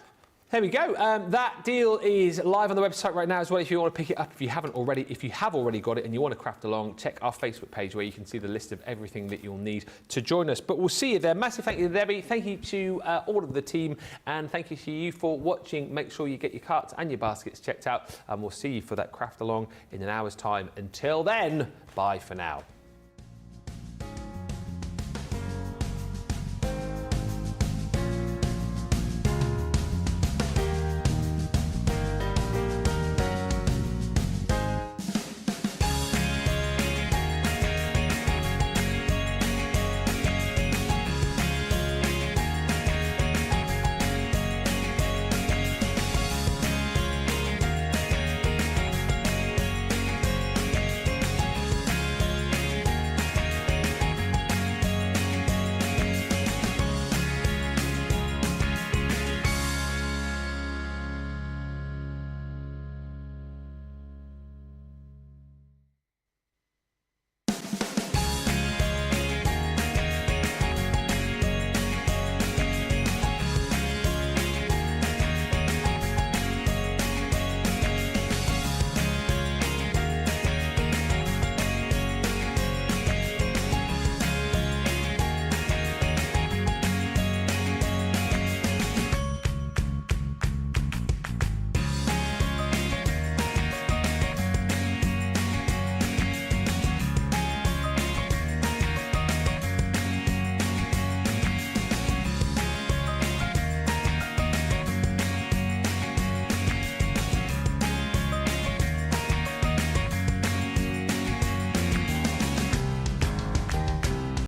Speaker 2: There we go. That deal is live on the website right now as well if you want to pick it up if you haven't already. If you have already got it and you want to craft along, check our Facebook page where you can see the list of everything that you'll need to join us. But we'll see you there. Massive thank you to Debbie. Thank you to all of the team, and thank you to you for watching. Make sure you get your carts and your baskets checked out, and we'll see you for that craft along in an hour's time. Until then, bye for now.